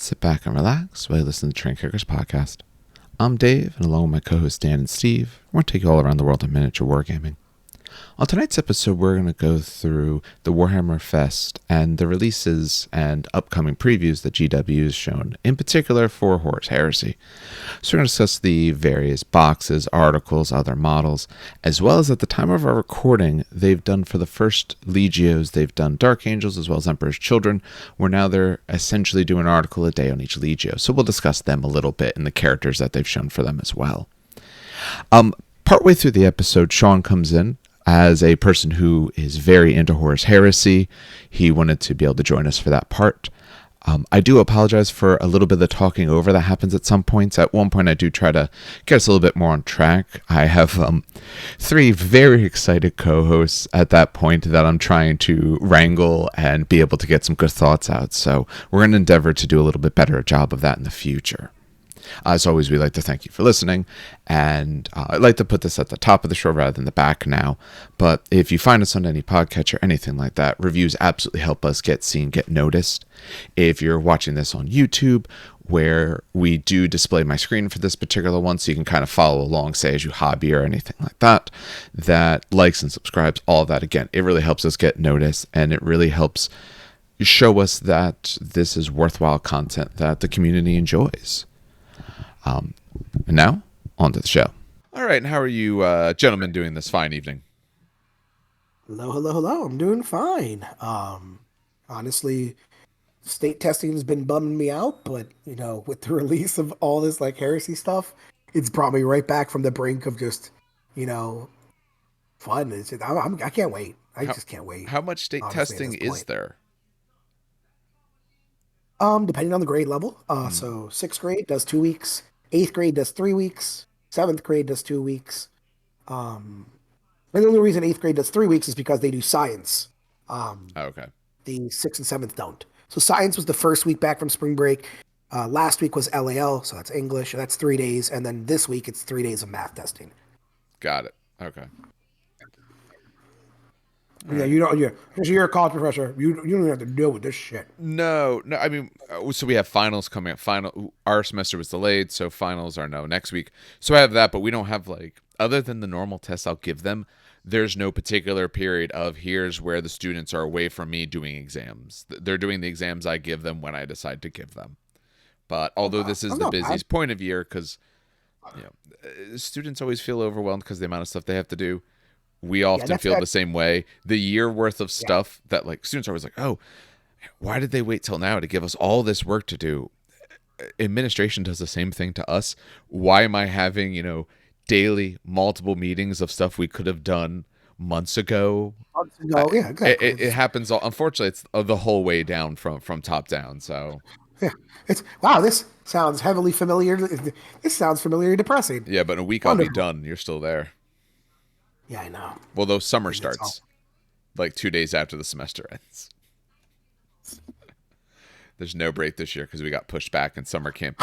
Sit back and relax while you listen to Train Kickers Podcast. I'm Dave, and along with my co-hosts Dan and Steve, we're going to take you all around the world of miniature wargaming. On tonight's episode, we're going to go through the Warhammer Fest and the releases and upcoming previews that GW has shown, in particular for Horus Heresy. So we're going to discuss the various boxes, articles, other models, as well as at the time of our recording, they've done for the first Legios, they've done Dark Angels as well as Emperor's Children, where now they're essentially doing an article a day on each Legio. So we'll discuss them a little bit and the characters that they've shown for them as well. Partway through the episode, Sean comes in. As a person who is very into Horus Heresy, he wanted to be able to join us for that part. I do apologize for a little bit of the talking over that happens at some points. At one point, I do try to get us a little bit more on track. I have three very excited co-hosts at that point that I'm trying to wrangle and be able to get some good thoughts out. So we're going to endeavor to do a little bit better job of that in the future. As always, we'd like to thank you for listening, and I'd like to put this at the top of the show rather than the back now, but if you find us on any podcatcher or anything like that, reviews absolutely help us get seen, get noticed. If you're watching this on YouTube, where we do display my screen for this particular one, so you can kind of follow along, say, as you hobby or anything like that, that likes and subscribes, all of that, again, it really helps us get noticed, and it really helps show us that this is worthwhile content that the community enjoys. And now, on to the show. All right, and how are you gentlemen doing this fine evening? Hello. I'm doing fine. Honestly, state testing has been bumming me out, but, with the release of all this, heresy stuff, it's brought me right back from the brink of just, fun. I can't wait. I just can't wait. How much state testing is there? Depending on the grade level. So 6th grade does 2 weeks. 8th grade does 3 weeks. 7th grade does 2 weeks. And the only reason 8th grade does 3 weeks is because they do science. Okay. The 6th and 7th don't. So science was the first week back from spring break. Last week was LAL, so that's English. So that's 3 days. And then this week it's 3 days of math testing. Got it. Okay. Yeah, you're a college professor. You don't even have to deal with this shit. No. I mean, so we have finals coming up. Our semester was delayed, so finals are next week. So I have that, but we don't have other than the normal tests I'll give them. There's no particular period of here's where the students are away from me doing exams. They're doing the exams I give them when I decide to give them. But although this is the busiest point of year, because students always feel overwhelmed because of the amount of stuff they have to do. We often feel the same way. The year worth of stuff that students are always like, oh, why did they wait till now to give us all this work to do? Administration does the same thing to us. Why am I having, daily multiple meetings of stuff we could have done months ago? Yeah, exactly. It happens. Unfortunately, it's the whole way down from top down. So yeah, wow. This sounds heavily familiar. This sounds familiarly depressing. Yeah, but in a week I'll be done. You're still there. Yeah, I know. Well, though summer starts 2 days after the semester ends. There's no break this year because we got pushed back and summer camp.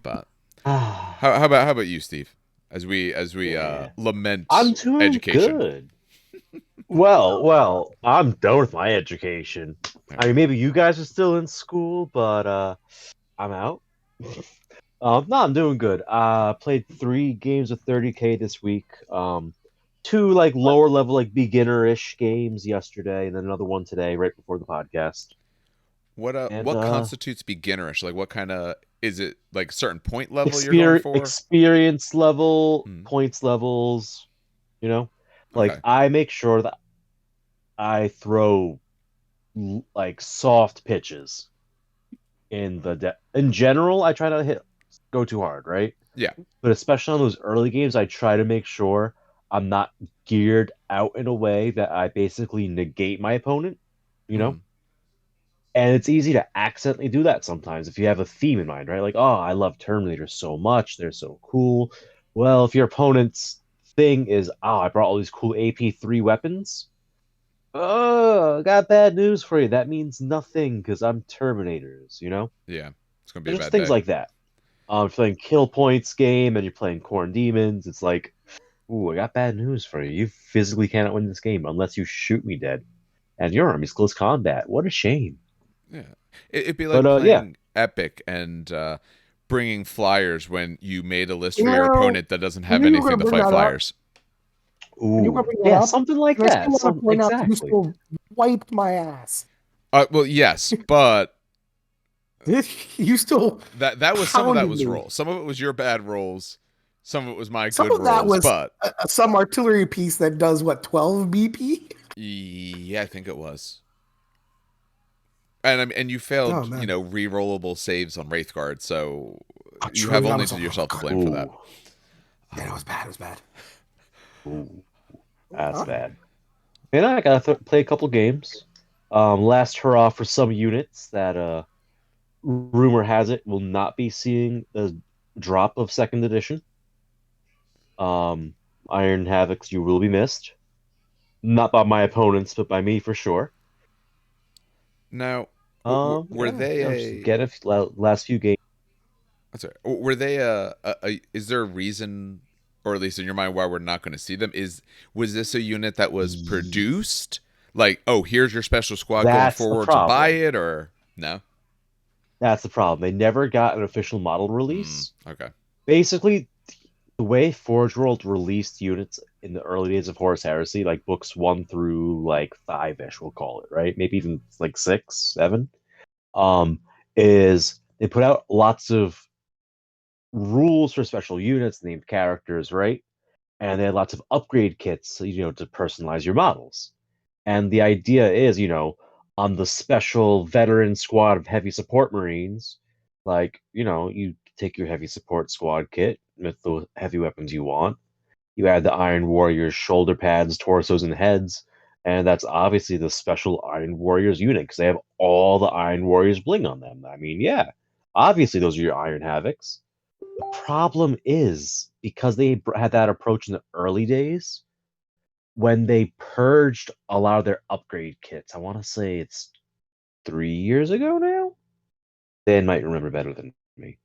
But how about you, Steve? As we lament I'm doing education. Good. Well, I'm done with my education. I mean, maybe you guys are still in school, but I'm out. No, I'm doing good. Played 3 games of 30K this week. 2 lower level beginner-ish games yesterday, and then another one today, right before the podcast. What constitutes beginnerish? What kind of is it? Certain point level you're going for? Experience level, points levels. Okay. I make sure that I throw soft pitches. In general, I try to go too hard, right? Yeah. But especially on those early games, I try to make sure I'm not geared out in a way that I basically negate my opponent, And it's easy to accidentally do that sometimes if you have a theme in mind, right? I love Terminators so much. They're so cool. Well, if your opponent's thing is, I brought all these cool AP3 weapons. I got bad news for you. That means nothing because I'm Terminators, Yeah. It's going to be just things like that. If you're playing Kill Points game and you're playing Corn Demons, it's I got bad news for you. You physically cannot win this game unless you shoot me dead. And your army's close combat. What a shame. Yeah. It'd be like But yeah. playing Epic and bringing flyers when you made a list You for your know, opponent that doesn't I have knew you were anything gonna to bring fight that up. flyers. And you were Ooh. gonna bring that Yeah, up. something like And I that. still want to point out that you Exactly. still wiped my ass. Well, yes, but You still that was some of that pounded was me. rolls. Some of it was your bad rolls. Some of it was my Some good of that rolls. was But some artillery piece that does what, 12 BP? yeah, I think it was. And and you failed, Oh man, re-rollable saves on Wraithguard, so you true. have That only was, oh yourself to god, blame for that. Ooh. yeah, it was bad. It was bad. Ooh. That's Huh? bad. And I gotta play a couple games. Last hurrah for some units that rumor has it will not be seeing the drop of second edition. Um, Iron Havocs, you will be missed. Not by my opponents, but by me for sure. Now, were Yeah, they just get last few games. were they is there a reason, or at least in your mind, why we're not going to see them? Was this a unit that was produced? Like, oh, here's your special squad going That's the forward to buy problem. it, or no? That's the problem. They never got an official model release. Okay. Basically, the way Forge World released units in the early days of Horus Heresy, like books 1 through like 5-ish, we'll call it, right? Maybe even like 6, 7, is they put out lots of rules for special units, named characters, right? And they had lots of upgrade kits, to personalize your models. And the idea is, on the special veteran squad of heavy support marines, like, you take your heavy support squad kit with the heavy weapons you want. You add the Iron Warriors shoulder pads, torsos, and heads, and that's obviously the special Iron Warriors unit because they have all the Iron Warriors bling on them. I mean, yeah, obviously those are your Iron Havocs. The problem is because they had that approach in the early days, when they purged a lot of their upgrade kits. I want to say it's 3 years ago now. Dan might remember better than me,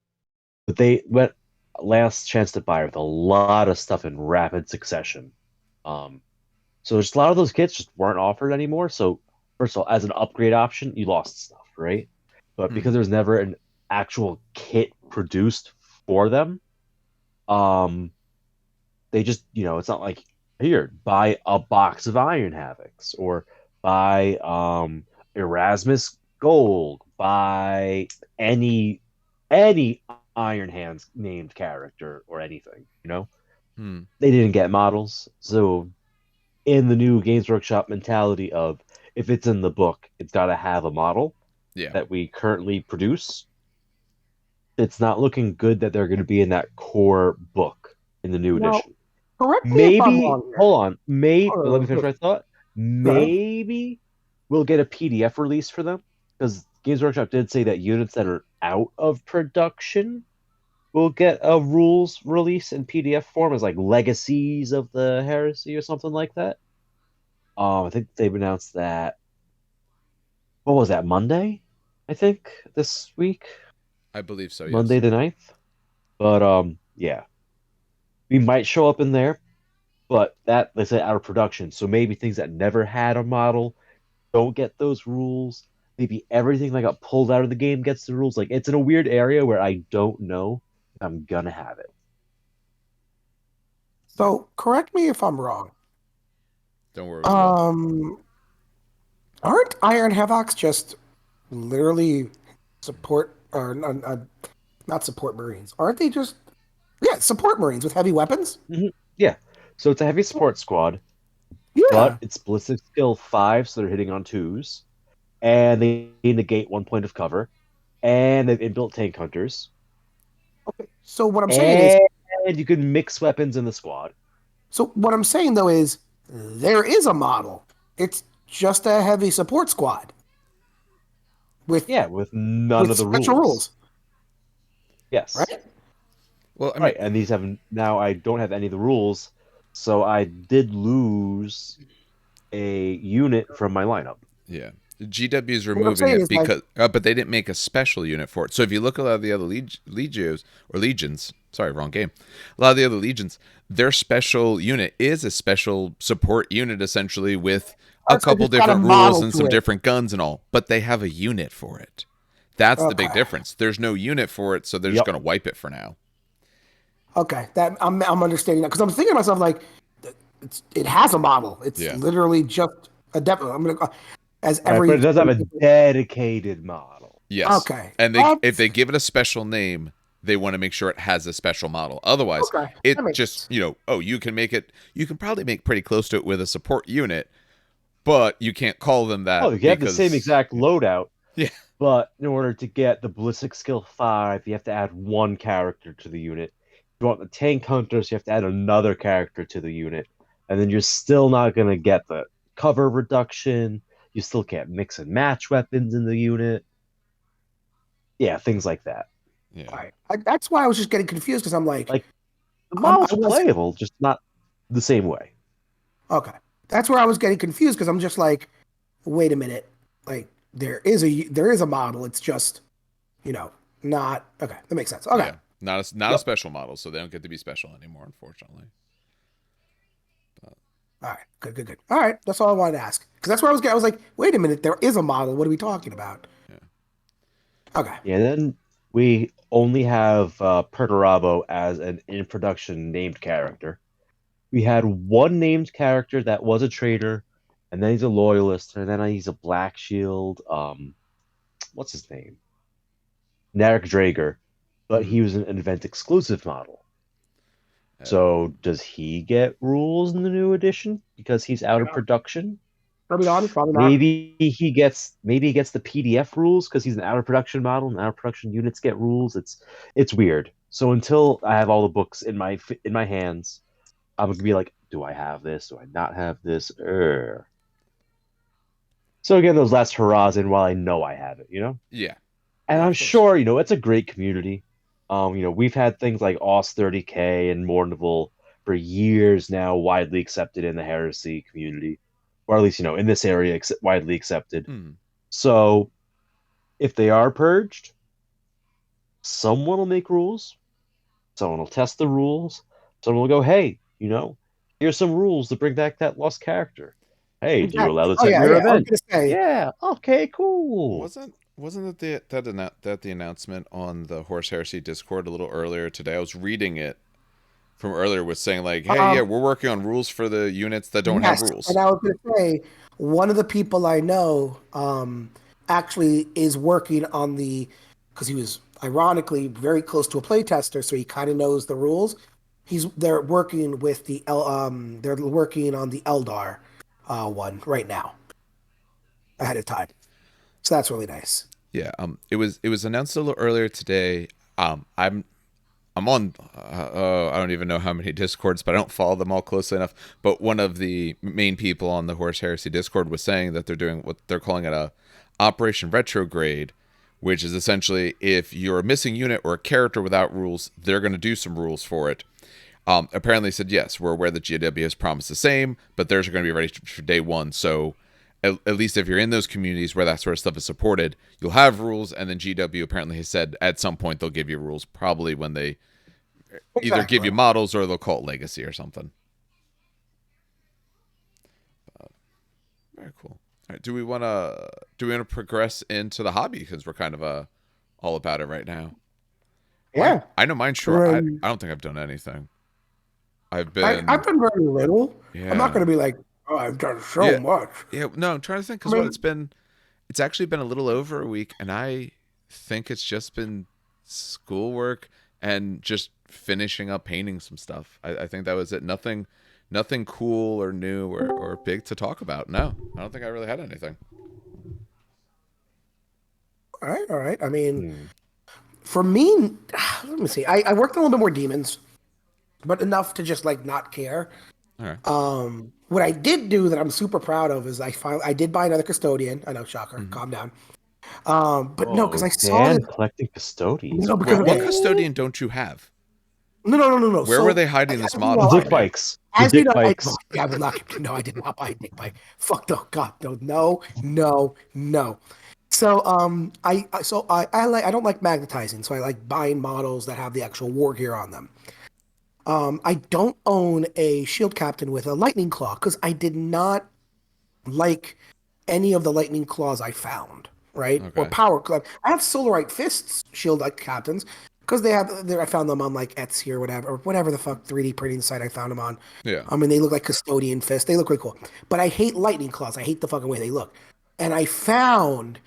but they went last chance to buy with a lot of stuff in rapid succession. Um, so just a lot of those kits just weren't offered anymore. So first of all, as an upgrade option, you lost stuff, right? But because there was never an actual kit produced for them, they just, it's not like, here, buy a box of Iron Havocs or buy Erasmus Gold, buy any Iron Hands named character or anything, They didn't get models. So in the new Games Workshop mentality of, if it's in the book, it's got to have a model that we currently produce. It's not looking good that they're going to be in that core book in the new edition. Correct me if I'm wrong here. Hold on. Let me finish my thought. Right. Maybe we'll get a PDF release for them, because Games Workshop did say that units that are out of production will get a rules release in PDF form as like legacies of the heresy or something like that. I think they've announced that. What was that, Monday? I think this week. I believe so. Yes. Monday the 9th. But yeah, we might show up in there, but that, they say, out of production. So maybe things that never had a model don't get those rules. Maybe everything that got pulled out of the game gets the rules. Like, it's in a weird area where I don't know if I'm gonna have it. So correct me if I'm wrong. Don't worry. We will. Aren't Iron Havocs just literally support or not support Marines? Aren't they just support Marines with heavy weapons? Yeah. So it's a heavy support squad, Yeah. but it's ballistic skill 5, so they're hitting on 2s, and they negate 1 point of cover, and they've inbuilt tank hunters. Okay. So what I'm saying is, and you can mix weapons in the squad. So what I'm saying though is, there is a model. It's just a heavy support squad with none of the special rules. Yes. Right? Well, I mean, right, and these have now. I don't have any of the rules, so I did lose a unit from my lineup. Yeah, GW is What I'm removing saying it is, because, but they didn't make a special unit for it. So if you look at a lot of the other legions, sorry, wrong game. A lot of the other legions, their special unit is a special support unit, essentially, with a couple different rules and some different guns and all. But they have a unit for it. That's the big Okay. difference. There's no unit for it, so they're just Yep. going to wipe it for now. Okay. That I'm understanding that because I'm thinking to myself like, it has a model. It's Yeah. literally just a depth. I'm gonna as Right, but every. it does have a dedicated model. Yes. Okay. And if That's they give it a special name, they want to make sure it has a special model. Otherwise, okay. That it makes just, sense. you can make it, you can probably make pretty close to it with a support unit, but you can't call them Oh, that you have the same because, exact loadout, yeah. but in order to get the ballistic skill 5, you have to add one character to the unit. If you want the tank hunters, you have to add another character to the unit. And then you're still not going to get the cover reduction. You still can't mix and match weapons in the unit. Yeah, things like that. Yeah. All right. That's why I was just getting confused because I'm like, Like, the I model's was playable, just not the same way. okay. That's where I was getting confused because I'm just like, wait a minute. Like there is a model. It's just, you know, not okay. That makes sense. Okay. Yeah. Not a Yep. special model, so they don't get to be special anymore, unfortunately. All right. Good, good, good. All right. That's all I wanted to ask. Because that's where I was getting. I was like, wait a minute, there is a model. What are we talking about? Yeah. Okay. Yeah, then we only have Perturabo as an in production named character. We had one named character that was a traitor, and then he's a loyalist, and then he's a Black Shield. What's his name? Narek Drager, but he was an event exclusive model. So does he get rules in the new edition because he's out of production? Probably not. Probably not. Maybe he gets the PDF rules because he's an out of production model, and out of production units get rules. It's weird. So until I have all the books in my hands, I'm gonna be like, do I have this? Do I not have this? So again, those last hurrahs in while I know I have it, Yeah. and Yeah, I'm of course. sure it's a great community. We've had things like OS 30K and Mournival for years now, widely accepted in the heresy community, or at least in this area widely accepted. Hmm. So if they are purged, someone will make rules, someone will test the rules, someone will go, hey, here's some rules to bring back that lost character. Hey, do you allow Exactly. this Oh at yeah, your yeah. I was event? gonna say. Yeah, okay, cool. Wasn't it that the announcement on the Horus Heresy Discord a little earlier today? I was reading it from earlier, was saying like, hey, yeah, Um, we're working on rules for the units that don't have yes, and rules. I was gonna say one of the people I know actually is working on the because he was ironically very close to a playtester, so he kind of knows the rules. They're working with they're working on the Eldar one right now ahead of time. So that's really nice. Yeah. It was announced a little earlier today. I'm on. I don't even know how many discords, but I don't follow them all closely enough. But one of the main people on the Horus Heresy Discord was saying that they're doing what they're calling it a Operation Retrograde, which is essentially if you're a missing unit or a character without rules, they're going to do some rules for it. Apparently said yes, we're aware that GW has promised the same, but theirs are going to be ready for day one. So at least if you're in those communities where that sort of stuff is supported, you'll have rules. And then GW apparently has said at some point they'll give you rules, probably when they either give Exactly. you models or they'll call it legacy or something. Very cool. All right, do we want to progress into the hobby because we're kind of all about it right now? Yeah. I know mine's short. I don't think I've done anything. I've I've been done very little. I'm not yeah. going to be like, oh, I've done so Yeah. much. Yeah, no, I'm trying to think I because mean, it's actually been a little over a week, and I think it's just been schoolwork and just finishing up painting some stuff. I think that was it. Nothing cool or new or big to talk about. No, I don't think I really had anything. all right, all right. I mean, Hmm. for me, let me see. I worked on a little bit more demons, but enough to just like not care. All right. What I did do that I'm super proud of is I did buy another custodian. I know, shocker. Mm-hmm. Calm down. But no, because Oh, I saw Dan this. collecting custodians. No, because What okay. custodian don't you have? No. Where were So they hiding this as you The model? know, dick bikes. The as you dick know, bikes. yeah, I will not. No, I did not buy a dick bike. Fuck no, God, no. So I don't like magnetizing, so I like buying models that have the actual war gear on them. I don't own a shield captain with a lightning claw because I did not like any of the lightning claws I found. right? Or Okay. power club. I have Solarite Fists shield like captains because they have. I found them on like Etsy or whatever the fuck 3D printing site I found them on. Yeah. I mean, they look like custodian fists. They look really cool. But I hate lightning claws. I hate the fucking way they look. And I found.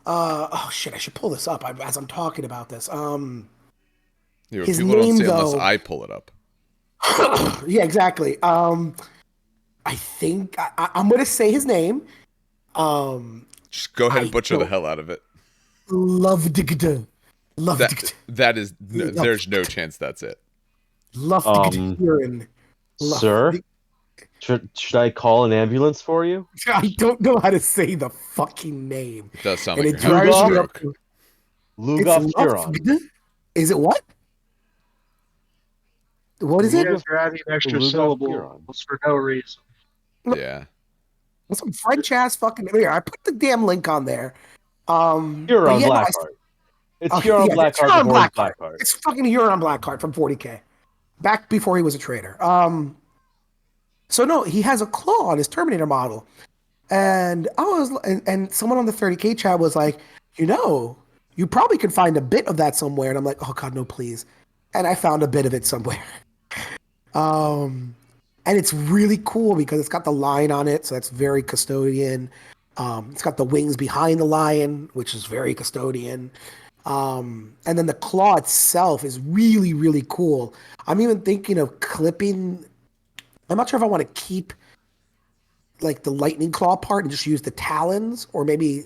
Oh shit! I should pull this up as I'm talking about this. Yeah, His people don't name see it unless though. I pull it up. Yeah, exactly. I think I'm gonna say his name. Just go ahead and I butcher the don't- hell out of it. Love Digda. Love That Digda. that is there's no chance that's it. Love Digda. Sir, should I call an ambulance for you? I don't know how to say the fucking name. It does sound And like it you're having a drives me up. stroke. Lugov It's Huron. Lufgd? Is it what? What is Look it? at- Because you're adding extra Lugov syllables Huron. for no reason. Yeah. Some French ass fucking. Here, I put the damn link on there. But Huron yeah, no, Blackheart. It's Oh, Huron yeah, it's Blackheart Huron before he's Blackheart. Blackheart. It's fucking Huron Blackheart from 40K. Back before he was a trader. So no, he has a claw on his Terminator model. And and someone on the 30K chat was like, you probably could find a bit of that somewhere. And I'm like, oh god, no, please. And I found a bit of it somewhere. And it's really cool because it's got the lion on it, so that's very custodian. It's got the wings behind the lion, which is very custodian. And then the claw itself is really, really cool. I'm even thinking of clipping. I'm not sure if I want to keep like the lightning claw part and just use the talons, or maybe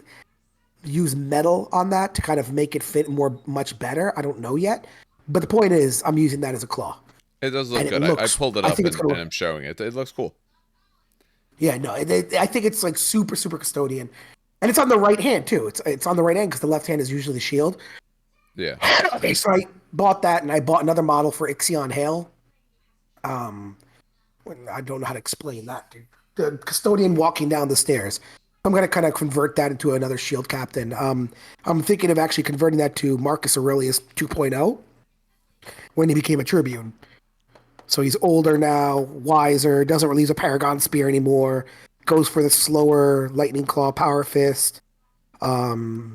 use metal on that to kind of make it fit much better. I don't know yet. But the point is, I'm using that as a claw. It does look And it good. I looks- pulled it I up think it's and gonna- I'm showing it. It looks cool. Yeah, no, I think it's like super, super custodian. And it's on the right hand too. It's on the right hand because the left hand is usually the shield. Yeah. Okay, so I bought that, and I bought another model for Ixion Hale. I don't know how to explain that, dude. The custodian walking down the stairs. I'm gonna kind of convert that into another shield captain. I'm thinking of actually converting that to Marcus Aurelius 2.0 when he became a tribune. So he's older now, wiser, doesn't really use a Paragon Spear anymore, goes for the slower Lightning Claw Power Fist. So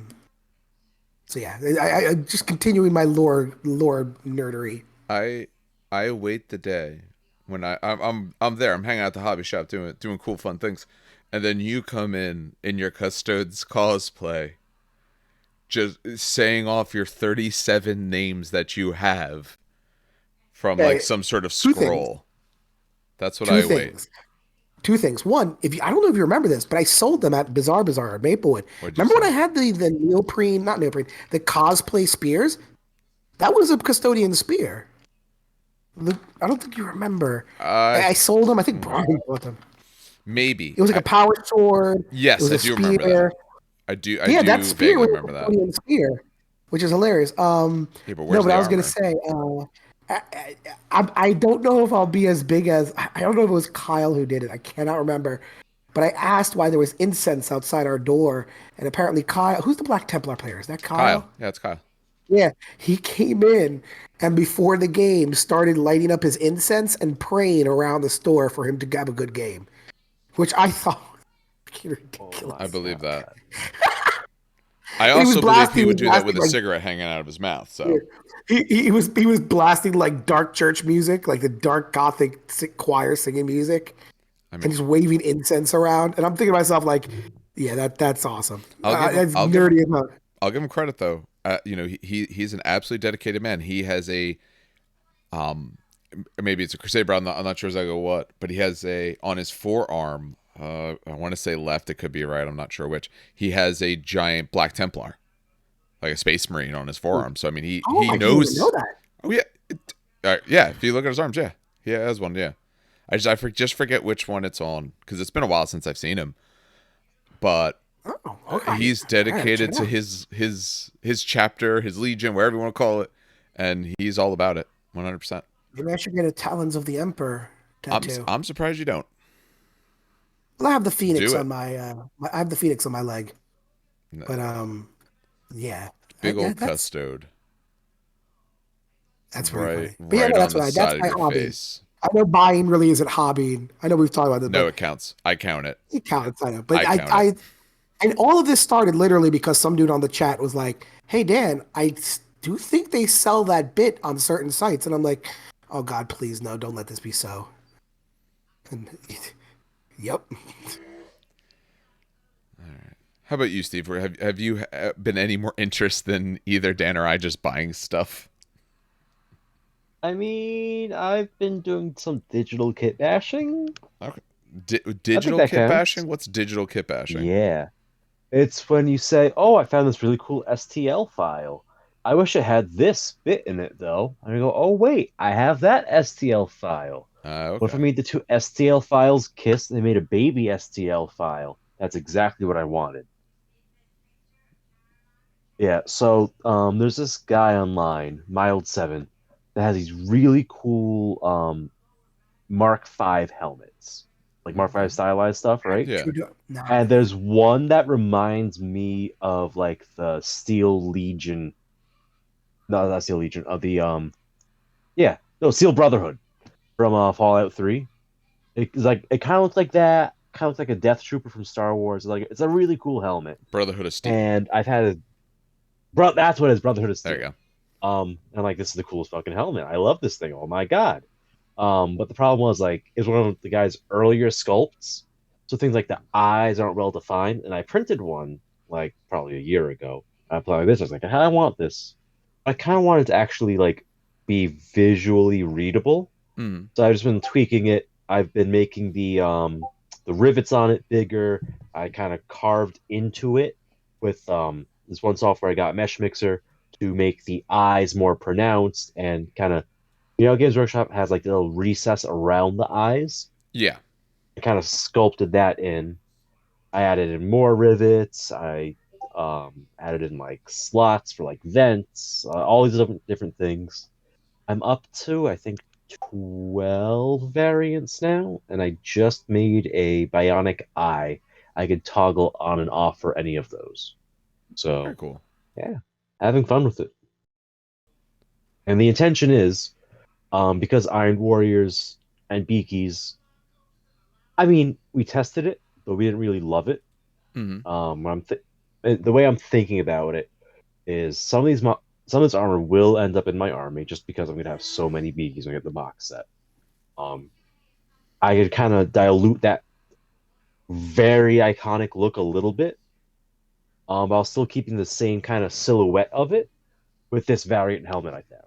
yeah, I just continuing my lore nerdery. I await the day when I'm there. I'm hanging out at the hobby shop doing cool fun things, and then you come in your Custodes cosplay, just saying off your 37 names that you have from like some sort of scroll. That's what I await. Two things. One, I don't know if you remember this, but I sold them at Bazaar at Maplewood. What'd you Remember when say? I had the the cosplay spears? That was a custodian spear. I don't think you remember. I sold them. I think Brian bought them. Maybe It was like a power sword. Yes, it was I a do remember spear. that. I do. That spear vaguely was a remember that. custodian spear, which is hilarious. Yeah, but No, where's but the I was gonna armor? say, I don't know if I'll be as big as I don't know if it was Kyle who did it. I cannot remember. But I asked why there was incense outside our door, and apparently Kyle, who's the Black Templar player? Is that Kyle. Yeah, it's Kyle. Yeah, he came in and before the game started lighting up his incense and praying around the store for him to have a good game, which I thought was ridiculous. I believe that. I also believe he would do that with a cigarette hanging out of his mouth. So he was blasting like dark church music, like the dark gothic choir singing music, and just waving incense around. And I'm thinking to myself like, yeah, that's awesome. That's nerdy as fuck. I'll give him credit though. He's an absolutely dedicated man. He has a maybe it's a Crusade, but I'm not sure exactly what. But he has on his forearm. I want to say left. It could be right. I'm not sure which. He has a giant Black Templar, like a Space Marine, on his forearm. So I mean, he I knows. didn't even know that. Oh yeah, yeah. If you look at his arms, yeah, he has one. Yeah, I just forget which one it's on because it's been a while since I've seen him. But he's dedicated to his chapter, his legion, wherever you want to call it, and he's all about it, 100%. Maybe I should get a Talons of the Emperor tattoo. I'm surprised you don't. Well, I have the Phoenix Do it. on I have the Phoenix on my leg. No. But yeah. Big old that's custode. That's really funny. Right, But yeah, right no, that's on the what side that's of my your hobby. face. I know buying really isn't hobbying. I know we've talked about this. No, but it counts. I count it. it counts. I know, but I count And all of this started literally because some dude on the chat was like, "Hey Dan, do think they sell that bit on certain sites," and I'm like, "Oh God, please no, don't let this be so." And, yep. How about you, Steve? Have you been any more interest than either Dan or I just buying stuff? I mean, I've been doing some digital kit bashing. Okay. I think Digital that kit counts. bashing? What's digital kit bashing? Yeah. It's when you say, "Oh, I found this really cool STL file. I wish it had this bit in it, though." And I go, "Oh, wait, I have that STL file. What if I Okay. made the two STL files kiss and they made a baby STL file? That's exactly what I wanted." Yeah, so there's this guy online, Mild7, that has these really cool Mark V helmets, like Mark V Okay. stylized stuff, right? Yeah. Nah. And there's one that reminds me of like the Steel Legion, no, not Steel Legion, of the yeah, no, Steel Brotherhood from Fallout 3. It kind of looks like that, kind of looks like a Death Trooper from Star Wars. Like it's a really cool helmet, Brotherhood of Steel. and I've had a bro. That's what it is, Brotherhood of There you Steel. go. And like this is the coolest fucking helmet. I love this thing. Oh my god. But the problem was like it was one of the guy's earlier sculpts, so things like the eyes aren't well defined. And I printed one like probably a year ago. I applied like this. I was like, I want this. I kind of wanted to actually like be visually readable, Mm. so I've just been tweaking it. I've been making the rivets on it bigger. I kind of carved into it with this one software I got, Mesh Mixer, to make the eyes more pronounced and kind of Games Workshop has like the little recess around the eyes. Yeah. I kind of sculpted that in. I added in more rivets. I added in like slots for like vents, all these different things. I'm up to, I think, 12 variants now, and I just made a bionic eye I could toggle on and off for any of those. Very So, cool. yeah, having fun with it. And the intention is, because Iron Warriors and Beakies, I mean, we tested it, but we didn't really love it. Mm. When the way I'm thinking about it is some of this armor will end up in my army just because I'm gonna have so many Beakies when I get the box set. Um, I could kind of dilute that very iconic look a little bit, while still keeping the same kind of silhouette of it with this variant helmet I found.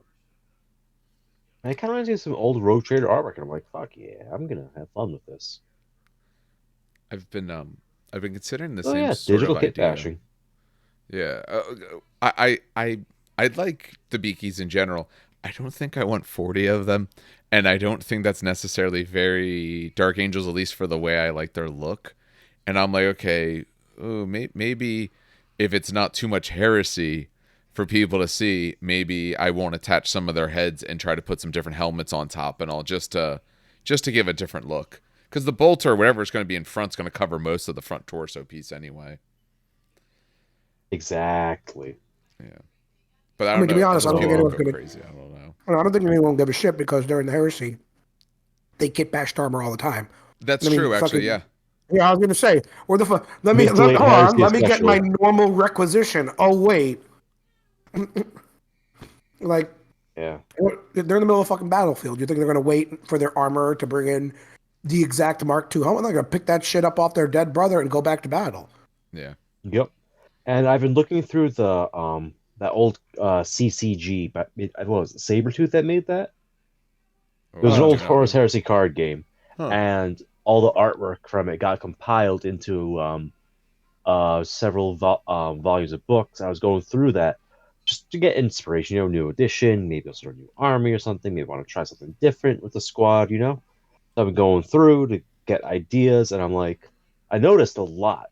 And it kind of reminds me of some old Road Trader artwork, and I'm like, fuck yeah, I'm gonna have fun with this. I've been I've been considering the Oh same yeah, sort of digital kit idea. bashing. Yeah. I like the beakies in general. I don't think I want 40 of them, and I don't think that's necessarily very Dark Angels, at least for the way I like their look. And I'm like, okay, oh, maybe if it's not too much heresy for people to see, maybe I won't attach some of their heads and try to put some different helmets on top and all just to give a different look. Because the bolt or whatever is going to be in front is going to cover most of the front torso piece anyway. Exactly. Yeah. But I I don't mean, to be know. I honest, don't I know don't if think So I'll anyone's go gonna. crazy. I don't know. I don't think anyone will give a shit because during the heresy, they kit bashed armor all the time. That's I mean, true, actually. fucking. Yeah. Yeah, I was gonna say, where the fuck? mid to late Hold on. heresy Let me get my especially. normal requisition. Oh wait, like Yeah. they're in the middle of a fucking battlefield. You think they're gonna wait for their armor to bring in the exact Mark II helmet? They're gonna pick that shit up off their dead brother and go back to battle. Yeah. Yep. And I've been looking through the that old CCG, but what was it, Sabretooth that made that? It Oh, was an I Uh, old do not Horus know. Heresy card game, Huh. and all the artwork from it got compiled into several volumes of books. I was going through that just to get inspiration, new edition, maybe also a new army or something. Maybe want to try something different with the squad. So I've been going through to get ideas, and I'm like, I noticed a lot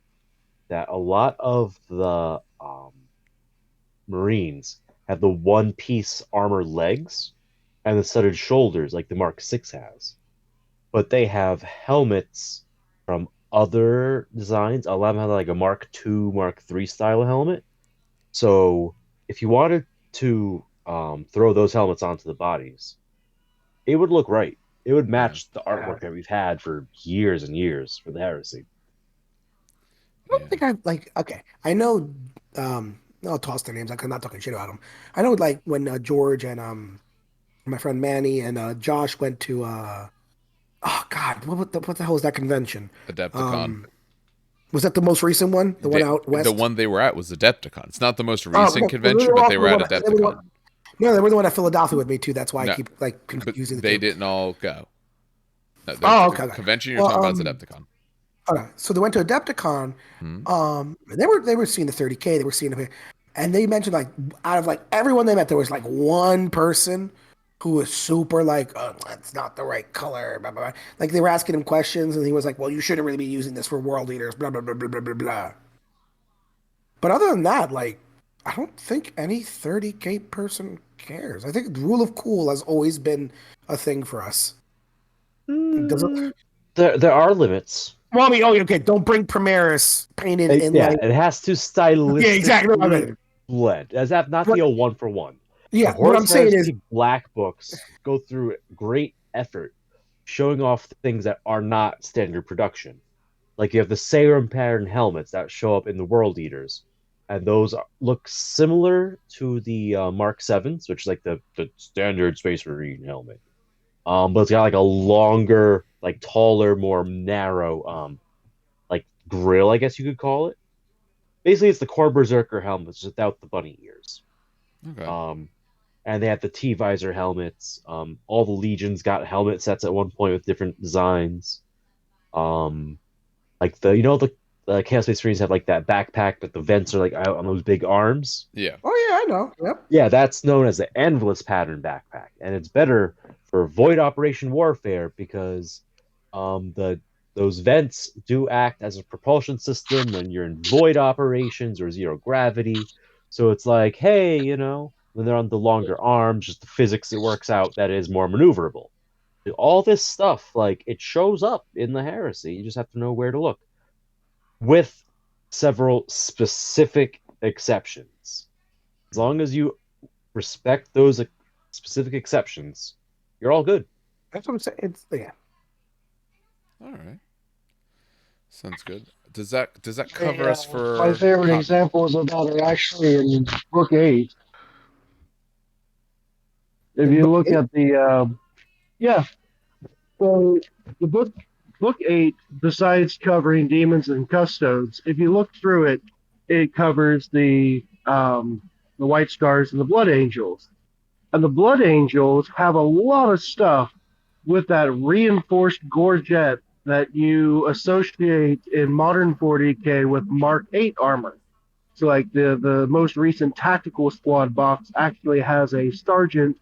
of the Marines have the one piece armor legs and the studded shoulders like the Mark VI has, but they have helmets from other designs. A lot of them have like a Mark II, Mark III style helmet. So if you wanted to throw those helmets onto the bodies, it would look right. It would Yeah. match the artwork that we've had for years and years for the Heresy. Yeah. don't think I like. Okay, I know. I'll toss their names. I'm not talking shit about them. I know, like when George and my friend Manny and Josh went to oh God, what the hell is that convention? Adepticon. Um, was that the most recent one? The one out The west? one they were at was Adepticon. It's not the most Oh, recent no, they convention, were but they also were the at one. They were the Adepticon. one. No, they were the one at Philadelphia with me too. That's why I No, keep like but confusing the they two. didn't all go. No, Oh, the okay, okay. convention you're Well, talking about is Adepticon. okay. So they went to Adepticon. Hmm? And they were seeing the 30K. They were seeing it, and they mentioned like out of like everyone they met, there was like one person who was super like, oh, that's not the right color. Blah, blah, blah. Like they were asking him questions, and he was like, well, you shouldn't really be using this for world leaders. Blah blah blah blah blah blah blah. But other than that, like, I don't think any 30K person cares. I think the rule of cool has always been a thing for us. It doesn't. Mm, there are limits. Well, I mean, oh, okay. Don't bring Primaris painted in Yeah, like. it has to Yeah, exactly. What I stylistically mean. blend. Does that not But be a 1-for-1? The yeah, what I'm Horus saying is, Heresy Black Books go through great effort showing off things that are not standard production. Like you have the serum pattern helmets that show up in the World Eaters, and look similar to the Mark Sevens, which is like the standard Space Marine helmet. But it's got like a longer, like taller, more narrow, like grill, I guess you could call it. Basically, it's the core Berserker helmets without the bunny ears. Okay. Um, and they had the T visor helmets. All the legions got helmet sets at one point with different designs. Um, like the Chaos Space Marines have like that backpack, but the vents are like out on those big arms. Yeah. oh yeah, I know. Yep. Yeah, that's known as the Endless Pattern backpack, and it's better for void operation warfare because the those vents do act as a propulsion system when you're in void operations or zero gravity. So it's like, hey, when they're on the longer arms, just the physics it works out that is more maneuverable. All this stuff, like it shows up in the heresy. You just have to know where to look, with several specific exceptions. As long as you respect those specific exceptions, you're all good. That's what I'm saying. It's yeah. All right. Sounds good. Does that cover Yeah, us my for favorite hobby? examples of that are actually in book 8. If In you book look eight, at yeah, so the book 8, besides covering demons and custodes, if you look through it, it covers the white scars and the blood angels. And the blood angels have a lot of stuff with that reinforced gorget that you associate in modern 40K with Mark 8 armor. So like the most recent tactical squad box actually has a sergeant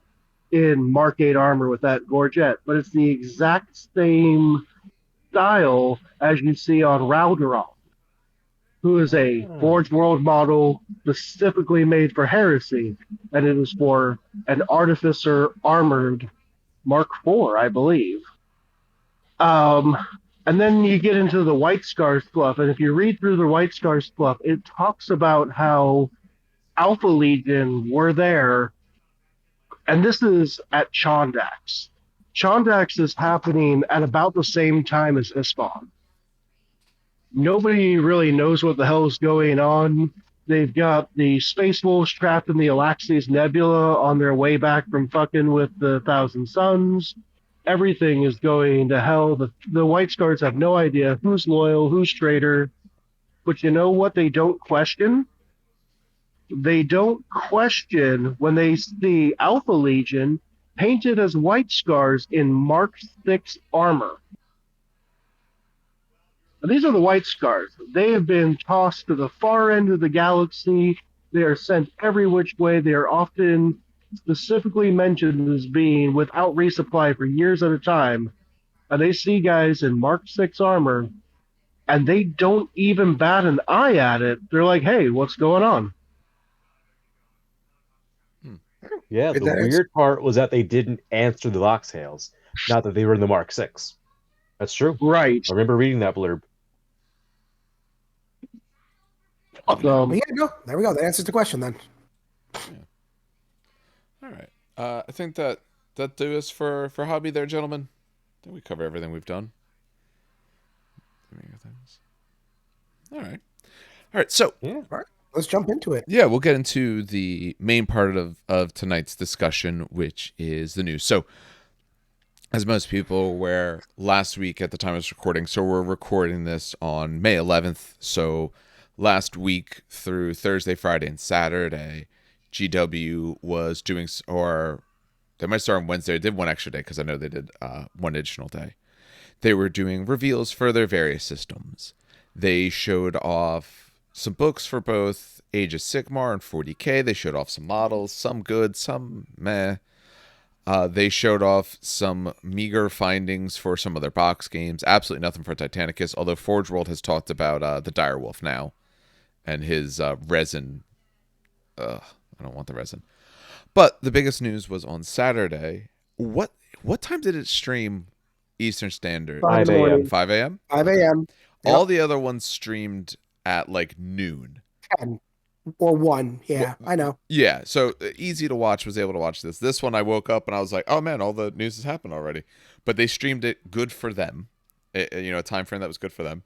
in Mark 8 armor with that gorget, but it's the exact same style as you see on Ralgarov, who is a Ah. Forge World model specifically made for Heresy, and it is for an Artificer armored Mark IV, I believe. Um, and then you get into the White Scars fluff, and if you read through the White Scars fluff, it talks about how Alpha Legion were there, and this is at Chondax. Chondax is happening at about the same time as Ispawn. Nobody really knows what the hell is going on. They've got the Space Wolves trapped in the Alaxes Nebula on their way back from fucking with the Thousand Suns. Everything is going to hell. The White Scars have no idea who's loyal, who's traitor. But you know what they don't question? They don't question when they see Alpha Legion painted as White Scars in Mark 6 armor. Now, these are the White Scars. They have been tossed to the far end of the galaxy. They are sent every which way. They are often specifically mentioned as being without resupply for years at a time. And they see guys in Mark 6 armor, and they don't even bat an eye at it. They're like, hey, what's going on? Yeah, the that is, weird part was that they didn't answer the voxhails, not that they were in the Mark 6. That's true. Right. I remember reading that blurb. So, but yeah, no, there we go. That answers the question then. All right. I think that do us for hobby there, gentlemen. I think we cover everything we've done. Any other things? All right. So Yeah. All right, let's jump into it. yeah, we'll get into the main part of tonight's discussion, which is the news. So, as most people are aware, last week at the time of this recording, so we're recording this on May 11th. So, last week through Thursday, Friday, and Saturday, GW was doing, or they might start on Wednesday. They did one extra day because I know they did one additional day. They were doing reveals for their various systems. They showed off some books for both Age of Sigmar and 40K. They showed off some models, some good, some meh. They showed off some meager findings for some of their box games. Absolutely nothing for Titanicus, although Forge World has talked about the Direwolf now and his resin. I don't want the resin. But the biggest news was on Saturday. What time did it stream Eastern Standard? 5 in the morning. 5 a.m.? 5 a.m. All the other ones streamed at like noon. 10 or 1. Yeah, I know. Yeah, so easy to watch, was able to watch this. This one I woke up and I was like, oh man, all the news has happened already. But they streamed it good for them. A time frame that was good for them.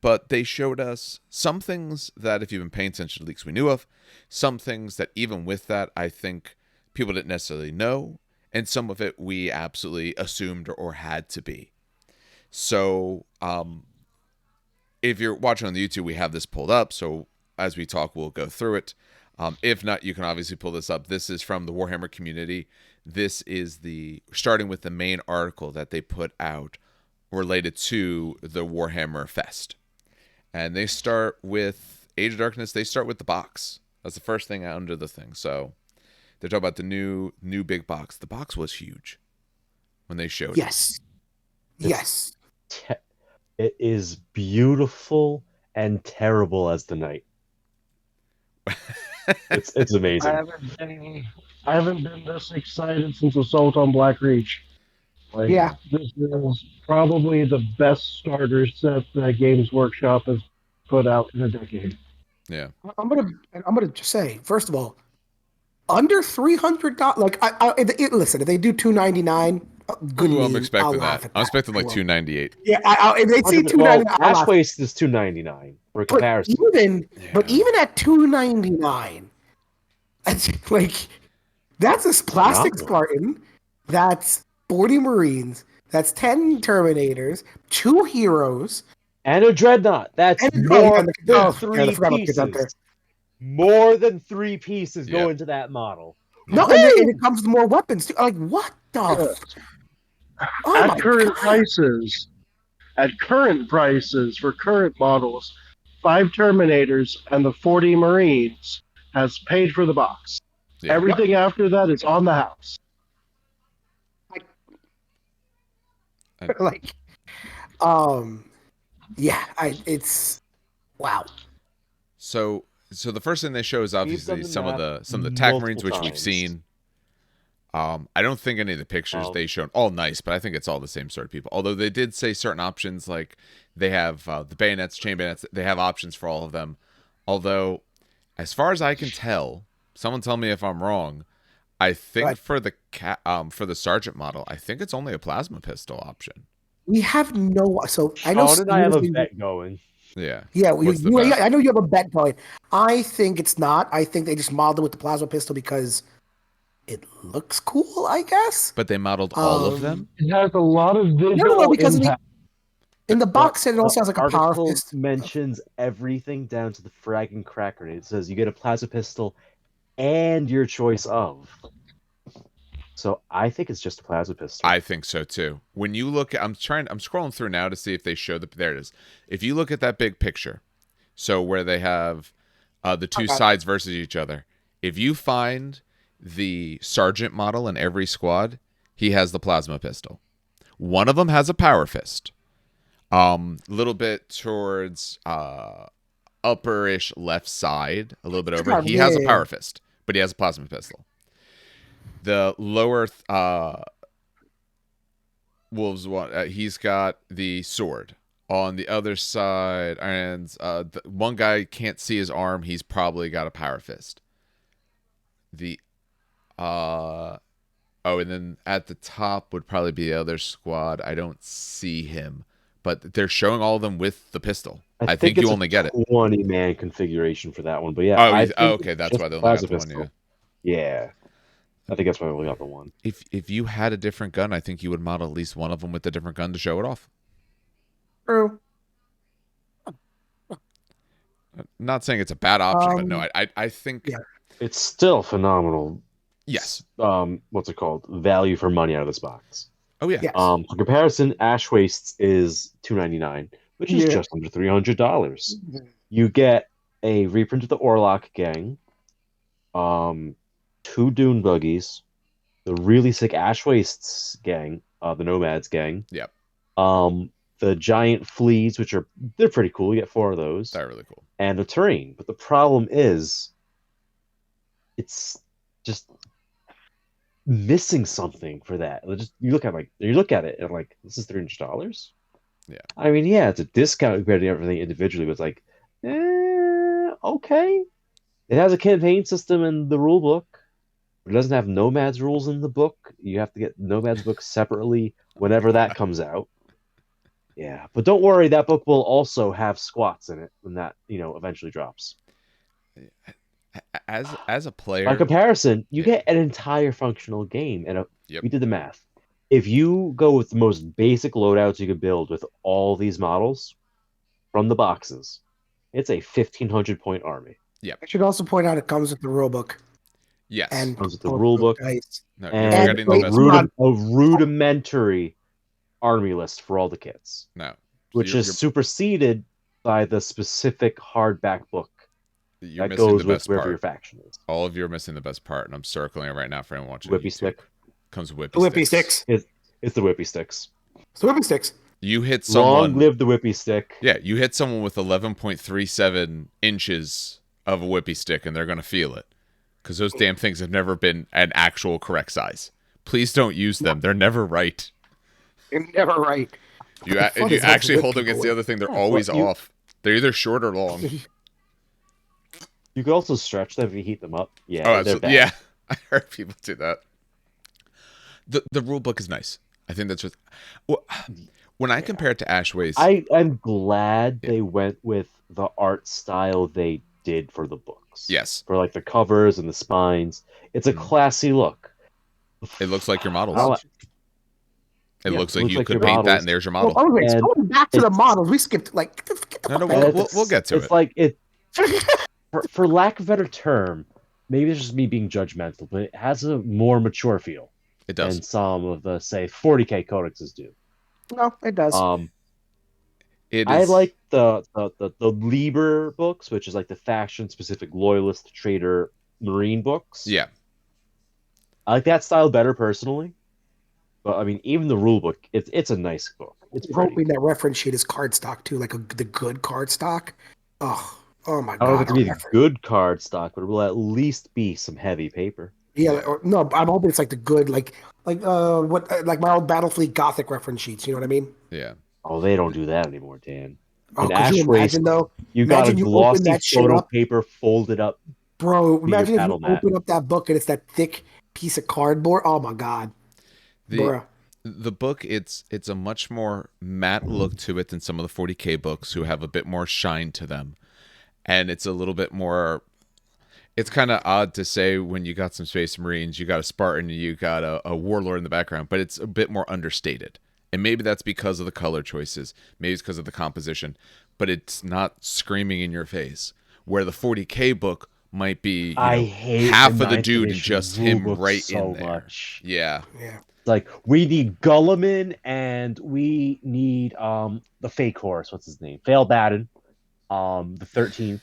But they showed us some things that if you've been paying attention to leaks we knew of, some things that even with that I think people didn't necessarily know, and some of it we absolutely assumed or had to be. So, if you're watching on the YouTube, we have this pulled up. So as we talk, we'll go through it. If not, you can obviously pull this up. This is from the Warhammer community. This is starting with the main article that they put out related to the Warhammer Fest. And they start with Age of Darkness. They start with the box. That's the first thing under the thing. So they're talking about the new big box. The box was huge when they showed it. Yes. It is beautiful and terrible as the night. It's amazing. I haven't been this excited since Assault on Black Reach. Yeah. This is probably the best starter set that Games Workshop has put out in a decade. Yeah. I'm gonna just say, first of all, under $300. Like, listen, if they do $299, good. Ooh, I'm expecting that. I'm expecting like $298. Yeah, if they see $299, Ash Waste is $299 for comparison. But even at $299, that's like that's a plastic Spartan. That's 40 Marines. That's 10 Terminators, 2 Heroes, and a Dreadnought. That's more than 3 pieces. More than 3 pieces go into that model. No, and it comes with more weapons too. Like, what the? At current prices for current models, 5 Terminators and the 40 Marines has paid for the box. Yeah. Everything after that is on the house. It's wow. So the first thing they show is obviously some of the TAC Marines, which we've seen. I don't think any of the pictures they showed all nice, but I think it's all the same sort of people. Although they did say certain options, like they have the bayonets, chain bayonets. They have options for all of them. Although, as far as I can tell, someone tell me if I'm wrong. I think for the sergeant model, I think it's only a plasma pistol option. We have no. So I know. I have a bet going. Yeah. Yeah. I know you have a bet going. I think it's not. I think they just modeled it with the plasma pistol because it looks cool, I guess. But they modeled all of them? It has a lot of visual because impact. In the box set, it also has like a power fist. Mentions everything down to the frag and crack grenade. It says you get a plasma pistol and your choice of. So I think it's just a plasma pistol. I think so too. When you look at, I'm scrolling through now to see if they show there it is. If you look at that big picture, so where they have the two sides versus each other, if you find the sergeant model in every squad, he has the plasma pistol. One of them has a power fist. Little bit towards upperish left side, a little bit over. He has a power fist, but he has a plasma pistol. The lower Wolves one, he's got the sword on the other side, and the one guy can't see his arm. He's probably got a power fist. And then at the top would probably be the other squad. I don't see him, but they're showing all of them with the pistol. I think it's you only get it. 20-man configuration for that one, but yeah. Oh, I think okay, that's just why they only got plasma the one. pistol. Yeah. Yeah, I think that's why we only got the one. If you had a different gun, I think you would model at least one of them with a different gun to show it off. True. Not saying it's a bad option, but no, I think It's still phenomenal. yes. What's it called? Value for money out of this box. Oh yeah. Yes. For comparison, Ash Wastes is $299, which is just under $300. You get a reprint of the Orlok gang, 2 Dune buggies, the really sick Ash Wastes gang, the Nomads gang. Yep. The giant fleas, they're pretty cool. You get 4 of those. They're really cool. And the terrain. But the problem is, it's just missing something for that. You look at it and like, this is $300. Yeah. I mean, yeah, it's a discount compared to everything individually, but it's like, okay. It has a campaign system in the rule book. It doesn't have Nomads rules in the book. You have to get Nomads books separately whenever that comes out. Yeah, but don't worry, that book will also have squats in it when that, eventually drops. As a player, By comparison, you get an entire functional game, and we did the math. If you go with the most basic loadouts you could build with all these models from the boxes, it's a 1,500-point army. Yep. I should also point out it comes with the rule book. Yes. And comes with the rule book. No, and the a rudimentary army list for all the kits. No. Which is superseded by the specific hardback book that goes with wherever your faction is. All of you are missing the best part, and I'm circling it right now for anyone watching. Whippy stick. Comes with whippy sticks. It's the whippy sticks. It's the whippy sticks. You hit someone. Long live the whippy stick. Yeah, you hit someone with 11.37 inches of a whippy stick, and they're going to feel it. Because those damn things have never been an actual correct size. Please don't use them. They're never right. They're never right. If you actually hold them against the other thing, they're always off. They're either short or long. You could also stretch them if you heat them up. Yeah, oh, absolutely. Yeah, I heard people do that. The rule book is nice. I think that's just... Well, when I compare it to Ash Waste... I'm glad they went with the art style they did for the books. Yes. For like the covers and the spines. It's a classy look. It looks like your models. It looks like you could paint models. that, and there's your model. Well, anyways, going back to the models, we skipped like. No, we'll get to it. It's like it. For lack of a better term, maybe it's just me being judgmental, but it has a more mature feel. It does. Than some of the, say, 40k codexes do. No, it does. I like the Liber books, which is like the faction-specific loyalist trader marine books. Yeah. I like that style better personally. But I mean, even the rule book, it's a nice book. It's hoping that reference sheet is cardstock too, like the good cardstock. Oh my god! I don't know if it's gonna be the good cardstock, but it will at least be some heavy paper. Yeah, no, I'm hoping it's like the good, like my old Battlefleet Gothic reference sheets. You know what I mean? Yeah. Oh, they don't do that anymore, Dan. Oh, could you imagine though? You got a glossy photo paper folded up. Bro, imagine if you open up that book and it's that thick piece of cardboard. Oh my god. The book, it's a much more matte look to it than some of the 40k books who have a bit more shine to them. And it's a little bit more... It's kind of odd to say when you got some Space Marines, you got a Spartan, you got a Warlord in the background, but it's a bit more understated. And maybe that's because of the color choices. Maybe it's because of the composition. But it's not screaming in your face. Where the 40k book might be half of the dude and just him right in there. Much. Yeah. Like, we need Gulliman and we need the fake horse. What's his name? Fail Baden, the 13th.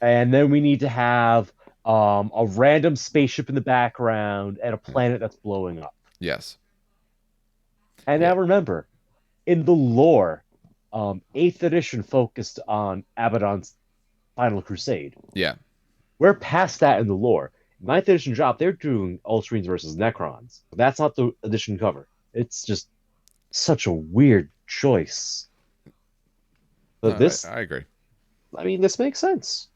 And then we need to have a random spaceship in the background and a planet that's blowing up. Yes. And now remember, in the lore, 8th edition focused on Abaddon's Final Crusade. Yeah. We're past that in the lore. 9th edition drop, they're doing Ultramarines versus Necrons. But that's not the edition cover. It's just such a weird choice. But I agree. I mean, this makes sense.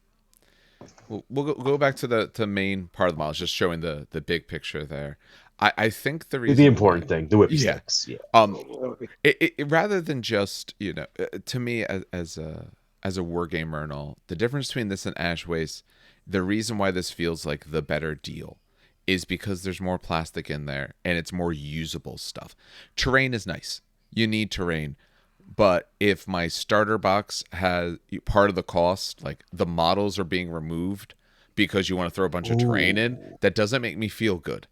We'll go back to the main part of the model, just showing the big picture there. I think the reason The important why, thing, the whip yeah, sticks. Yeah. rather than just, to me as a war gamer and all, the difference between this and Ash Waste, the reason why this feels like the better deal is because there's more plastic in there and it's more usable stuff. Terrain is nice. You need terrain. But if my starter box has part of the cost, like the models are being removed because you want to throw a bunch of terrain in, that doesn't make me feel good.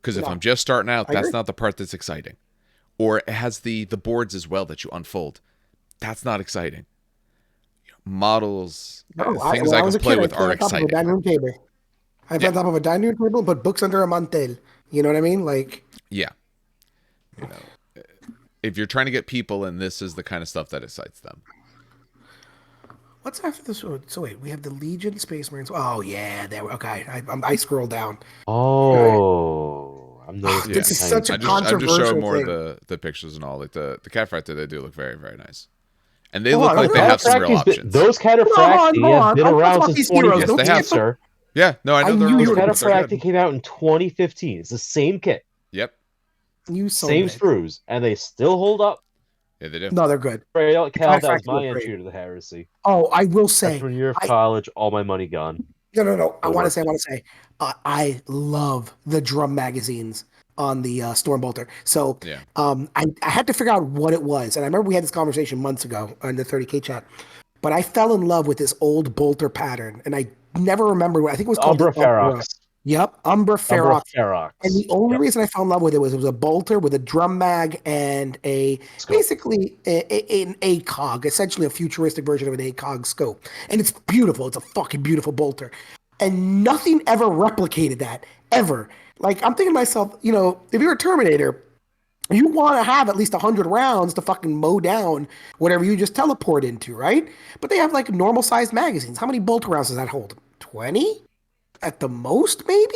Because if No, I'm just starting out, I that's agree. not the part that's exciting. Or it has the boards as well that you unfold. That's not exciting. Models, No, things when I I can was a play kid, I with played are on top of a exciting. dining room table. I played Yeah, on top of a dining room table, put books under a mantel. You know what I mean? Like, yeah. You know, if you're trying to get people in, this is the kind of stuff that excites them. what's after this one? So wait, we have the Legion, Space Marines. Oh yeah, there. Okay, I scrolled down. Okay. Oh, I'm Oh, noticing Yeah, this a is tiny such a I'm just showing controversial more thing. the pictures and all. Like the catfighter, they do look very, very nice, and they Hold look on, like they have some real options. Those hold on, cataphracti hold have on. been Let's around talk since these heroes. Yes, Don't they 2015, have. skip. sir. Yeah, no, I I know they're knew you Those were around, gonna but they're cataphracti good. came out in 2015. It's the same kit, Yep. You so same big. screws, and they still hold up. Yeah, they do. No, they're good. Straight out, The Cal, that was Cataphracti my look great. entry to the heresy. Oh, I will say, Freshman year of I college, all my money gone. no. I Still want to worth say, it. I love the drum magazines on the Stormbolter. So, Yeah. I had to figure out what it was, and I remember we had this conversation months ago in the 30K chat. But I fell in love with this old bolter pattern, and I never remember what I think it was called the Umbra Umbra. Ferox. Yep, Umbra Umbra Ferox. And Ferox. the only Yep. reason I fell in love with it was a bolter with a drum mag and Scope. basically an ACOG, essentially a futuristic version of an ACOG scope. And it's beautiful. It's a fucking beautiful bolter. And nothing ever replicated that, ever. Like, I'm thinking to myself, if you're a Terminator, you want to have at least 100 rounds to fucking mow down whatever you just teleport into, right? But they have like normal sized magazines. How many bolt rounds does that hold? 20 at the most, maybe?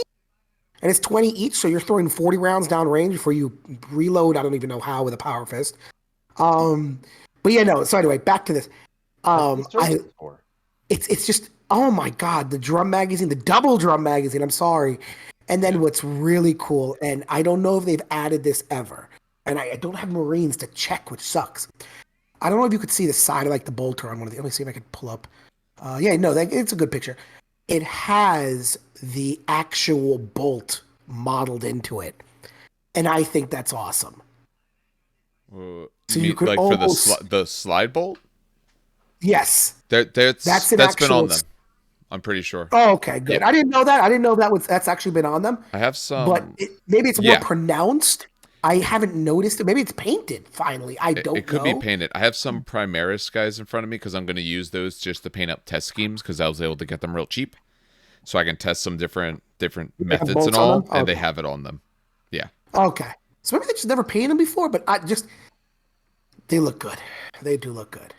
And it's 20 each, so you're throwing 40 rounds down range before you reload. I don't even know how with a power fist. Um, but yeah, no. So anyway, back to this. That's what the I service is for. it's just, oh my god, the drum magazine, the double drum magazine. I'm sorry. And then what's really cool, and I don't know if they've added this ever, and I don't have Marines to check, which sucks. I don't know if you could see the side of like the bolter on one of the. Let me see if I can pull up. Yeah, no, it's a good picture. It has the actual bolt modeled into it, and I think that's awesome. You So you mean could like for almost, the slide bolt? yes, That's that's an been on actual. them. I'm pretty sure. Oh, okay, good. Yep. I didn't know that. I didn't know that's actually been on them. I have But some. maybe it's more Yeah, pronounced. I haven't noticed it. Maybe it's painted finally. I it don't could be know. painted. I have some Primaris guys in front of me because I'm going to use those just to paint up test schemes because I was able to get them real cheap, so I can test some different They have methods and bolts on all, them. and they Okay. have it on them. Yeah, Okay. So maybe they just never painted them before, but they look good. They do look good.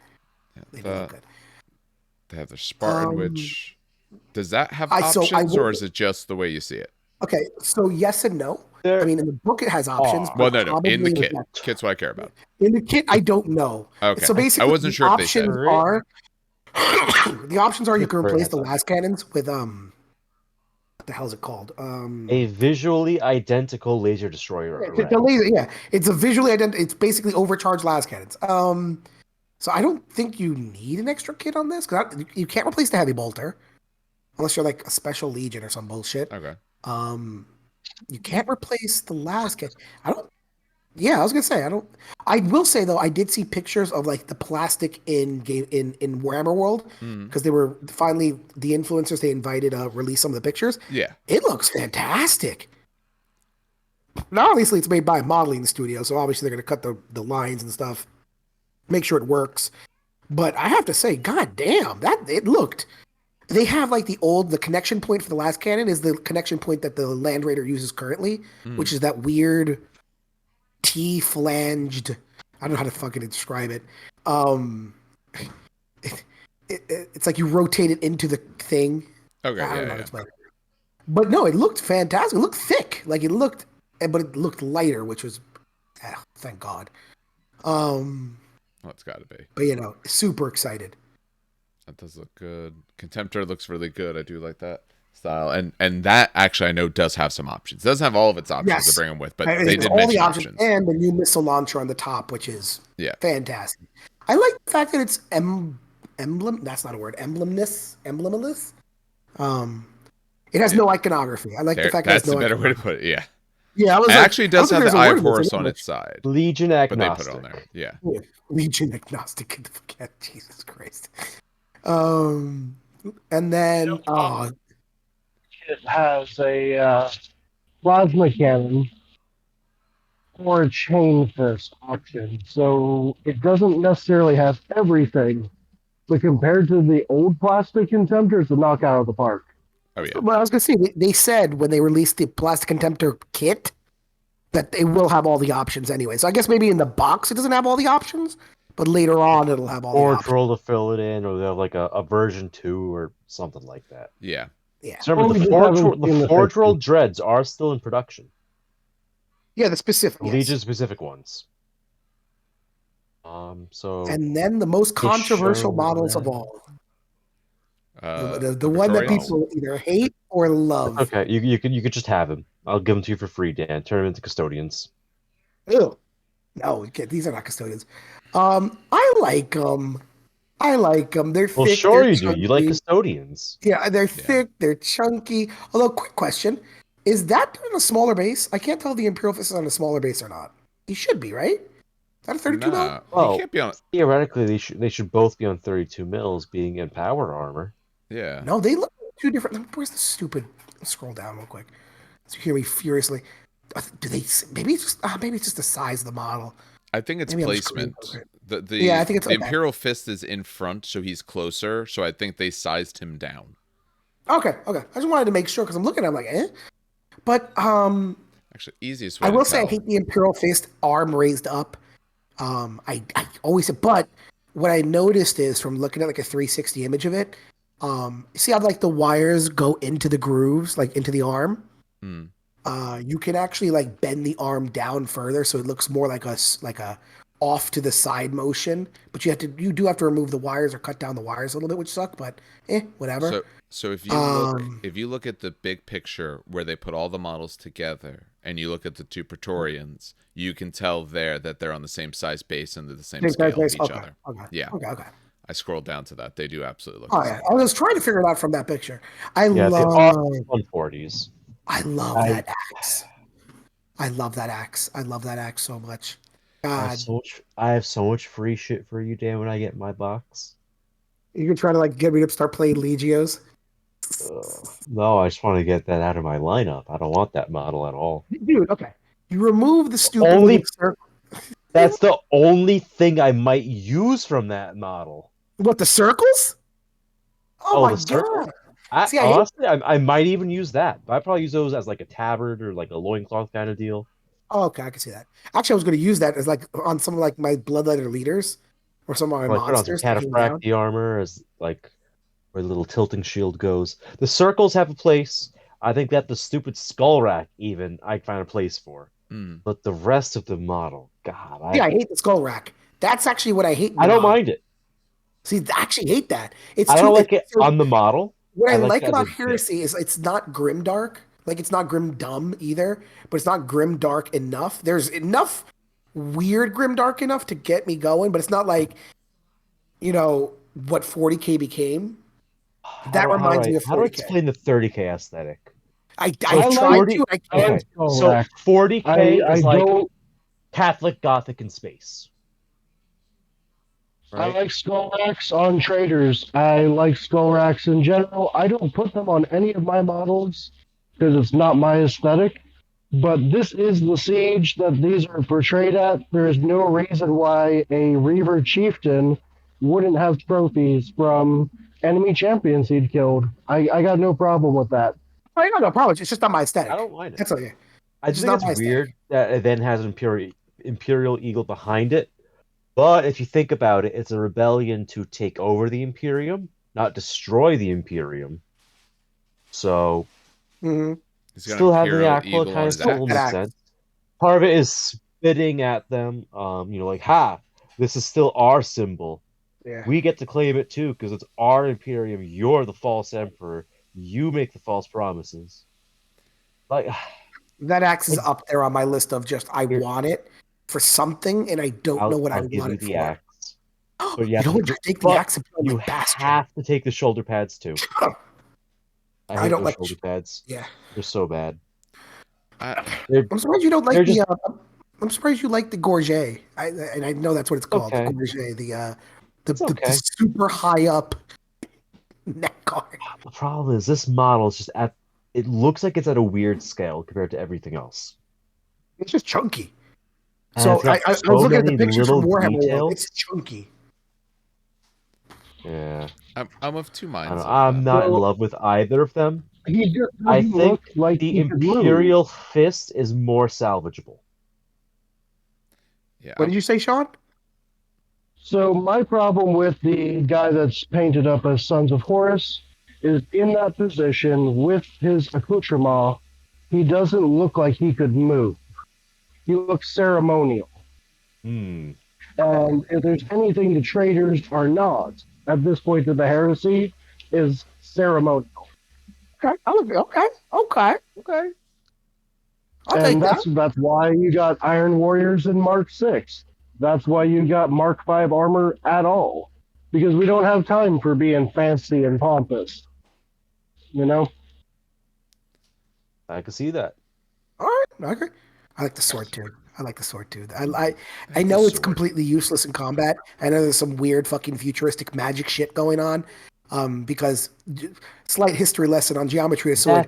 They do look the good. they have their Spartan, Um, which does that have I options will. or is it just the way you see it? Okay. So yes and no. I There mean, in the book it has options, are. Well, but no, in the probably kit. Kit's what I care about. in the kit I don't know. Okay, So I basically, wasn't the sure if they said. options are the options are you can Very replace nice the option. las cannons with what the hell is it called? A visually identical laser destroyer The array. laser, yeah, it's a visually It's basically overcharged las cannons. So I don't think you need an extra kit on this because you can't replace the heavy bolter unless you're like a special legion or some bullshit. Okay. Um, you can't replace the las cannon. I don't. Yeah, I was gonna say I don't. I will say though, I did see pictures of like the plastic in game in Warhammer World Mm, because they were finally the influencers they invited release some of the pictures. yeah. It looks fantastic. Now, obviously, it's made by a modeling studio, so obviously they're going to cut the lines and stuff, make sure it works. But I have to say, god damn, that it looked. They have like the connection point for the last cannon is the connection point that the Land Raider uses currently, which Mm. is that weird T-flanged. I don't know how to fucking describe it. Um, it's like you rotate it into the thing. Okay. I don't know Yeah. how to Yeah. explain it. But no, it looked fantastic. It looked thick. Like but it looked lighter, which was, thank God. Oh, it's got to be. But super excited. That does look good. Contemptor looks really good. I do like that. style, and that actually I know does have some options. It doesn't have all of its options to Yes. bring them with, but And they it's did all the mention options options. and the new missile launcher on the top, which is Yeah. fantastic. I like the fact that it's emblem. That's not a word. Emblemless. It has no iconography. I like the fact that That's it's a no better way to iconography. put it. Yeah. Yeah, I was It like, actually I don't does think have there's the a Eye word of in this Horus in on English. its side, Legion but they agnostic. put it on there. Yeah. Yeah, Legion agnostic. Get the fuck out. Jesus Christ. And then It has a plasma cannon or a chain fist option, so it doesn't necessarily have everything. But compared to the old plastic contemptor, it's a knockout of the park. Oh yeah. well, I was gonna say they said when they released the plastic contemptor kit that they will have all the options anyway. So I guess maybe in the box it doesn't have all the options, but later on it'll have all the Or options. troll to fill it in, or they have like a version 2 or something like that. Yeah. Yeah. So remember, Well, we the just Forge haven't seen the Forge picture. World Dreads are still in production. Yeah, the specific. The Yes. Legion specific ones. So And then the most Just controversial show models that. of all. The The one that Praetorians? people either hate or love. okay, you could just have him. I'll give them to you for free, Dan. Turn them into custodians. Ew. No, these are not custodians. I like them. I like them. They're Well, thick. sure they're you do. You like chunky. custodians. Yeah, they're thick. They're chunky. Although, quick question: is that on a smaller base? I can't tell if the Imperial Fist is on a smaller base or not. He should be, right? Is that a 32 mil? Nah, Well, he can't be on. theoretically, they should both be on 32 mils, being in power armor. Yeah. No, they look two different. Where's the stupid? Let's scroll down real quick. So you hear me furiously. Do they? Maybe it's just the size of the model. I think it's Maybe I'm screwing placement. over The Yeah, I think it's the okay. Imperial Fist is in front, so he's closer. So I think they sized him down. Okay. I just wanted to make sure because I'm looking. I'm like, eh. But Actually, easiest way I to will say I tell. hate the Imperial Fist arm raised up. I always say, but what I noticed is from looking at like a 360 image of it, see how like the wires go into the grooves, like into the arm. Hmm. You can actually like bend the arm down further, so it looks more like a off to the side motion. But you do have to remove the wires or cut down the wires a little bit, which suck. But whatever. So Um, if you look at the big picture where they put all the models together, and you look at the two Praetorians, you can tell there that they're on the same size base and they're the same scale of each other. Okay. Yeah. Okay. I scrolled down to that. They do absolutely look Oh the yeah, same. I was trying to figure it out from that picture. I Yeah, they love, are 140s. I love that axe. I love that axe. I love that axe so much. God, I have so much free shit for you, Dan, when I get my box. you can try to like get me to start playing Legios. No, I just want to get that out of my lineup. I don't want that model at all. Dude, okay. You remove the stupid Only- little circle. That's the only thing I might use from that model. What, the circles? Oh, my the circles? God. See, I hate- Honestly, I might even use that. I'd probably use those as like a tabard or like a loincloth kind of deal. Oh, okay, I can see that. Actually, I was going to use that as like on some of like my bloodletter leaders or some of my Like put on some monsters. that came down. cataphracti armor as like where the little tilting shield goes. The circles have a place. I think that the stupid skull rack even I find a place for. Mm. But the rest of the model, God, I hate the skull rack. That's actually what I hate. I don't mind it. See, I actually hate that. I don't like it on the model. What I like it as about a Heresy is it's not grim dark. Like it's not grim dumb either, but it's not grim dark enough. There's enough weird grim dark enough to get me going, but it's not like, what 40K became. That reminds me of 40K. How do I explain the 30K aesthetic? I So tried 40 to. I can't. Okay, skull so rack. 40K I is like don't. Catholic Gothic in space. I Right? like skull racks on traders. I like skull racks in general. I don't put them on any of my models because it's not my aesthetic. But this is the siege that these are portrayed at. There is no reason why a Reaver Chieftain wouldn't have trophies from enemy champions he'd killed. I got no problem with that. I got no problem. It's just not my aesthetic. I don't mind it. That's okay. I It's just not think my it's weird that it then has an Imperial Eagle behind it. But if you think about it, it's a rebellion to take over the Imperium, not destroy the Imperium. So hmm He's got still an having the Imperial Aquila Eagle kind on of his still axe. makes axe. sense. Part of it is spitting at them, like, ha, this is still our symbol. Yeah. We get to claim it too because it's our Imperium. You're the false emperor. You make the false promises. Like, That axe is up there on my list of just I Here. want it for something, and I don't know what I I'll give want you it the for. axe. You you have know to- what? Take the but axe and put it on You my bastion. have to take the shoulder pads too. I hate don't those like shoulder pads. Yeah, They're so bad. I'm surprised you don't like they're the. just- I'm surprised you like the gorget. And I know that's what it's called. Okay. The gorget, It's the okay. super high up neck guard. The problem is this model is just at. It looks like it's at a weird scale compared to everything else. It's just chunky. And So it's got I was so looking at the many pictures from little Warhammer World. details. It's chunky. Yeah, I'm of two I minds. don't know. of I'm that. not in Well- love with either of them. He just I doesn't think look like the he could move. Imperial Fist is more salvageable. Yeah, What did you say, Sean? So my problem with the guy that's painted up as Sons of Horus is in that position with his accoutrement, he doesn't look like he could move. He looks ceremonial. Hmm. And if there's anything the traitors are not at this point of the heresy, is ceremonial. Okay. I'll take And that. that's why you got Iron Warriors in Mark 6. That's why you got Mark 5 armor at all. Because we don't have time for being fancy and pompous. You know? I can see that. All right, I agree. I like the sword too. I know it's sword. completely useless in combat. I know there's some weird fucking futuristic magic shit going on. Because slight history lesson on geometry of sword.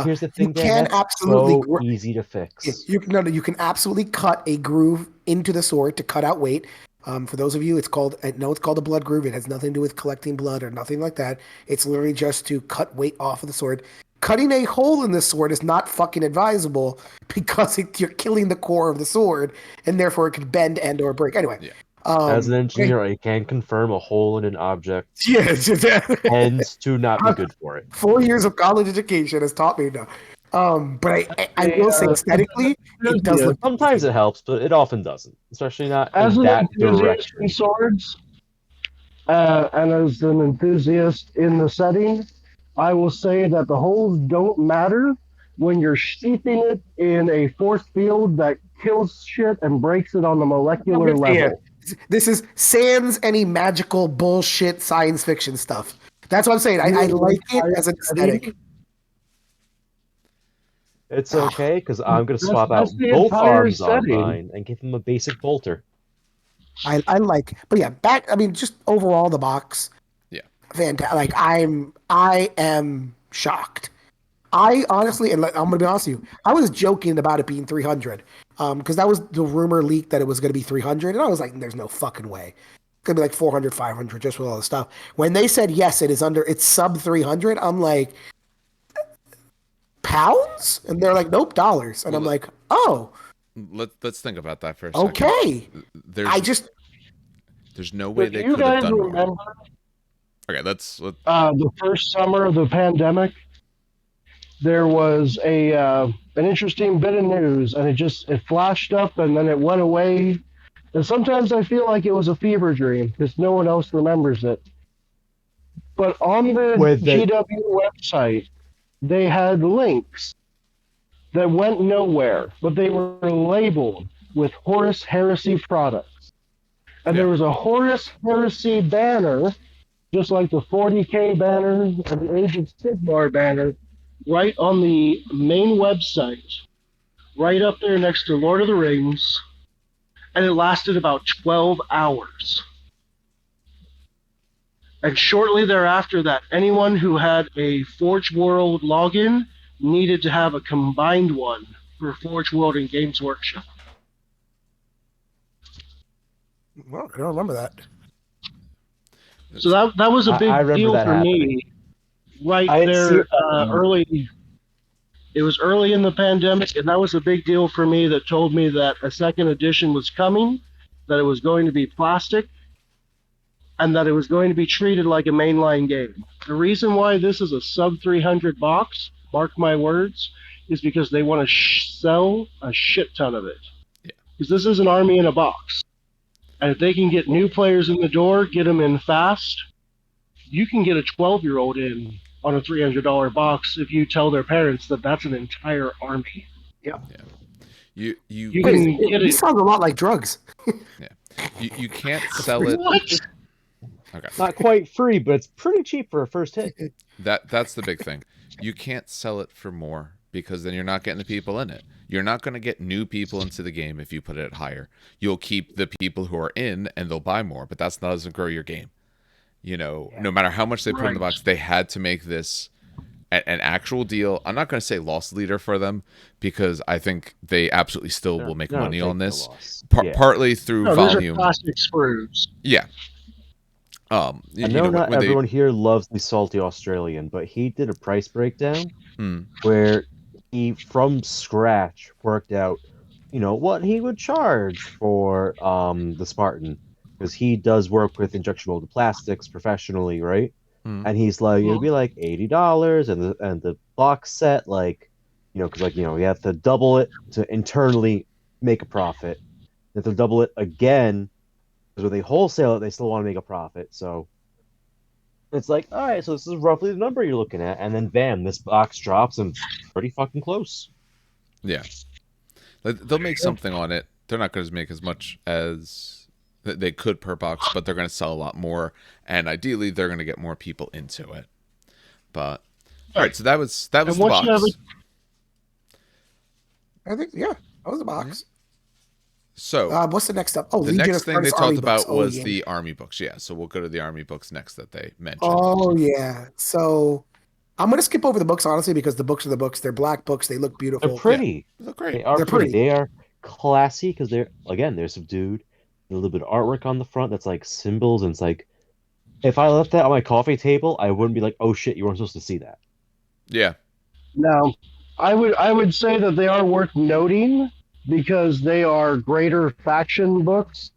Here's the you thing, Dan. can That's absolutely so gr- easy to fix. You can absolutely cut a groove into the sword to cut out weight. For those of you, it's called a blood groove. It has nothing to do with collecting blood or nothing like that. It's literally just to cut weight off of the sword. Cutting a hole in the sword is not fucking advisable because you're killing the core of the sword, and therefore it could bend and or break. Anyway, Yeah. As an engineer, I can confirm a hole in an object tends to not be good for it. 4 years of college education has taught me no. But I will say aesthetically, it does look. Sometimes it helps, but it often doesn't, especially not As in an that enthusiast direction. in swords, and as an enthusiast in the setting, I will say that the holes don't matter when you're sheathing it in a force field that kills shit and breaks it on the molecular level. This is sans any magical bullshit science fiction stuff. That's what I'm saying. I like it as an aesthetic. It's okay, because I'm going to That's- swap out that's the both entire arms on setting. mine and give him a basic bolter. I like, but yeah, just overall the box. Yeah. Fantastic. Like I am shocked. I honestly, and I'm gonna be honest with you, I was joking about it being 300, because that was the rumor leak that it was gonna be 300, and I was like, "There's no fucking way. It's gonna be like 400, 500, just with all the stuff." When they said yes, it's sub 300, I'm like, pounds, and they're like, "Nope, dollars," and I'm like, "Oh, Let's think about that for a second. okay." There's no way If they you could have guys done more. remember Okay, let's the first summer of the pandemic, there was an interesting bit of news, and it flashed up and then it went away. And sometimes I feel like it was a fever dream because no one else remembers it. But on the GW website, they had links that went nowhere, but they were labeled with Horus Heresy products. And there was a Horus Heresy banner, just like the 40K banner and the Age of Sigmar banner, right on the main website, right up there next to Lord of the Rings, and it lasted about 12 hours. And shortly thereafter that, anyone who had a Forge World login needed to have a combined one for Forge World and Games Workshop. Well, I don't remember that. So that was a big I remember deal that for happening. me. Right I there, see- early. It was early in the pandemic, and that was a big deal for me. That told me that a second edition was coming, that it was going to be plastic, and that it was going to be treated like a mainline game. The reason why this is a sub 300 box, mark my words, is because they want to sell a shit ton of it. Yeah. Because this is an army in a box. And if they can get new players in the door, get them in fast, you can get a 12-year-old in on a $300 box if you tell their parents that that's an entire army. You You Wait, can get this it. sounds a lot like drugs. you can't sell it. What? Okay. Not quite free, but it's pretty cheap for a first hit. That's the big thing. You can't sell it for more because then you're not getting the people in it. You're not going to get new people into the game if you put it higher. You'll keep the people who are in and they'll buy more, but that doesn't grow your game. No matter how much they put in the box, they had to make this an actual deal. I'm not going to say loss leader for them because I think they absolutely still will make money on this. Partly through volume. Those are plastic sprues. Yeah. I know not everyone here loves the salty Australian, but he did a price breakdown where he, from scratch, worked out, what he would charge for the Spartan, because he does work with injection molded plastics professionally, right? And he's like, it'd be like $80, and the box set, because you have to double it to internally make a profit. If they double it again. Because when they wholesale it, they still want to make a profit. So it's like, all right, so this is roughly the number you're looking at. And then, bam, this box drops and it's pretty fucking close. Yeah. They'll make something on it. They're not going to make as much as they could per box, but they're going to sell a lot more. And ideally, they're going to get more people into it. But, all right, so that was the box. I think, that was the box. So what's the next up? Oh, the Legion next of thing they Army talked about books. was the army books. Yeah, so we'll go to the army books next that they mentioned. Oh yeah. So I'm gonna skip over the books honestly because the books are the books. They're black books. They look beautiful. They're pretty. Yeah, they look great. They're pretty. They are classy because they're subdued. A little bit of artwork on the front that's like symbols, and it's like, if I left that on my coffee table, I wouldn't be like, oh shit, you weren't supposed to see that. Yeah. No, I would say that they are worth noting, because they are greater faction books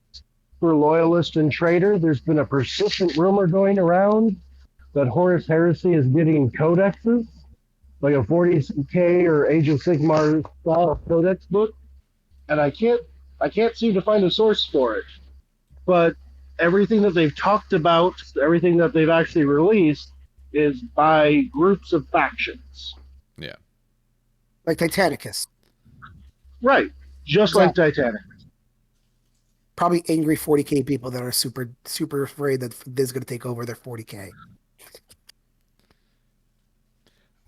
for Loyalist and Traitor. There's been a persistent rumor going around that Horus Heresy is getting codexes, like a 40k or Age of Sigmar style codex book, and I can't seem to find a source for it. But everything that they've talked about, everything that they've actually released, is by groups of factions. Yeah. Like Titanicus. Right. Just like Titanic. Probably angry 40k people that are super, super afraid that this is going to take over their 40k.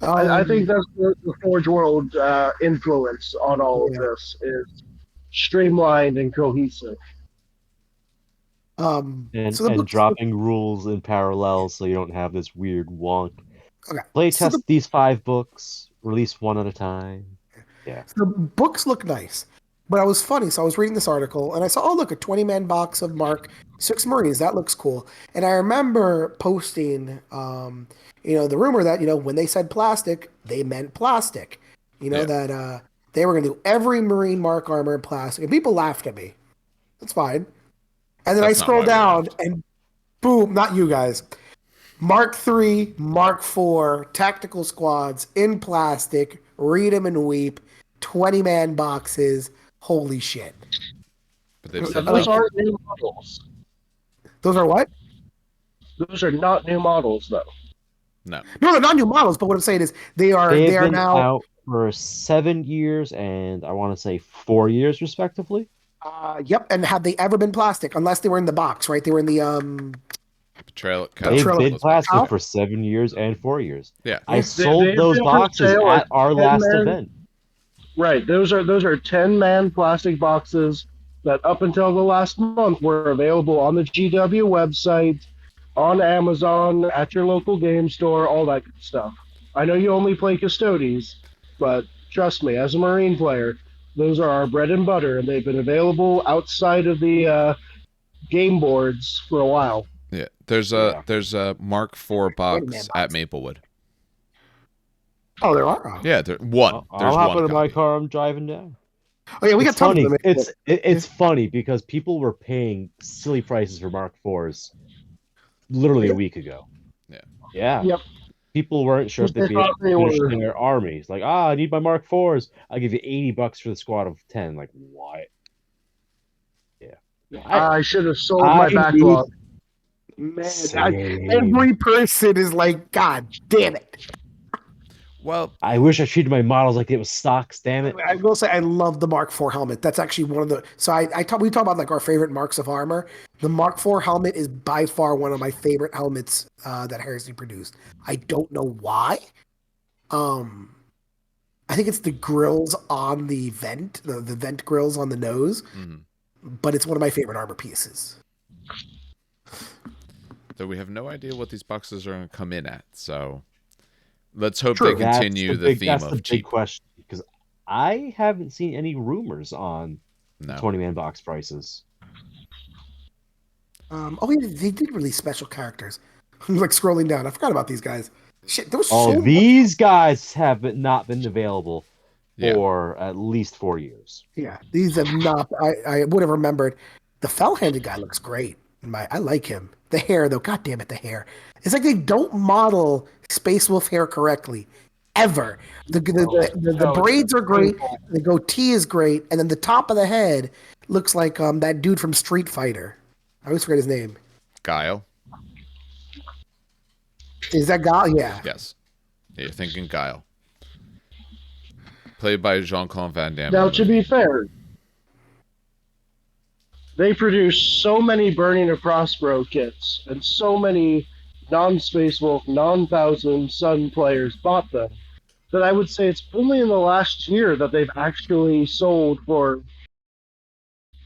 I think that's the Forge World influence on all of this, is streamlined and cohesive. And dropping rules in parallel so you don't have this weird wonk. Okay. Play test these 5 books, release one at a time. Yeah. So the books look nice. But I was funny, so I was reading this article, and I saw, look, a 20-man box of Mark 6 Marines. That looks cool. And I remember posting, the rumor that, when they said plastic, they meant plastic. That they were going to do every Marine Mark armor in plastic. And people laughed at me. That's fine. And then I scroll down, and boom, not you guys. Mark 3, Mark 4, tactical squads in plastic, read 'em and weep, 20-man boxes. Holy shit. But those aren't new models. Those are what? Those are not new models, though. No, they're not new models, but what I'm saying is they are now out for 7 years and I want to say 4 years respectively. Yep, and have they ever been plastic? Unless they were in the box, right? They were in the They've been plastic for 7 years and 4 years. Yeah, I sold those boxes at our last event. Right, those are 10-man plastic boxes that up until the last month were available on the GW website, on Amazon, at your local game store, all that good stuff. I know you only play Custodians, but trust me, as a Marine player, those are our bread and butter, and they've been available outside of the game boards for a while. Yeah, there's a Mark IV box at Maplewood. Oh, there are. Yeah, there's one. I'll hop into my car. I'm driving down. Oh yeah, we got tons of them. It's funny because people were paying silly prices for Mark IVs literally a week ago. Yeah. Yep. People weren't sure if they'd be finishing their armies. Like, I need my Mark IVs. I'll give you $80 for the squad of 10. Like, what? Yeah. I should have sold my backlog. Man, Same. every person is like, God damn it. Well, I wish I treated my models like it was stocks. Damn it. I will say I love the Mark IV helmet. That's actually one of the. So we talk about like our favorite marks of armor. The Mark IV helmet is by far one of my favorite helmets that Heresy produced. I don't know why. Um, I think it's the grills on the vent, the vent grills on the nose, but it's one of my favorite armor pieces. though we have no idea what these boxes are going to come in at, so let's hope True. they continue the theme That's of the big cheap. question, because I haven't seen any rumors on No. 20-man box prices. Yeah, they did release special characters. I'm like scrolling down. I forgot about these guys. Shit, there was Oh, so much. these guys have not been available Yeah. for at least 4 years. Yeah, these have not. I would have remembered. The fell-handed guy looks great. I like him. The hair, though, god damn it, the hair. It's like they don't model Space Wolf hair correctly, ever. The braids are great. The goatee is great, and then the top of the head looks like that dude from Street Fighter. I always forget his name. Guile? Is that guy? Yeah. Yes. Yeah, you're thinking Guile. Played by Jean-Claude Van Damme. Now, to be fair, they produce so many Burning of Prospero kits, and so many non-Space Wolf, non-Thousand Sun players bought them, that I would say it's only in the last year that they've actually sold for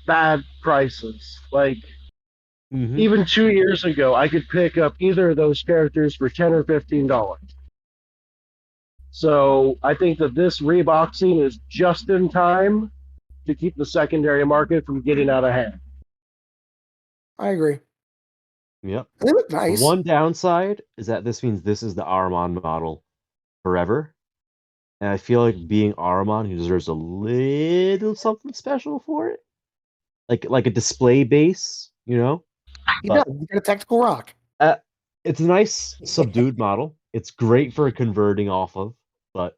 bad prices. Like, even 2 years ago, I could pick up either of those characters for $10 or $15. So I think that this reboxing is just in time to keep the secondary market from getting out of hand. I agree. Yep. They look nice. One downside is that this means this is the Ahriman model forever. And I feel like being Ahriman, he deserves a little something special for it. Like a display base, you know? He does. He's got a tactical rock. It's a nice subdued model. It's great for converting off of, but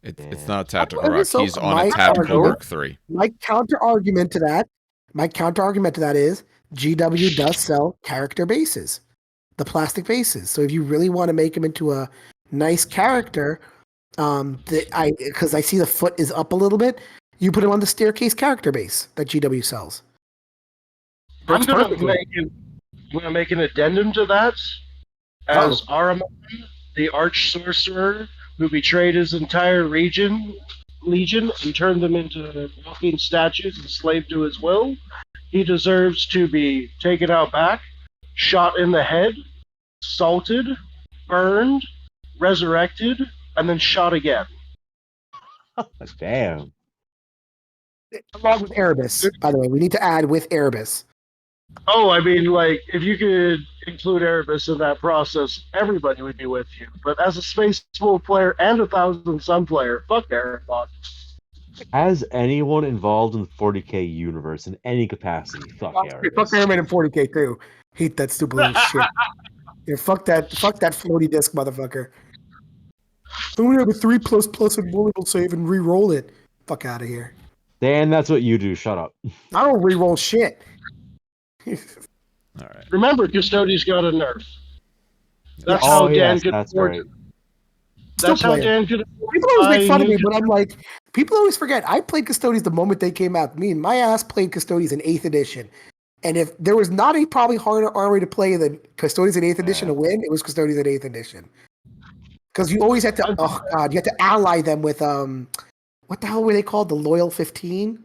it's not a tactical Okay, rock. so He's on a my tactical argument- Mark III. My counter argument to that is GW does sell character bases, the plastic bases. So if you really want to make him into a nice character, because I see the foot is up a little bit, you put him on the staircase character base that GW sells. I'm Works going perfectly. to make an addendum to that. As Ahriman, the arch sorcerer who betrayed his entire legion and turned them into walking statues and slave to his will, he deserves to be taken out back, shot in the head, salted, burned, resurrected, and then shot again. damn. Along with Erebus, by the way, we need to add with Erebus. Oh, I mean, like, if you could include Erebus in that process, everybody would be with you. But as a Space Wolf player and a Thousand Sun player, fuck Erebus. As anyone involved in the 40K universe in any capacity, fuck Erebus. Fuck Airman in 40K too. Hate that stupid little shit. Yeah, fuck that floaty disc, motherfucker. I'm gonna have a 3++ and will save and re-roll it. Fuck out of here. Dan, that's what you do. Shut up. I don't re-roll shit. All right. Remember, Custodians got a nerf. That's Oh, how Dan yes, could that's afford right. it. That's how playing. Dan could afford People always make fun of me, Ninja- but I'm like, people always forget. I played Custodians the moment they came out. Me and my ass played Custodians in 8th edition. And if there was not a probably harder army to play than Custodians in 8th edition to win, it was Custodians in 8th edition. Because you always had to, you had to ally them with, what the hell were they called? The Loyal 15?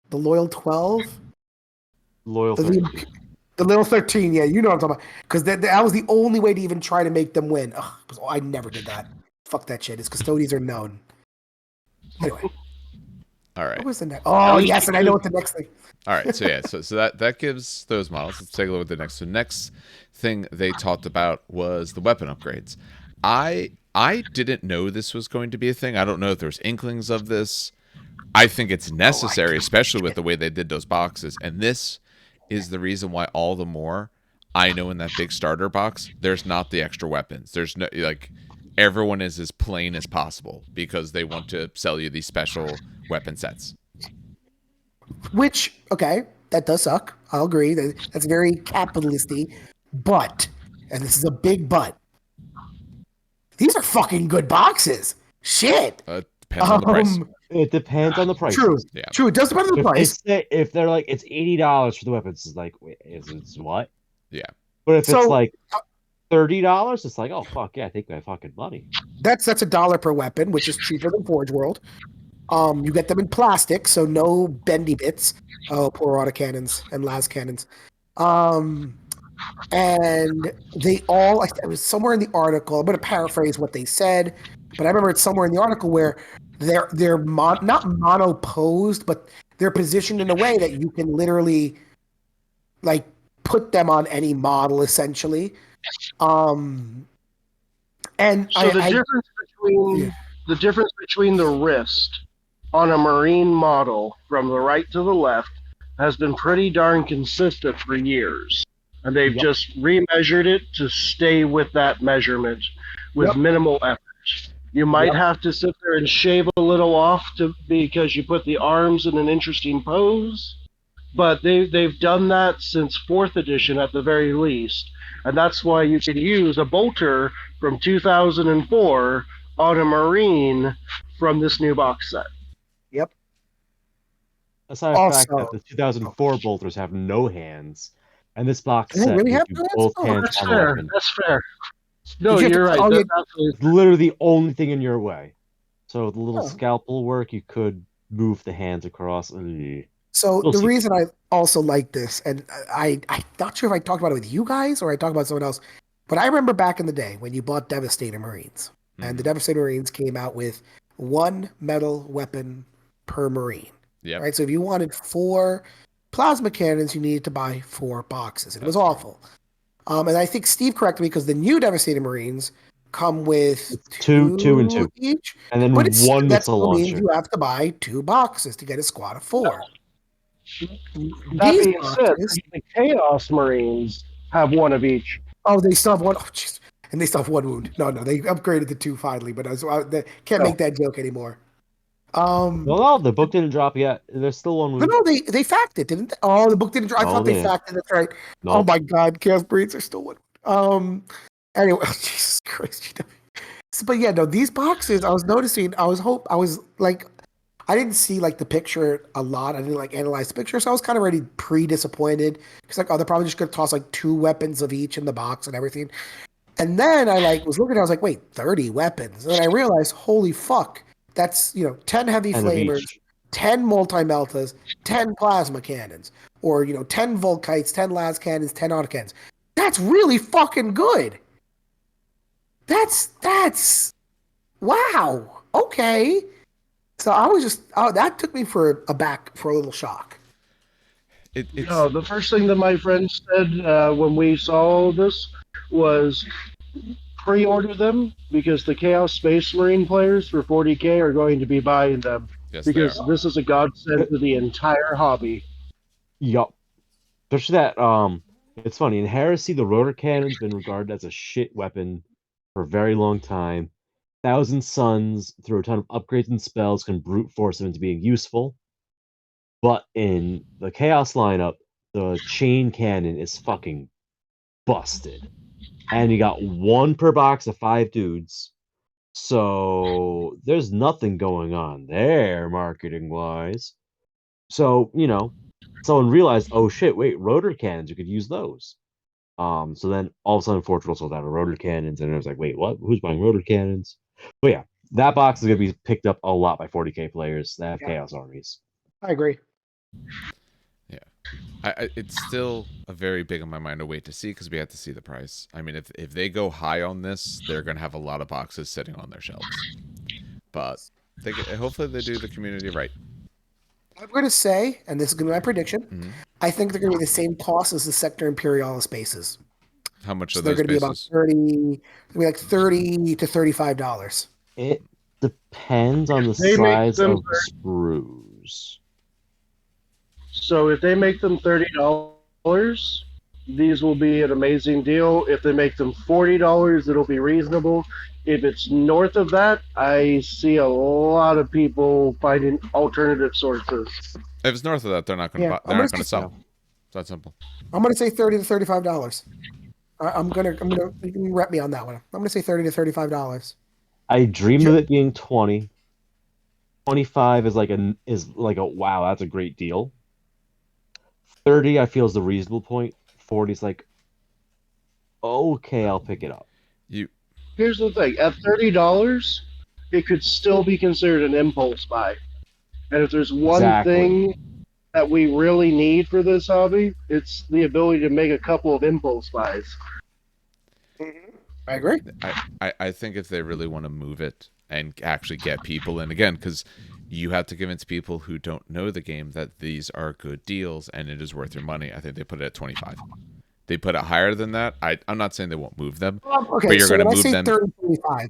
The Loyal 12? Loyal The, 13. the Loyal 13, yeah, you know what I'm talking about. Because that was the only way to even try to make them win. Ugh, I never did that. Fuck that shit. It's Custodians are known. Anyway. All right. What was the next? Oh, yes, and I know what the next thing. All right, so yeah, so that gives those models. Let's take a look at the next. So next thing they talked about was the weapon upgrades. I didn't know this was going to be a thing. I don't know if there's inklings of this. I think it's necessary, especially with the way they did those boxes. And this is the reason why all the more I know in that big starter box, there's not the extra weapons. There's no, like, everyone is as plain as possible because they want to sell you these special weapon sets. Which, okay, that does suck. I'll agree. That's very capitalisty. But, and this is a big but, these are fucking good boxes. Shit. Depends on the price. It depends on the price. True. Yeah. True. It does depend on the price. If they're like it's $80 for the weapons, it's like, wait, it's what? Yeah. So- But if it's like $30, it's like, oh fuck yeah, take my fucking money. That's $1 per weapon, which is cheaper than Forge World. You get them in plastic, so no bendy bits. Oh, poor autocannons and las cannons. And they all, it was somewhere in the article. I'm going to paraphrase what they said, but I remember it's somewhere in the article where they're not monoposed, but they're positioned in a way that you can literally like put them on any model essentially. And So the difference between the wrist on a Marine model from the right to the left has been pretty darn consistent for years. And they've just remeasured it to stay with that measurement with minimal effort. You might have to sit there and shave a little off because you put the arms in an interesting pose, but they've done that since 4th edition at the very least. And that's why you can use a bolter from 2004 on a Marine from this new box set. Yep. Aside from the fact that the 2004 bolters have no hands, and this box They set really have gives no you both hands? Oh, hands That's on the fair. weapon. That's fair. No, Did you have you're to- right. oh, That's absolutely It's literally the only thing in your way. So the little Oh. scalpel work, you could move the hands across. Ugh. So We'll the see. reason I also like this, and I'm not sure if I talked about it with you guys or I talked about someone else, but I remember back in the day when you bought Devastator Marines, and the Devastator Marines came out with one metal weapon per Marine. Yep. Right. So if you wanted 4 plasma cannons, you needed to buy 4 boxes. It was That's awful. And I think Steve corrected me because the new Devastator Marines come with Two and two. each. And then But one that missile still means launcher. you have to buy 2 boxes to get a squad of 4. That These being said, boxes, the Chaos Marines have one of each. oh, they still have one. Oh, jeez. And they still have 1 wound. No, they upgraded to 2 finally, but they can't make that joke anymore. No, the book didn't drop yet. There's still one. No, they fact it, didn't they? Oh, the book didn't drop. I No, thought they they fact it. That's right. No. Oh my God, Chaos Breeds are still 1. Anyway, Jesus Christ. But yeah, no, these boxes, I was noticing, I was like, I didn't see like the picture a lot. I didn't like analyze the picture, so I was kind of already pre-disappointed because like, oh, they're probably just gonna toss like 2 weapons of each in the box and everything. And then I like was looking, I was like, wait, 30 weapons. And then I realized, holy fuck, that's 10 heavy 10 of flamers, each. 10 multi-meltas, 10 plasma cannons, or 10 Volkites, 10 las cannons, 10 autocannons. That's really fucking good. That's wow. Okay. So I was just that took me for a little shock. It's No, the first thing that my friend said when we saw this was pre-order them because the Chaos Space Marine players for 40K are going to be buying them yes, they because are. this is a godsend to the entire hobby. Yup. Especially that, it's funny, in Heresy, the rotor cannon's been regarded as a shit weapon for a very long time. Thousand Suns, through a ton of upgrades and spells, can brute force them into being useful. But in the Chaos lineup, the chain cannon is fucking busted. And you got 1 per box of 5 dudes. So there's nothing going on there, marketing-wise. So, someone realized, oh shit, wait, rotor cannons, you could use those. So then all of a sudden Forge World sold out of rotor cannons, and I was like, wait, what? Who's buying rotor cannons? But yeah, that box is gonna be picked up a lot by 40K players that have Chaos armies. I agree. Yeah, it's still a very big on my mind to wait to see because we have to see the price. I mean, if they go high on this, they're gonna have a lot of boxes sitting on their shelves. But hopefully they do the community right. I'm going to say, and this is going to be my prediction, Mhm. I think they're going to be the same cost as the Sector Imperialis bases. How much So are they're those going to be about bases? 30, like $30 to $35. It depends on the They make size them of the sprues. So if they make them $30, these will be an amazing deal. If they make them $40, it'll be reasonable. If it's north of that, I see a lot of people finding alternative sources. If it's north of that, they're not going to. Yeah, They're not going to sell. It's that simple. I'm gonna say $30 to $35. I'm gonna. You can rep me on that one. I'm gonna say $30 to $35. I dream of it being 20. 25 is like a wow, that's a great deal. 30 I feel is the reasonable point. 40 is like, okay, I'll pick it up. Here's the thing: at $30, it could still be considered an impulse buy. And if there's one thing that we really need for this hobby, it's the ability to make a couple of impulse buys. I agree. I think if they really want to move it and actually get people in, again, because you have to convince people who don't know the game that these are good deals and it is worth your money. I think they put it at 25. They put it higher than that. I'm not saying they won't move them, Okay, but you're so going to when I move say them. 30, 35.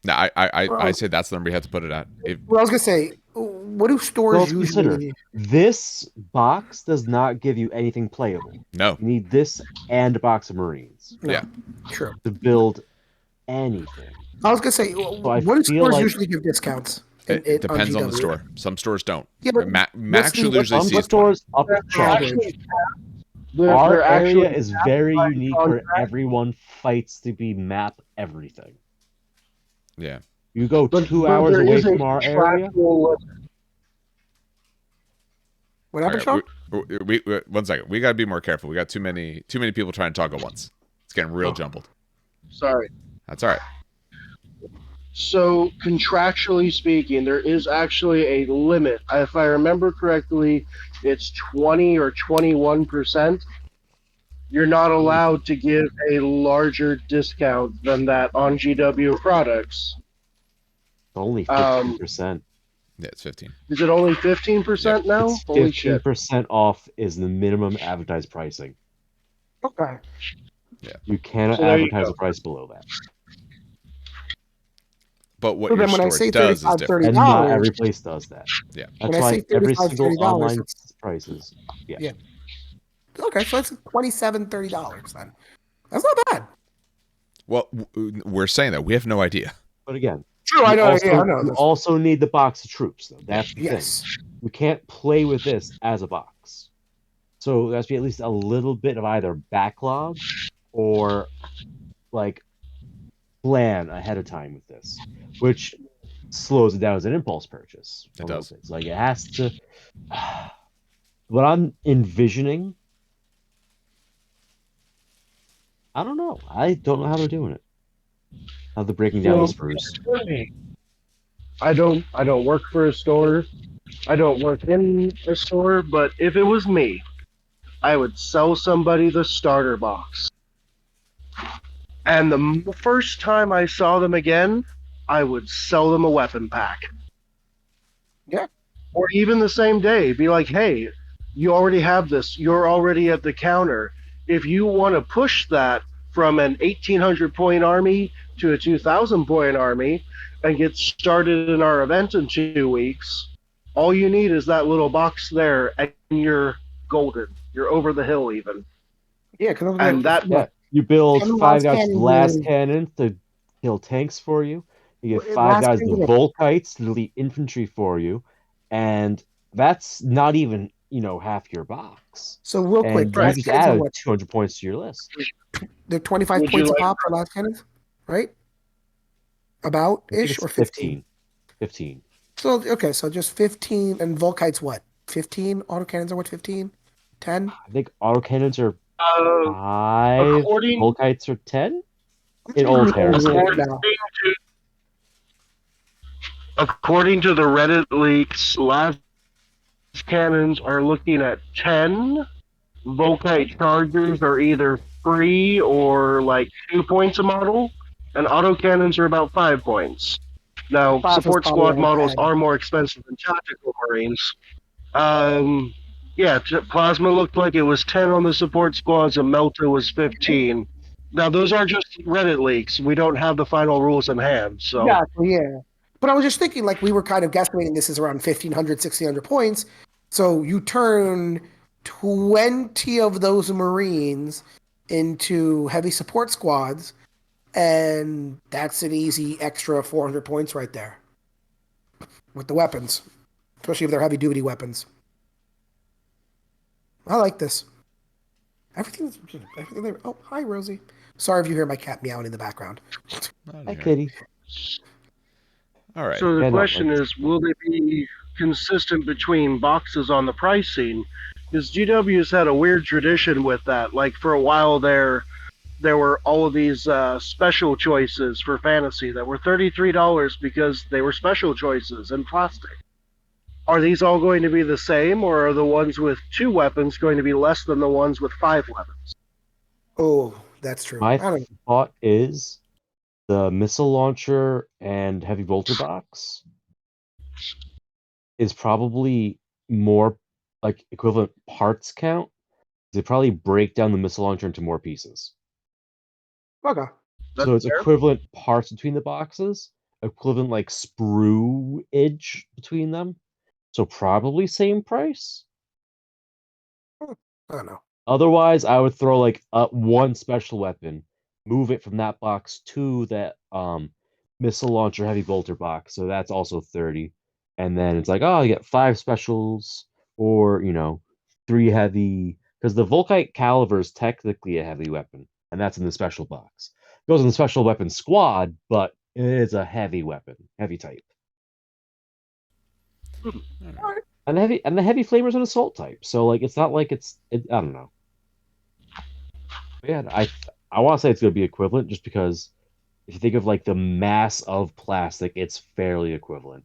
No, I say that's the number you have to put it at. Well, I was gonna say, what do stores usually? This box does not give you anything playable. No, you need this and a box of Marines. No, yeah, true. To build anything. I was gonna say, what do stores usually give discounts? It depends on the store. Some stores don't. Yeah, but Max should usually see stores up the chart. Our area is very unique where everyone fights to be map everything. Yeah. You go 2 hours away from our area. What happened, Sean? We 1 second. We gotta be more careful. We got too many people trying to talk at once. It's getting real jumbled. Sorry. That's all right. So contractually speaking, there is actually a limit. If I remember correctly, it's 20 or 21%. You're not allowed to give a larger discount than that on GW products. Only 15%. Yeah, it's 15. Is it only 15% now? It's Holy shit. 15% off is the minimum advertised pricing. Okay. Yeah. You cannot advertise a price below that. But what your store does is different. And not every place does that. Yeah. That's why every single online prices. Yeah. Okay, so that's $27, $30 then. That's not bad. Well, we're saying that. We have no idea. But again, true, I know. You also need the box of troops, though. That's the thing. We can't play with this as a box. So there has to be at least a little bit of either backlog or like plan ahead of time with this, which slows it down as an impulse purchase. It does. It's like it has to. What I'm envisioning, I don't know. I don't know how they're doing it. How they're breaking down the sprues. I don't work for a store. I don't work in a store, but if it was me, I would sell somebody the starter box. And the first time I saw them again, I would sell them a weapon pack. Yeah. Or even the same day, be like, hey, you already have this. You're already at the counter. If you want to push that from an 1,800 point army to a 2,000 point army and get started in our event in 2 weeks, all you need is that little box there, and you're golden. You're over the hill even. Yeah, because you build 5 guys with blast cannons to kill tanks for you. You get 5 guys with Volkites to delete infantry for you, and that's not even half your box. So real quick, you just added 200 points to your list. They're 25 points a pop for blast cannons, right? About ish or 15? 15. So okay, so just 15, and Volkites what? 15 autocannons are what? 15? 10? I think autocannons are 5. Volkites are 10. In old Heresy. According to the Reddit leaks, last cannons are looking at 10. Volkite chargers are either free or like 2 points a model, and autocannons are about 5 points. Now, support squad models are more expensive than tactical marines. Plasma looked like it was 10 on the support squads, and Melta was 15. Now, those are just Reddit leaks. We don't have the final rules in hand, so... Exactly, yeah. But I was just thinking, like, we were kind of guesstimating this is around 1,500, 1,600 points. So you turn 20 of those Marines into heavy support squads, and that's an easy extra 400 points right there with the weapons, especially if they're heavy duty weapons. I like this. Everything. Oh, hi, Rosie. Sorry if you hear my cat meowing in the background. Hi, kitty. All right. So the Yeah, no, question is, will they be consistent between boxes on the pricing? Because GW's had a weird tradition with that. Like for a while there were all of these special choices for fantasy that were $33 because they were special choices in plastic. Are these all going to be the same, or are the ones with 2 weapons going to be less than the ones with 5 weapons? Oh, that's true. My I don't know. thought is the missile launcher and heavy bolter box is probably more like equivalent parts count. They probably break down the missile launcher into more pieces. Okay. So it's fair. equivalent parts between the boxes, equivalent like sprue-age between them. So probably same price. I don't know. Otherwise, I would throw like one special weapon, move it from that box to that missile launcher heavy bolter box. So that's also 30. And then it's like, oh, you get 5 specials or 3 heavy, because the Volkite caliber is technically a heavy weapon, and that's in the special box. It goes in the special weapon squad, but it is a heavy weapon, heavy type. And the heavy flamer is an assault type, so like it's not like I don't know. But yeah, I want to say it's going to be equivalent, just because if you think of like the mass of plastic, it's fairly equivalent.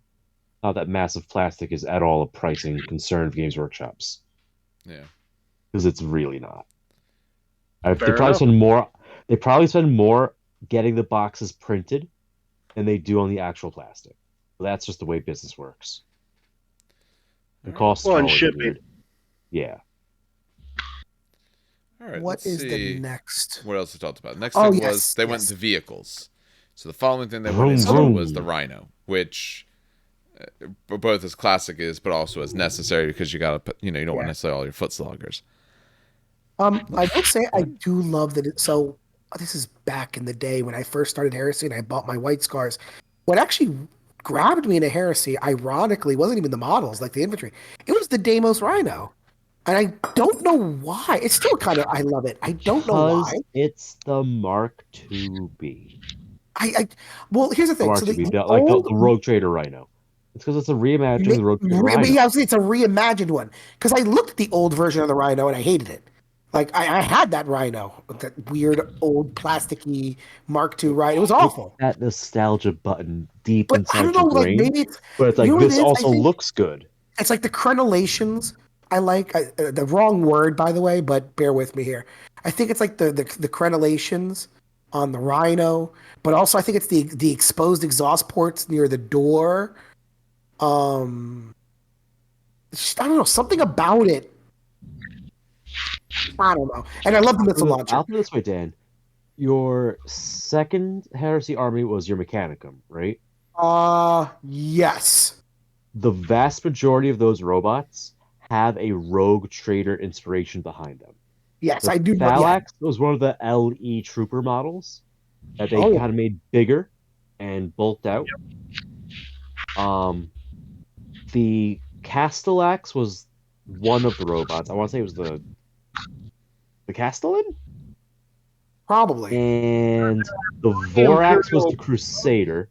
Not that massive plastic is at all a pricing concern of Games Workshops, Yeah. because it's really not. They Fair probably enough. spend more. They probably spend more getting the boxes printed than they do on the actual plastic. But that's just the way business works. The costs Well, are and always shipping. weird. Yeah. All right. What let's is see the next? what else we talked about. Next Oh, thing yes, was they went yes. into vehicles. So the following thing they Vroom, went into vroom. was the Rhino, which both as classic is, but also as necessary because you got to put, you don't want Yeah. necessarily all your foot sloggers. I will say I do love that. So this is back in the day when I first started Heresy and I bought my White Scars. What actually grabbed me into Heresy, ironically, wasn't even the models like the infantry. It was the Deimos Rhino, and I don't know why. It's still kind of I love it. I don't know why. Because it's the Mark IIB. Well, here's the The thing. Mark So the IIB, the old Rogue Trader Rhino. It's because it's a reimagining of the Rogue Trader But Rhino. yeah, I was saying it's a reimagined one because I looked at the old version of the Rhino and I hated it. Like I had that Rhino, that weird old plasticky Mark II Rhino. It was awful. That nostalgia button deep But I don't inside know, your like brain. maybe it's But it's you like, know what it this is. I also think looks good. it's like the crenellations. I like the wrong word, by the way, but bear with me here. I think it's like the crenellations on the Rhino, but also I think it's the exposed exhaust ports near the door. Um, I don't know, something about it. I don't know. And I love the missile launcher. I'll put it this way, Dan. Your second Heresy army was your Mechanicum, right? Yes. The vast majority of those robots have a Rogue Trader inspiration behind them. Yes, The I do. Yeah. Thalax was one of the LE Trooper models that they kind of made bigger and bulked out. The Castellax was one of the robots. I want to say it was the Castellan? Probably. And the Vorax was the Crusader.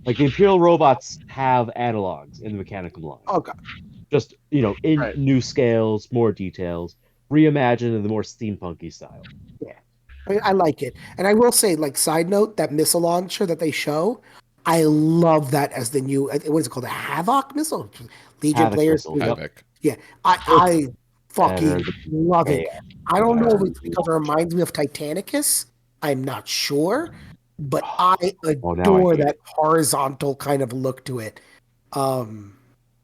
Like the Imperial robots have analogs in the Mechanicum line. Okay. Just, in Right. new scales, more details, reimagined in the more steampunky style. Yeah. I like it. And I will say, like, side note, that missile launcher that they show, I love that as the new, what is it called? A Havoc missile? Legion Havoc players. missile, yep. Havoc. Yeah. I fucking Better love it. than I don't know if better it's because it reminds me of Titanicus. I'm not sure. But I now I adore hate that horizontal kind of look to it. It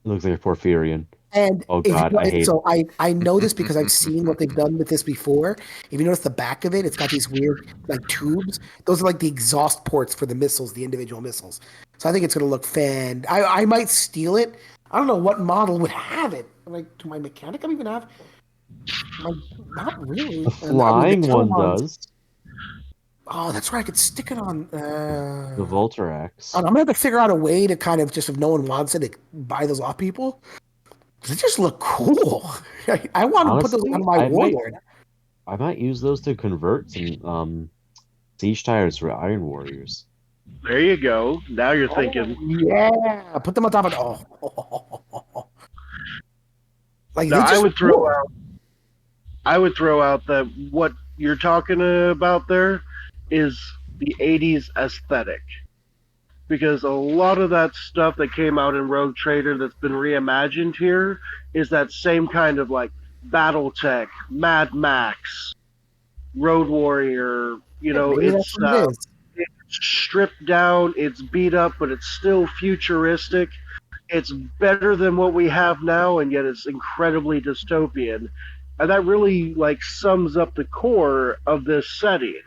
looks like a Porphyrion. And Oh god, I hate so I know this because I've seen what they've done with this before. If you notice the back of it, it's got these weird like tubes. Those are like the exhaust ports for the missiles, the individual missiles. So I think it's gonna look fan. I might steal it. I don't know what model would have it. Like, do my Mechanicum even have? Not really. The And, I mean, the flying kill one ones. does. Oh, that's right. I could stick it on. The Voltarax. I'm gonna have to figure out a way to kind of just, if no one wants it, to buy those off people. They just look cool. I want to put those Honestly, on my warlord. I might use those to convert some siege tires for Iron Warriors. There you go. Now you're thinking. Yeah, put them on top of. Oh, like Now they just look cool. I would throw out that what you're talking about there is the 80s aesthetic. Because a lot of that stuff that came out in Rogue Trader that's been reimagined here is that same kind of like Battletech, Mad Max, Road Warrior. You know, Maybe it's that's what it is. stripped down, it's beat up, but it's still futuristic. It's better than what we have now, and yet it's incredibly dystopian. And that really like sums up the core of this setting.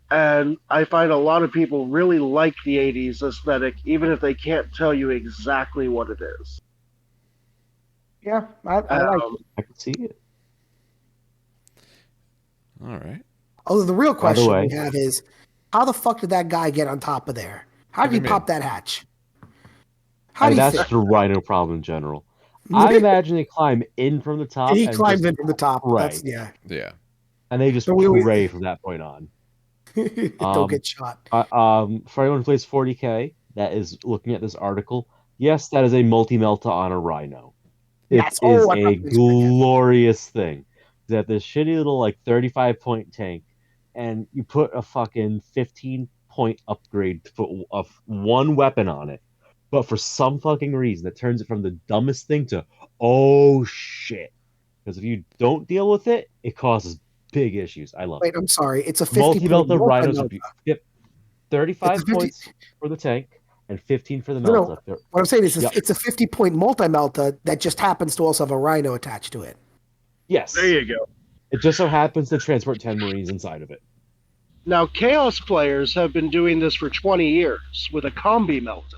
And I find a lot of people really like the 80s aesthetic, even if they can't tell you exactly what it is. Yeah, I like it. I can see it. All right. Although the real By the question way- we have is, how the fuck did that guy get on top of there? How What did do he you mean? pop that hatch? How do you That's think? the Rhino problem in general. I imagine they climb in from the top. He and climbs just in from the top. pray. That's yeah. Yeah. And they just So we- pray from that point on. Don't get shot. For anyone who plays 40k that is looking at this article, yes, that is a multi-melta on a Rhino. It Yes. is Oh, I a thought you were saying glorious thing. That this shitty little like 35-point tank, and you put a fucking 15-point upgrade to put one weapon on it, but for some fucking reason, it turns it from the dumbest thing to oh shit. Because if you don't deal with it, it causes big issues. I love Wait, it. I'm sorry. It's a 50 Multi-melta Rhinos would multi-melta. be 35 It's a 50 points for the tank and 15 for the No, melta. What I'm saying is, Yep. it's a 50-point multi-melta that just happens to also have a Rhino attached to it. Yes. There you go. It just so happens to transport 10 Marines inside of it. Now, Chaos players have been doing this for 20 years with a combi melta.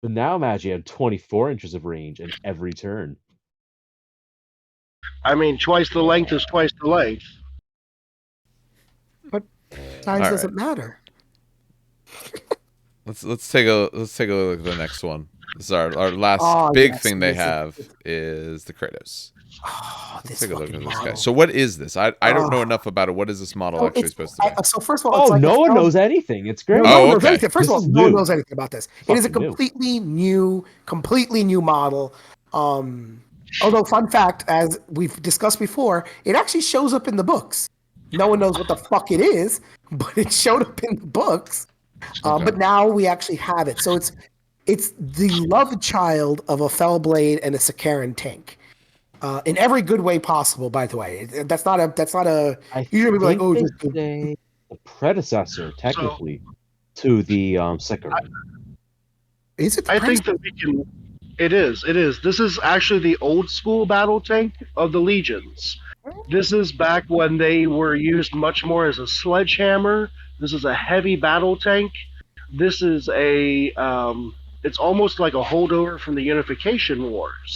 But now imagine you have 24 inches of range in every turn. I mean, twice the length is twice the length. Size All doesn't matter. Let's take a look at the next one. This is our last Oh, big yes, thing they yes, have is the Kratos. Oh, Let's this take a look at fucking this guy. model. So what is this? I don't know Oh. enough about it. What is this model So actually it's- supposed to be? So first of all, it's like no a one film- knows anything. It's great. No Oh, one knows okay. anything. First This of all, is no one new. knows anything about this. It is a Fucking new. completely new model. Although, fun fact, as we've discussed before, it actually shows up in the books. No one knows what the fuck it is, but it showed up in the books. Okay. But now we actually have it. So it's the love child of a Fellblade and a Sakaran tank. In every good way possible, by the way. That's not a. I Usually people are like, think oh, they just say the predecessor, technically, to the Sikaran. is it? The I think that we can. It is. This is actually the old school battle tank of the Legions. This is back when they were used much more as a sledgehammer. This is a heavy battle tank. This is a. It's almost like a holdover from the Unification Wars.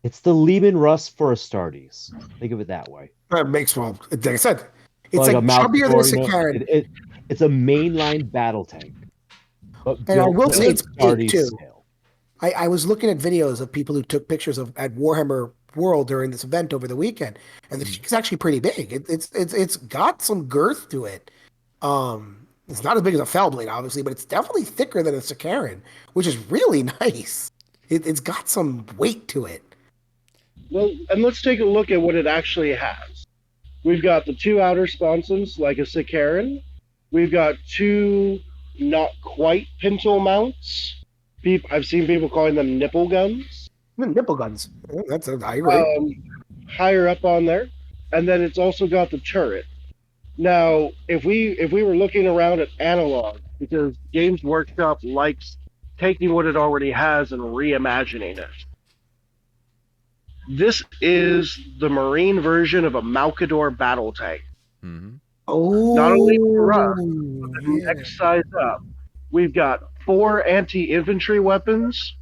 It's the Lehman Russ for Astartes. Think of it that way. That makes well. Like I said, it's Like like a chubbier than a Malcador, you know, Sakaran. it's a mainline battle tank. But And I built will to say it's big, Astartes too. scale. I was looking at videos of people who took pictures at Warhammer World during this event over the weekend, and it's actually pretty big. It's got some girth to it. It's not as big as a Fellblade, obviously, but it's definitely thicker than a Sakaran, which is really nice. It's got some weight to it. Well, and let's take a look at what it actually has. We've got the two outer sponsons, like a Sikaran. We've got two not quite pintle mounts. I've seen people calling them nipple guns. Nipple guns. I agree. Higher up on there, and then it's also got the turret. Now, if we were looking around at analog, because Games Workshop likes taking what it already has and reimagining it. This is the Marine version of a Malcador battle tank. Mm-hmm. Oh, Not only for us, but the yeah. next size up. We've got 4 anti-infantry weapons,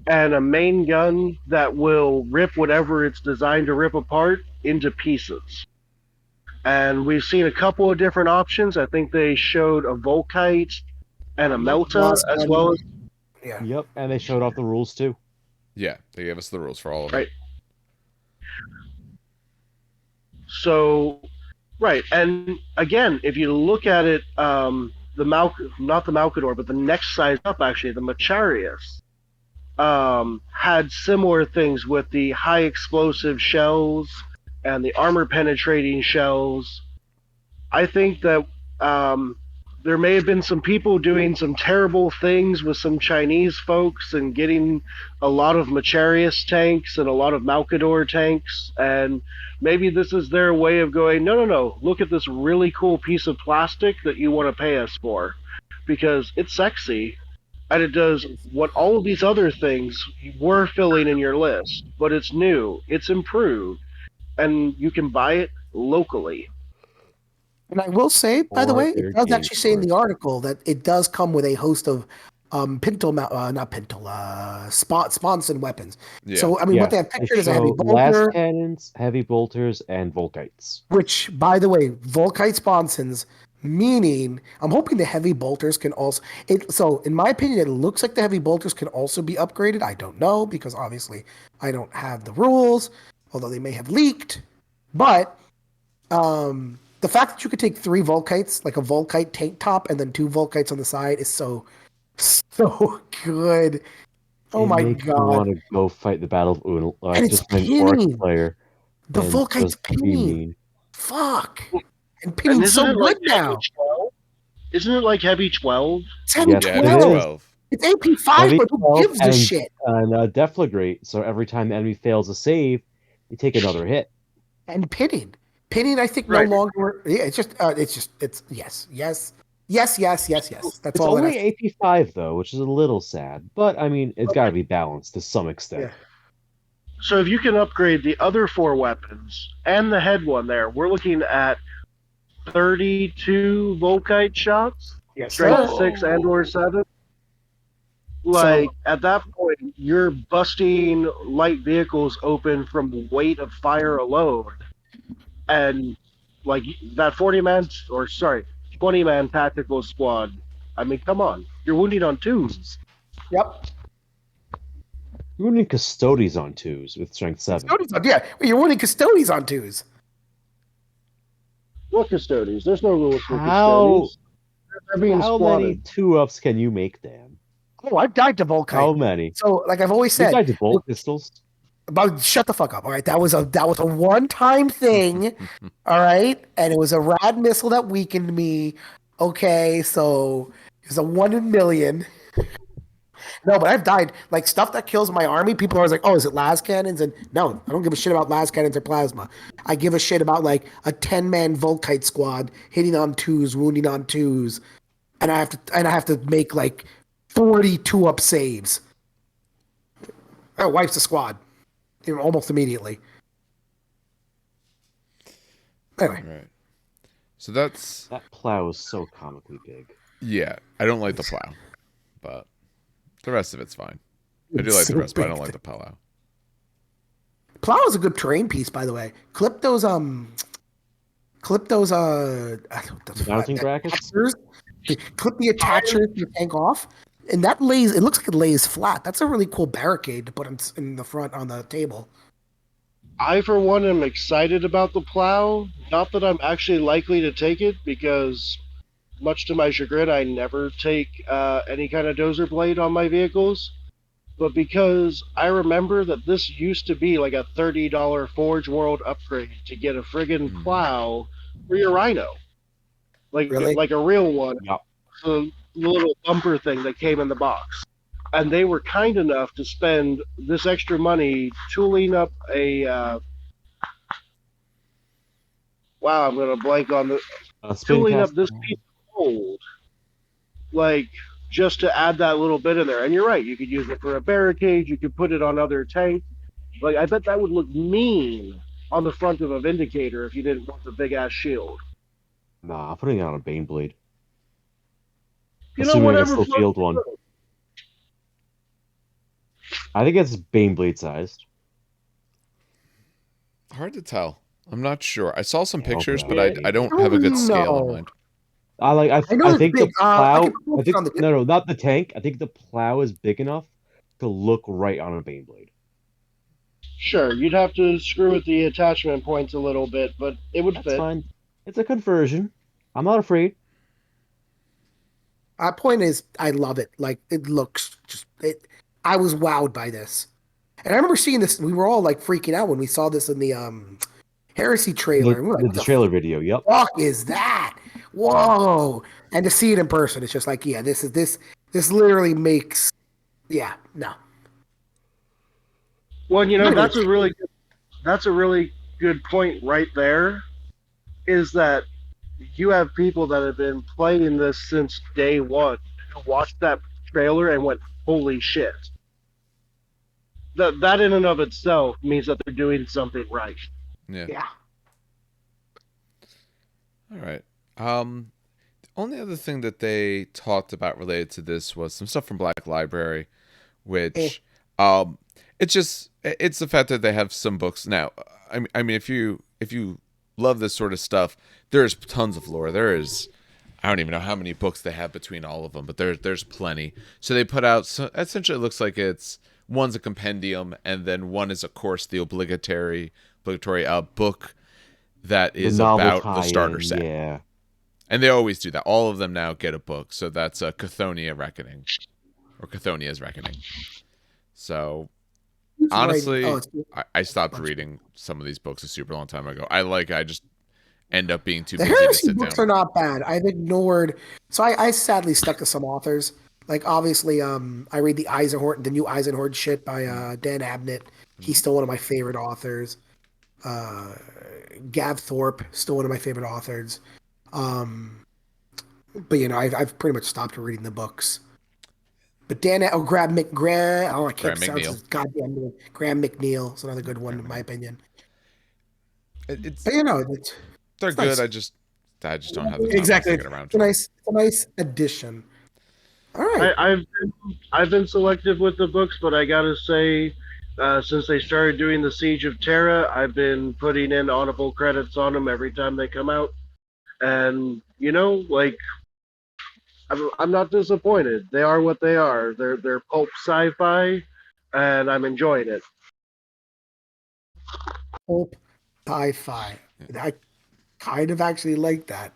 and a main gun that will rip whatever it's designed to rip apart into pieces. And we've seen a couple of different options. I think they showed a Volkite and a Melta as well as Yeah. Yep, and they showed off the rules too. Yeah, they gave us the rules for all of them. Right. So, right, and again, if you look at it, not the Malkador, but the next size up, actually, the Macharius, had similar things with the high explosive shells and the armor penetrating shells. I think that there may have been some people doing some terrible things with some Chinese folks and getting a lot of Macharius tanks and a lot of Malkador tanks, and maybe this is their way of going, no, look at this really cool piece of plastic that you want to pay us for, because it's sexy, and it does what all of these other things were filling in your list, but it's new, it's improved, and you can buy it locally. And I will say, by the Or way, their it does game actually say in the stores. article that it does come with a host of sponson weapons. Yeah. So, I mean, what they have They pictured is a heavy show blast bolter, cannons, heavy bolters, and Volkites. which, by the way, Volkite sponsons, meaning I'm hoping the heavy bolters can also. So, in my opinion, it looks like the heavy bolters can also be upgraded. I don't know because obviously I don't have the rules, although they may have leaked. But the fact that you could take 3 Volkites, like a Volkite tank top and then 2 Volkites on the side, is so good. Oh It my makes me god. want to go fight the Battle of Unal, And it's just an orc pinning. player. The and Volkite's just be pinning. mean. Fuck. And And pinning's isn't so it like good now. heavy 12? Isn't it like heavy 12? It's heavy Yes, Yeah, it it is 12. 12. It's AP5, Heavy but who 12 gives a and, shit? And Deflagrate, so every time the enemy fails a save, you take another hit. And pinning. Pinning, I think, Right. no longer. Yeah, it's yes. That's It's all. only AP5 though, which is a little sad, but I mean, it's got to be balanced to some extent. Yeah. So if you can upgrade the other 4 weapons and the head one there, we're looking at 32 Volkite shots, Yes, strength sir. 6 and or 7. Like, at that point, you're busting light vehicles open from the weight of fire alone. And, like, that 20-man tactical squad, I mean, come on. You're wounding on 2s. Yep. You need Custodians on 2s with strength 7. Yeah, you're winning Custodians on 2s. What Custodians? There's no rules for How- Custodians. They're being How many squatted. 2-ups can you make, Dan? Oh, I've died to Volkite. How many? So, like I've always You said, died to bolt pistols? about shut the fuck up. All right, that was a one-time thing. All right, and it was a rad missile that weakened me. Okay, so it was a 1 in a million. No, but I've died like stuff that kills my army. People are always like, "Oh, is it las cannons?" And no, I don't give a shit about las cannons or plasma. I give a shit about like a 10-man Volkite squad hitting on 2s, wounding on 2s, and I have to make like 42 up saves. That wipes the squad almost immediately. Anyway, Right. So that's That plow is so comically big. yeah. I don't like the plow, but the rest of it's fine. I do It's like the so rest, but I big. don't like the plow. plow is a good terrain piece, by the way. Clip those Mounting brackets? attachers. Clip the attachers to your tank off, and that lays. It looks like it lays flat. That's a really cool barricade to put in the front on the table. I, for one, am excited about the plow. Not that I'm actually likely to take it, because, much to my chagrin, I never take any kind of dozer blade on my vehicles. But because I remember that this used to be like a $30 Forge World upgrade to get a friggin' plow for your Rhino. Really? Like a real one. Yep. The little bumper thing that came in the box. And they were kind enough to spend this extra money tooling up a. Wow, I'm gonna blank on the tooling up this piece of gold, like just to add that little bit in there. And you're right, you could use it for a barricade. You could put it on other tanks. Like I bet that would look mean on the front of a Vindicator if you didn't want the big ass shield. Nah, I'm putting it on a Baneblade. You know, Assuming whatever it's the floats field your one. boat. I think it's Baneblade sized. Hard to tell. I'm not sure. I saw some pictures, but Yeah. I don't have a good scale in No. mind. I know I it's think big. the I plow. can post it on the. No, not the tank. I think the plow is big enough to look right on a Baneblade. Sure, you'd have to screw with the attachment points a little bit, but it would That's fit. fine. It's a conversion. I'm not afraid. My point is, I love it. Like it looks just. I was wowed by this, and I remember seeing this. We were all like freaking out when we saw this in the Heresy trailer. And we were like, The what the trailer video. Yep. fuck is that? Whoa! And to see it in person, it's just like, yeah, this literally makes, yeah, no. Well, you know, Not that's a even- really good point right there. Is that you have people that have been playing this since day one who watched that trailer and went, "Holy shit!" That in and of itself means that they're doing something right. Yeah. Yeah. All right. The only other thing that they talked about related to this was some stuff from Black Library, which it's the fact that they have some books now. I mean if you love this sort of stuff, there's tons of lore. I don't even know how many books they have between all of them, but there's plenty. So they put out, so essentially it looks like one's a compendium and then one is of course the obligatory book that is novel about the starter tie-in, set. Yeah. And they always do that. All of them now get a book. So that's Chthonia's Reckoning. So honestly, I stopped reading some of these books a super long time ago. I just end up being too The busy to Heresy sit books down. are not bad. I've ignored, so I sadly stuck to some authors. Like obviously, I read the new Eisenhorn shit by Dan Abnett. He's still one of my favorite authors. Gav Thorpe, still one of my favorite authors. But you know, I've pretty much stopped reading the books. But Graham I can't Graham pronounce McNeil. his goddamn name. Graham McNeil is another good one in my opinion. It's But you know, they're it's good. nice. I just don't have the time exactly. to get around It's to a it. nice, it's a nice addition. All right. I've been selective with the books, but I gotta say, since they started doing the Siege of Terra, I've been putting in audible credits on them every time they come out, and you know, like, I'm not disappointed. They are what they are. They're pulp sci-fi, and I'm enjoying it. Pulp sci-fi. I kind of actually like that.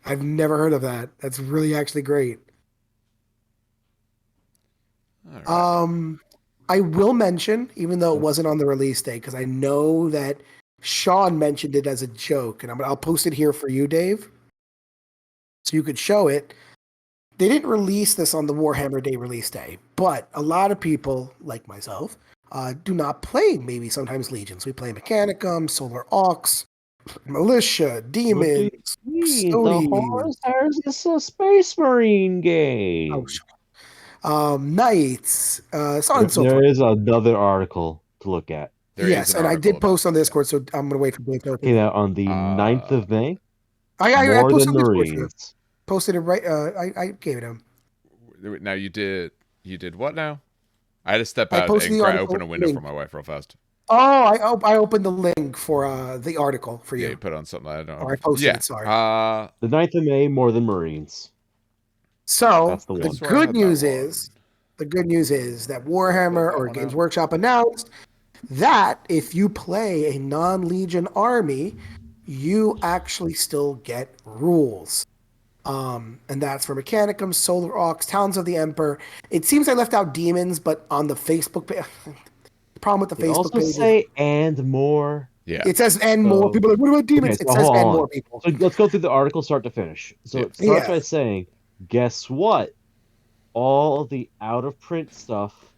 I've never heard of that. That's really actually great. All right. I will mention, even though it wasn't on the release date, because I know that Sean mentioned it as a joke, and I'll post it here for you, Dave, so you could show it. They didn't release this on the Warhammer Day release day, but a lot of people, like myself, do not play maybe sometimes Legions. We play Mechanicum, Solar Aux, Militia, Demons, The Custodians. Horus Heresy is a Space Marine game. Knights, so on and so There forth. is another article to look at. There is Yes, an and I article did post about on this, Discord, so I'm gonna wait for Dave to open Came it. out on the 9th of May. I More posted than on Discord for you. Marines. Posted it right. I gave it him. Yeah. Now you did what now? I had to step I out posted and the article open a window link. for my wife real fast. Oh, I opened the link for the article for Yeah, you. you put on something I don't know. Or I posted Yeah. it, sorry. The 9th of May, More Than Marines. So That's the the one. So I had good news is that Warhammer that or one Games out. Workshop announced that if you play a non-Legion army, you actually still get rules. And that's for Mechanicum, Solar Aux, Towns of the Emperor. It seems I left out Demons, but on the Facebook page, the problem with the They Facebook also page is say and more. Yeah. it says and more. So- People are like, what about Demons? Okay, It so says hold and on. more people. So let's go through the article start to finish. So Yeah. it starts Yeah. by saying, guess what? All of the out of print stuff,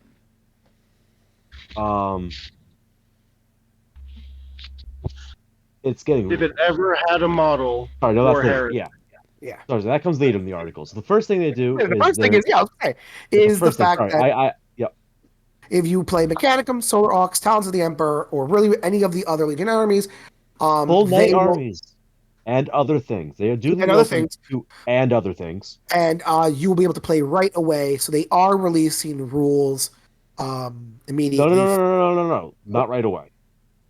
it's getting. If it ever had a model, Sorry, no, that's Warhammer. later. Yeah. Yeah. Sorry, so that comes later in the article. So the first thing they do The is first thing is, is the first thing, fact sorry, that yep. if you play Mechanicum, Solar Aux, Towns of the Emperor, or really any of the other Legion armies, Full they knight will, armies and other things. They do And them other also things. too, and other things. and you will be able to play right away. So they are releasing rules No, no, immediately. no, no, no, no, no, no. Not right away.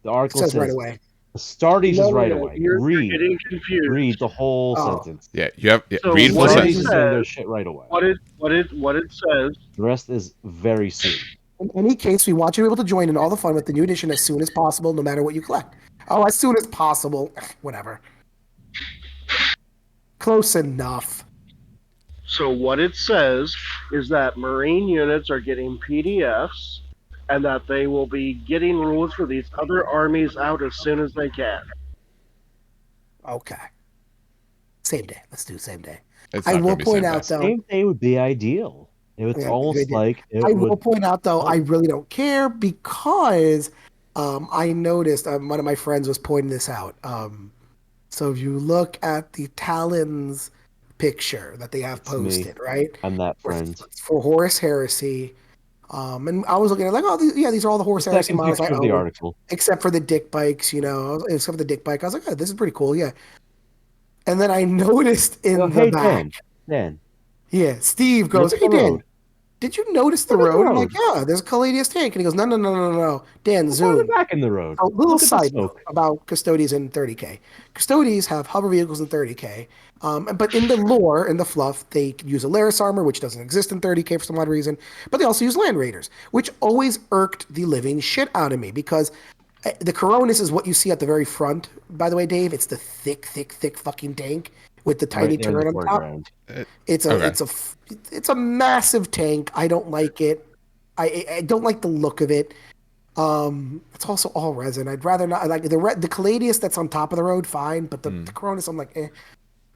The It article says right says away. Astartes is right No, away. you're Read. getting confused. Read the whole Oh, sentence. Yeah, you have So read full what it Astartes sentence. is says, getting their shit right away. what it says. The rest is very soon. in any case, we want you to be able to join in all the fun with the new edition as soon as possible, no matter what you collect. Oh, as soon as possible. Whatever. Close enough. So what it says is that Marine units are getting PDFs, and that they will be getting rules for these other armies out as soon as they can. Okay. Same day. Let's do same day. It's I not will going to be point same out, day. though. Same day would be ideal. It's Yeah, almost like it I will would. point out, though, I really don't care because I noticed one of my friends was pointing this out. So if you look at the Talons picture that they have It's me. posted, right? I'm that friend. For Horus Heresy. And I was looking at it like, oh, these are all the The Horus Heresy second models I picture of the own, article. except for the dick bikes, except for the dick bike. I was like, oh, this is pretty cool, yeah. And then I noticed in Oh, the hey, back, Dan. yeah, Steve goes, Look at hey, the Dan, road. did you notice the Look at the road? I'm like, road. yeah, there's a Caladius tank. And he goes, no. Dan, Go zoom. farther back in the road. A little Look at the side note smoke. about Custodians in 30K. Custodians have hover vehicles in 30K, but in the lore, in the fluff, they use a Laris armor, which doesn't exist in 30K for some odd reason, but they also use Land Raiders, which always irked the living shit out of me because the Coronis is what you see at the very front, by the way, Dave. It's the thick fucking tank with the tiny Right there in turret the on top. foreground. It's a massive tank. I don't like it. I don't like the look of it. It's also all resin. I'd rather not like the Caladius that's on top of the road, fine, but the Coronis, I'm like, eh.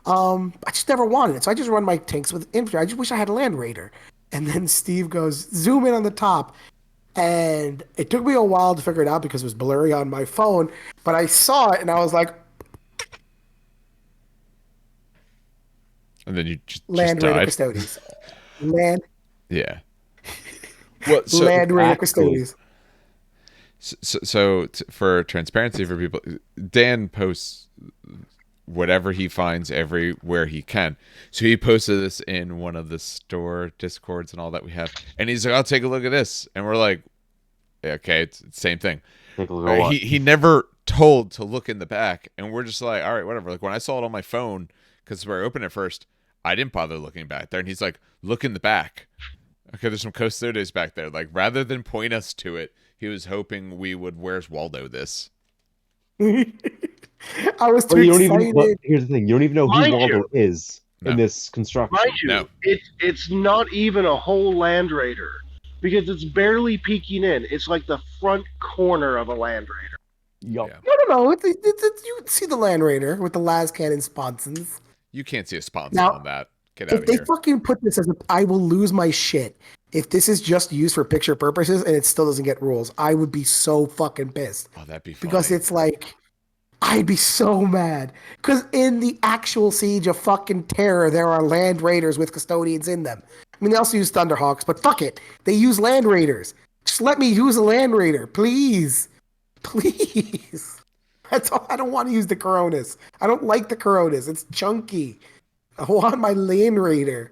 I just never wanted it, so I just run my tanks with infantry. I just wish I had a Land Raider. And then Steve goes, zoom in on the top, and it took me a while to figure it out because it was blurry on my phone. But I saw it, and I was like, And then you just Land Raider died. Custodians, Land Yeah. Well, so Land Raider Exactly. Custodians. For transparency for people, Dan posts whatever he finds everywhere he can. So he posted this in one of the store discords and all that we have, and he's like, "I'll take a look at this," and we're like, "Okay, it's the same thing." Take a look at what? He never told to look in the back, and we're just like, "All right, whatever." Like when I saw it on my phone, because where I opened it first, I didn't bother looking back there, and he's like, "Look in the back." Okay, there's some Custodians back there. Like rather than point us to it, he was hoping we would "Where's Waldo" this. I was too But you don't excited. even. But here's the thing: you don't even know who Mind Waldo you. is No. in this construction. Mind you, No. it's not even a whole Land Raider because it's barely peeking in. It's like the front corner of a Land Raider. Yup. Yeah. No. You can see the Land Raider with the las cannon sponsons. You can't see a sponsor Now, on that. Get out If of they here. fucking put this as I will lose my shit. If this is just used for picture purposes and it still doesn't get rules, I would be so fucking pissed. Oh, that'd be funny. Because it's like, I'd be so mad. Because in the actual Siege of fucking Terror, there are Land Raiders with Custodians in them. I mean, they also use Thunderhawks, but fuck it. They use Land Raiders. Just let me use a Land Raider, please. Please. That's all. I don't want to use the Coronas. I don't like the Coronas. It's chunky. I want my Land Raider.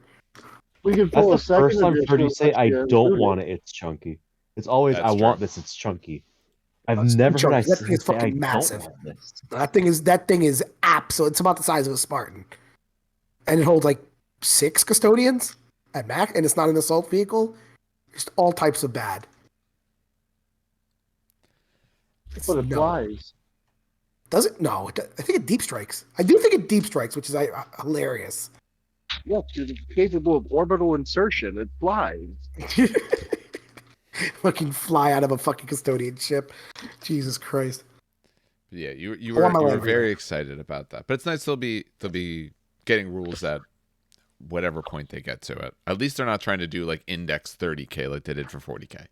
We could That's pull the a second first time I've heard you edition say with I the don't movie. want it. It's chunky. It's always That's I true. want this. It's chunky. I've It's never heard chunky. I That thing is say I fucking don't massive. want this. That thing is absolute. It's about the size of a Spartan, and it holds like 6 Custodians at max, and it's not an assault vehicle. Just all types of bad. But it No. flies. Does it? No. I think it deep strikes. I do think it deep strikes, which is hilarious. Yeah, because it's capable of orbital insertion. It flies. Fucking fly out of a fucking Custodian ship. Jesus Christ. Yeah, you I want my were Land very Raider. excited about that. But it's nice they'll be getting rules at whatever point they get to it. At least they're not trying to do like index 30K like they did for 40K.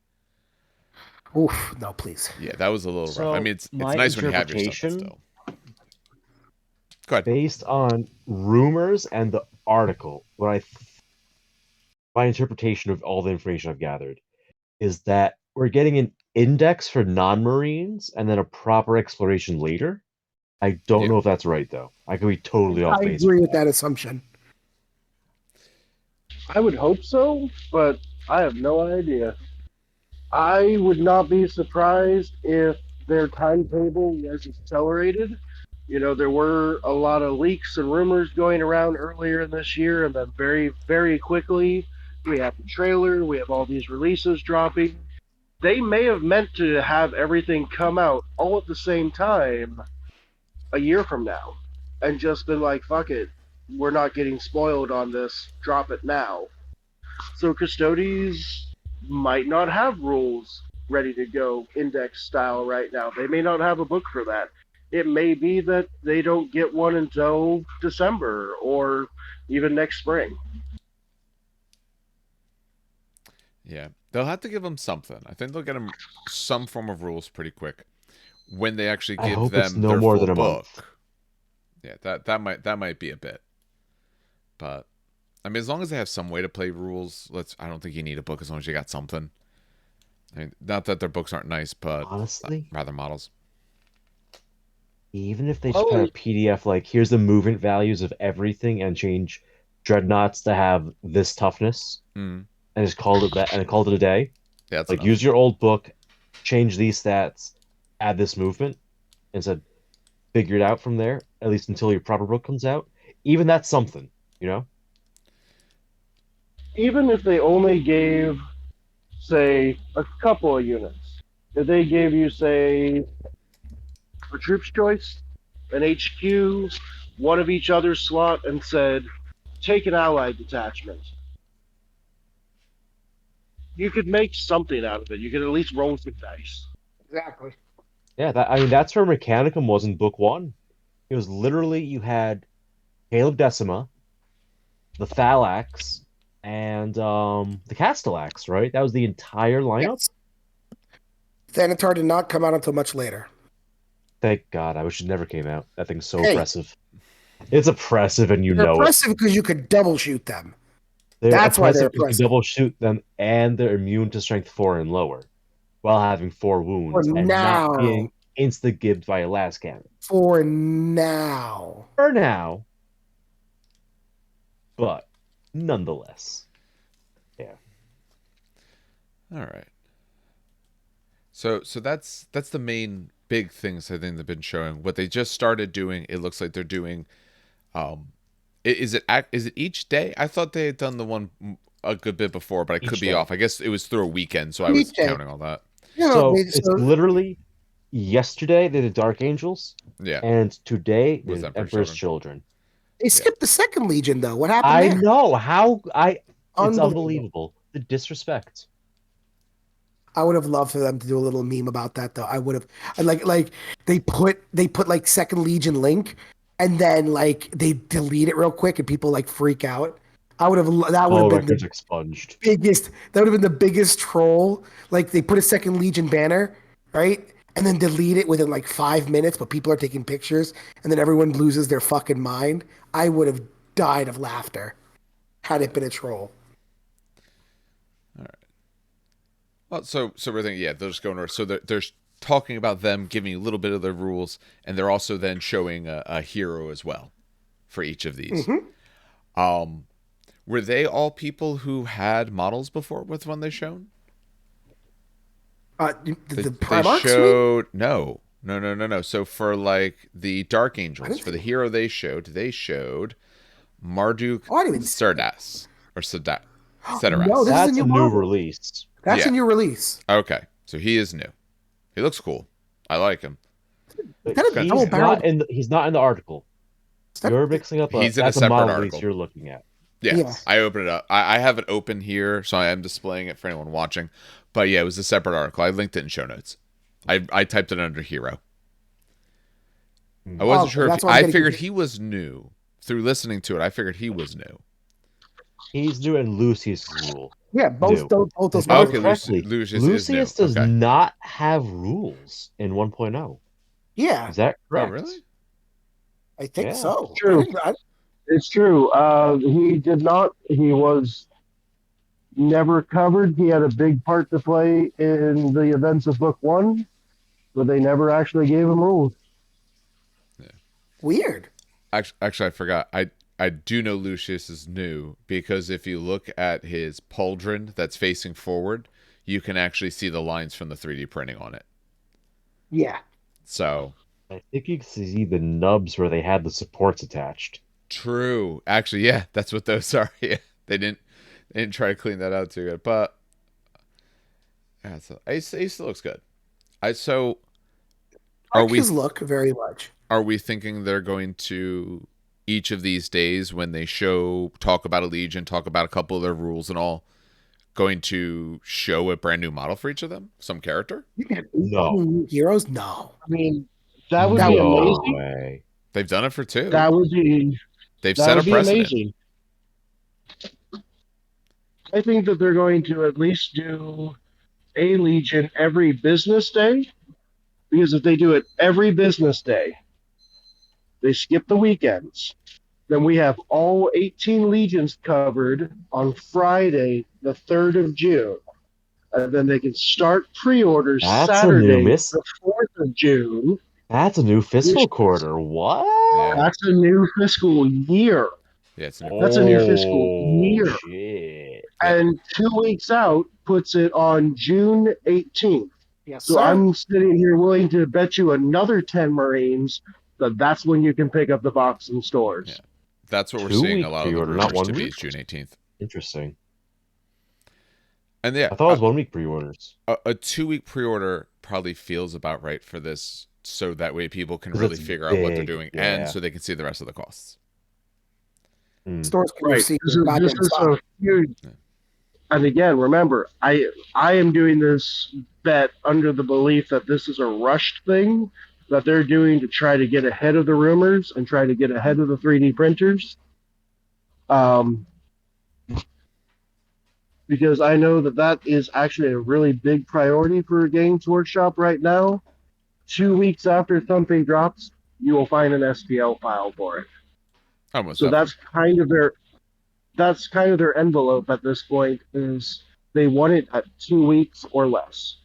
Oof. No, please. Yeah, that was a little So, rough. I mean, it's my nice when you have your stuff, but interpretation- still. Go ahead. Based on rumors and the article, my interpretation of all the information I've gathered is that we're getting an index for non-Marines and then a proper exploration later. I don't Yeah. know if that's right though. I could be totally off I base. agree with that assumption. I would hope so, but I have no idea. I would not be surprised if their timetable was accelerated. You know, there were a lot of leaks and rumors going around earlier in this year, and then very, very quickly, we have the trailer, we have all these releases dropping. They may have meant to have everything come out all at the same time a year from now, and just been like, fuck it, we're not getting spoiled on this, drop it now. So Custodians might not have rules ready to go index style right now. They may not have a book for that. It may be that they don't get one until December or even next spring. Yeah, they'll have to give them something. I think they'll get them some form of rules pretty quick when they actually I give hope them it's no their more full than a book. month. Yeah, that might be a bit, but I mean, as long as they have some way to play rules, I don't think you need a book as long as you got something. I mean, not that their books aren't nice, but Honestly, rather models. even if they just put a PDF like, here's the movement values of everything and change dreadnoughts to have this toughness Mm. and just called it that and called it a day. Yeah, that's Like, enough. use your old book, change these stats, add this movement, and said figure it out from there, at least until your proper book comes out. Even that's something, you know? Even if they only gave, say, a couple of units, if they gave you, say, a troops choice, an HQ, one of each other's slot, and said, take an allied detachment, you could make something out of it. You could at least roll some dice. Exactly. Yeah, that's where Mechanicum was in book one. It was literally you had Caleb Decima, the Thalax, and the Castellax, right? That was the entire lineup. Yes. Thanatar did not come out until much later. Thank God. I wish it never came out. That thing's so Hey. oppressive. It's oppressive, and They're oppressive because you could double shoot them. That's why they're You can oppressive. double shoot them, and they're immune to strength 4 and lower, while having 4 wounds and now. not being insta-gibbed by a last cannon. For now. For now. But nonetheless. Yeah. All right. So that's the main big things I think they've been showing. What they just started doing, it looks like they're doing. Is it each day? I thought they had done the one a good bit before, but I could be off. I guess it was through a weekend, so I was counting all that. So it's literally yesterday they did Dark Angels. Yeah. And today Was is Emperor's Children. They skipped the second Legion though. What happened I there? know it's unbelievable. The disrespect. I would have loved for them to do a little meme about that though. I would have like they put like second Legion link and then like they delete it real quick and people like freak out. I would have that would have been the expunged. biggest. That would have been the biggest troll. Like they put a second Legion banner, right? And then delete it within like 5 minutes, but people are taking pictures and then everyone loses their fucking mind. I would have died of laughter had it been a troll. All right. Well, so we're thinking, yeah, they're just going over. So they're talking about them giving you a little bit of their rules, and they're also then showing a hero as well for each of these. Mm-hmm. Were they all people who had models before with when they shown? The Primarchs? They showed no. So for like the Dark Angels, for the hero they showed Marduk Sardas or Sadat. No, that's a new release. That's a new release. Okay, so he is new. He looks cool. I like him. He's not in the article. You're mixing up. He's in a separate article you're looking at. Yeah, I opened it up. I have it open here, so I am displaying it for anyone watching. But yeah, it was a separate article. I linked it in show notes. I typed it under hero. I wasn't sure if I figured he was new. Through listening to it, I figured he was new. He's new, and Lucius is rule. Yeah, both those. Okay, Lucius does not have rules in 1.0. Yeah, is that correct? Oh, really? I think so. True. It's true. He did not. He was never covered. He had a big part to play in the events of Book 1, but they never actually gave him rules. Yeah. Weird. Actually, I forgot. I do know Lucius is new because if you look at his pauldron that's facing forward, you can actually see the lines from the 3D printing on it. Yeah. So I think you can see the nubs where they had the supports attached. true. Actually, yeah, that's what those are. Yeah, they didn't try to clean that out too good, but yeah, so Ace still looks good. So are Like we his look very much. are we thinking they're going to each of these days when they talk about a legion, talk about a couple of their rules and all, going to show a brand new model for each of them, some character? No. Heroes? No. I mean, that would That be would- No amazing. way. They've done it for 2. That would be They've that set a would be precedent. amazing. I think that they're going to at least do a Legion every business day, because if they do it every business day, they skip the weekends. Then we have all 18 Legions covered on Friday, the 3rd of June. And then they can start pre-orders That's a new Saturday, miss. the 4th of June. That's a new fiscal quarter. What? Yeah. That's a new fiscal year. Yeah, it's That's a new fiscal year. Shit. And 2 weeks out puts it on June 18th. Yes, So sir. I'm sitting here willing to bet you another 10 Marines that's when you can pick up the box in stores. Yeah. That's what we're 2 seeing week a lot of the pre-order, rumors not 1 to be week? is June 18th. Interesting. And yeah, I thought it was 1 week pre-orders. a 2-week pre-order probably feels about right for this, so that way people can 'Cause really it's figure out what they're big, doing, yeah. and so they can see the rest of the costs. Stores can Right. receive This the is, goddamn this is stock. a huge. Yeah. And again, remember, I am doing this bet under the belief that this is a rushed thing that they're doing to try to get ahead of the rumors and try to get ahead of the 3D printers. Because I know that is actually a really big priority for Games Workshop right now. 2 weeks after something drops, you will find an SPL file for it. Almost. So that's kind of their envelope at this point, is they want it at 2 weeks or less.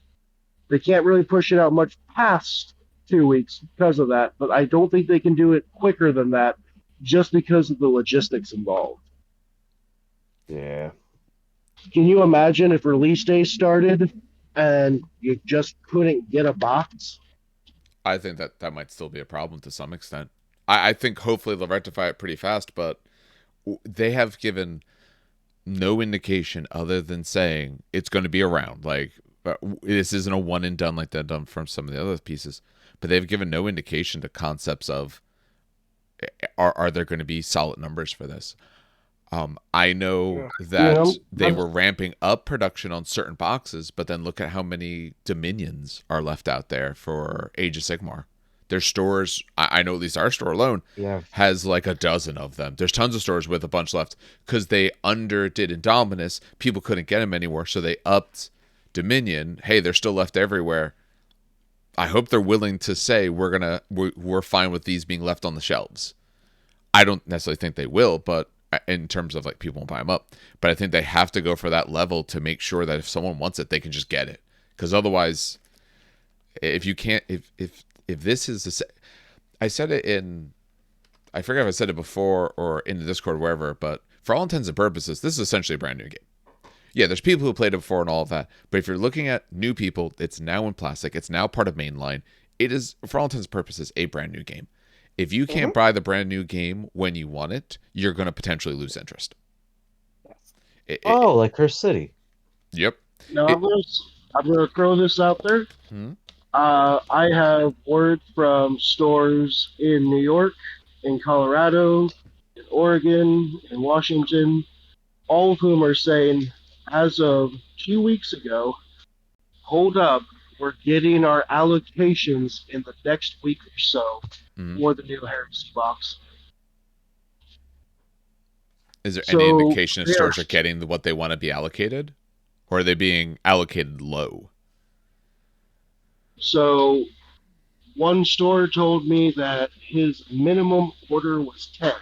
They can't really push it out much past 2 weeks because of that, but I don't think they can do it quicker than that just because of the logistics involved. Yeah. Can you imagine if release day started and you just couldn't get a box? I think that might still be a problem to some extent. I think hopefully they'll rectify it pretty fast, but they have given no indication other than saying it's going to be around. Like, this isn't a one and done like they've done from some of the other pieces, but they've given no indication to concepts of are there going to be solid numbers for this. I know that they were ramping up production on certain boxes, but then look at how many Dominions are left out there for Age of Sigmar. Their stores, I know at least our store alone, has like a dozen of them. There's tons of stores with a bunch left because they underdid Indominus. People couldn't get them anymore, so they upped Dominion. Hey, they're still left everywhere. I hope they're willing to say we're fine with these being left on the shelves. I don't necessarily think they will, but in terms of like people won't buy them up, but I think they have to go for that level to make sure that if someone wants it, they can just get it. Because otherwise, if you can't, if this is I said it in, I forget if I said it before or in the Discord, wherever, but for all intents and purposes, this is essentially a brand new game. Yeah, there's people who played it before and all of that, but if you're looking at new people, it's now in plastic. It's now part of mainline. It is, for all intents and purposes, a brand new game. If you can't buy the brand new game when you want it, you're going to potentially lose interest. Like Curse City. Yep. Now, I'm going to throw this out there. I have word from stores in New York, in Colorado, in Oregon, in Washington, all of whom are saying, as of 2 weeks ago, hold up, we're getting our allocations in the next week or so for the new Heresy box. Is there any indication if stores are getting what they want to be allocated? Or are they being allocated low? So, one store told me that his minimum order was 10.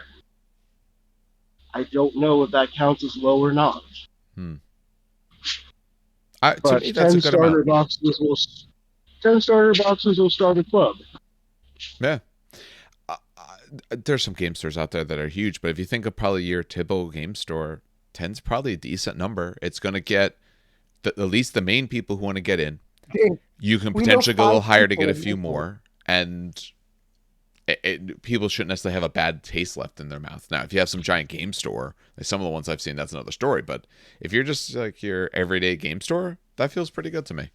I don't know if that counts as low or not. To me, that's a good amount. 10 starter boxes will start a club. Yeah. There's some game stores out there that are huge, but if you think of probably your typical game store, 10's probably a decent number. It's going to get at least the main people who want to get in. Dave, You can we know potentially go a little 5 higher to people get a in few Maple. more, and people shouldn't necessarily have a bad taste left in their mouth. Now, if you have some giant game store, like some of the ones I've seen, that's another story. But if you're just like your everyday game store, that feels pretty good to me.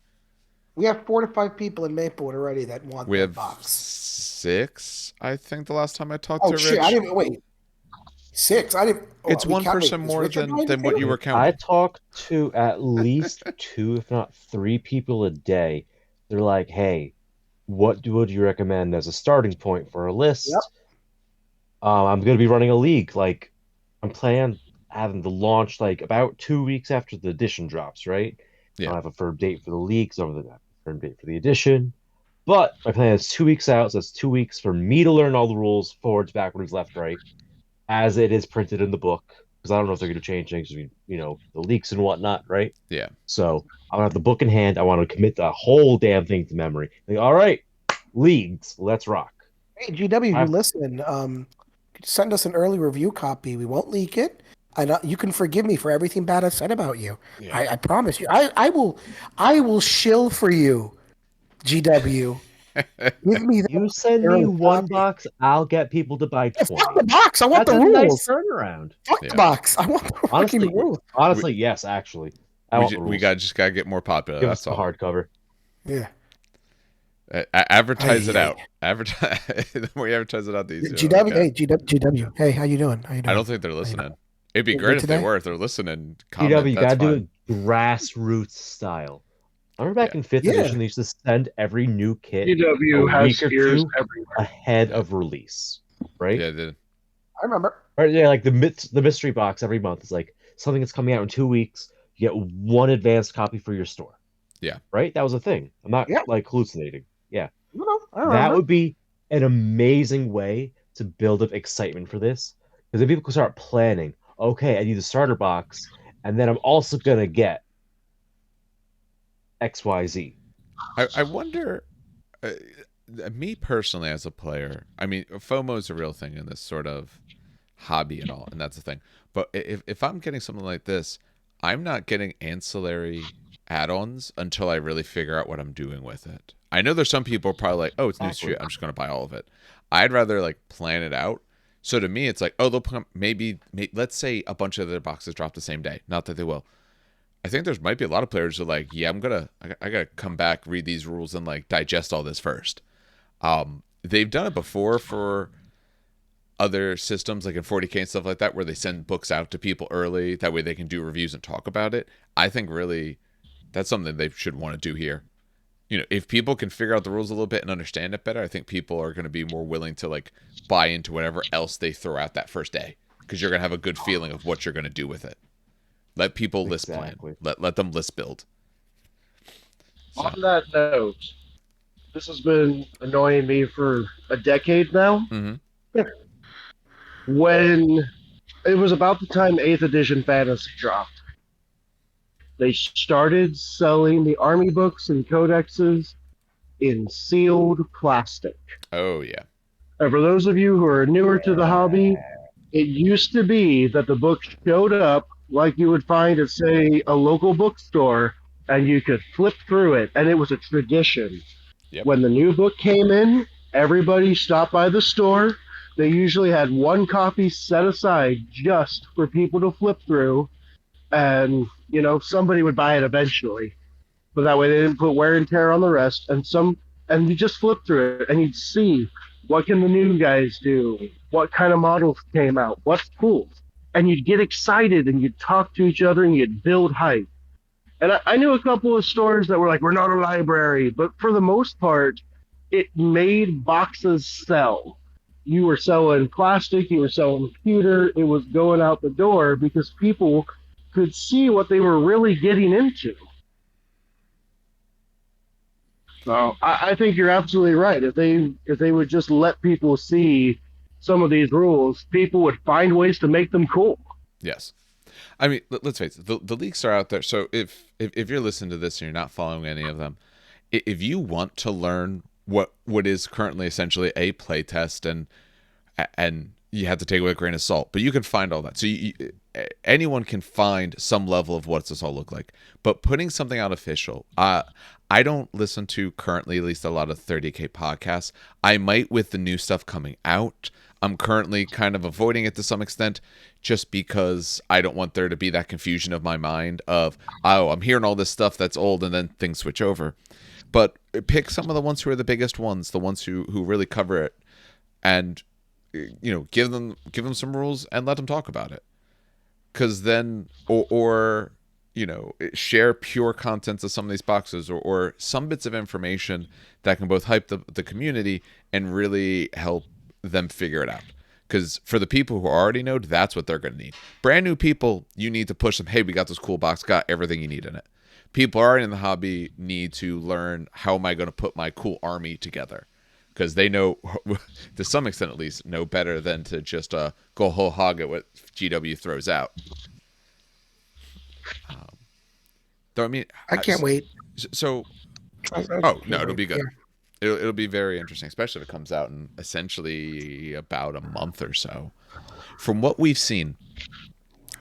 We have 4 to 5 people in Maplewood already that want We that have box. 6, I think, the last time I talked Oh to shit! Rich. I didn't wait. 6. I didn't. It's we one can't person make- is more Richard than behind the what you table? were I counting. talk to at least 2, if not 3 people a day. They're like, hey, what would you recommend as a starting point for a list? Yep. I'm going to be running a league. Like, I'm planning on having the launch like about 2 weeks after the edition drops, right? Yeah. I'll have a firm date for the league, so I'm the firm date for the edition. But my plan is 2 weeks out, so it's 2 weeks for me to learn all the rules, forwards, backwards, left, right, as it is printed in the book. Because I don't know if they're going to change things, the leaks and whatnot, right? Yeah. So I want to have the book in hand. I want to commit the whole damn thing to memory. Like, all right, leagues, let's rock. Hey, GW, you I've- listen. Send us an early review copy. We won't leak it. You can forgive me for everything bad I said about you. Yeah. I promise you. I will shill for you, GW. Give me that. You send me early one copy. box, I'll get people to buy Yeah, 20. fuck the box. I want That's the a rules. nice turnaround. Fuck Yeah. the box. I want the fucking Honestly, rules. yes, actually. I want the rules. We just gotta get more popular. Give us That's the all. hardcover. Yeah. Advertise it Hey, out. Advertise. The more you advertise it out, the easier. GW. Okay. Hey, GW. Hey, how you doing? How you doing? I don't think they're listening. It'd be Good great if they today? were. If they're listening, comment. GW, you That's gotta do fine. it grassroots style. I remember back Yeah. in 5th Yeah. edition, they used to send every new kit GW a has week or ears two everywhere. ahead of release, right? Yeah, I remember. Or yeah, like the mystery box every month is like something that's coming out in 2 weeks. You get one advanced copy for your store. Yeah. Right? That was a thing. I'm not Yeah. like hallucinating. Yeah. No, I That remember. would be an amazing way to build up excitement for this. Because then people can start planning, okay, I need a starter box, and then I'm also gonna get XYZ. I wonder. Me personally, as a player, I mean, FOMO is a real thing in this sort of hobby and all, and that's the thing. But if I'm getting something like this, I'm not getting ancillary add-ons until I really figure out what I'm doing with it. I know there's some people probably like, oh, it's new shit, I'm just gonna buy all of it. I'd rather like plan it out. So to me, it's like, oh, they'll maybe let's say a bunch of their boxes drop the same day. Not that they will. I think there might be a lot of players who are like, yeah, I gotta come back, read these rules, and like digest all this first. They've done it before for other systems, like in 40K and stuff like that, where they send books out to people early. That way they can do reviews and talk about it. I think really that's something they should want to do here. You know, if people can figure out the rules a little bit and understand it better, I think people are going to be more willing to like buy into whatever else they throw out that first day, because you're going to have a good feeling of what you're going to do with it. Let people list Exactly. plan. Let them list build. So, On that note, this has been annoying me for a decade now. mhm. When it was about the time 8th edition fantasy dropped, they started selling the army books and codexes in sealed plastic. Oh yeah. And for those of you who are newer to the hobby, it used to be that the book showed up like you would find at, say, a local bookstore, and you could flip through it, and it was a tradition. Yep. When the new book came in, everybody stopped by the store. They usually had one copy set aside just for people to flip through, and somebody would buy it eventually. But that way they didn't put wear and tear on the rest. And you just flip through it, and you'd see what can the new guys do, what kind of models came out, what's cool, and you'd get excited and you'd talk to each other and you'd build hype. And I knew a couple of stores that were like, we're not a library, but for the most part, it made boxes sell. You were selling plastic, you were selling pewter, it was going out the door because people could see what they were really getting into. So I think you're absolutely right. If they would just let people see some of these rules, people would find ways to make them cool. Yes. I mean, let's face it. The leaks are out there. So if you're listening to this and you're not following any of them, if you want to learn what is currently essentially a play test, and you have to take it with a grain of salt, but you can find all that. So anyone can find some level of what's this all look like. But putting something out official, I don't listen to currently, at least a lot of 30K podcasts. I might with the new stuff coming out. I'm currently kind of avoiding it to some extent just because I don't want there to be that confusion of my mind of, oh, I'm hearing all this stuff that's old and then things switch over. But pick some of the ones who are the biggest ones, the ones who really cover it, and give them some rules and let them talk about it. Because then, or share pure contents of some of these boxes, or some bits of information that can both hype the community and really help them figure it out. Because for the people who already know, that's what they're going to need. Brand new people, you need to push them. Hey, we got this cool box, got everything you need in it. People already in the hobby need to learn, how am I going to put my cool army together? Because they know, to some extent at least, know better than to just go whole hog at what GW throws out. Though I mean, I can't wait. So, oh no, it'll be good. It'll be very interesting, especially if it comes out in essentially about a month or so. From what we've seen,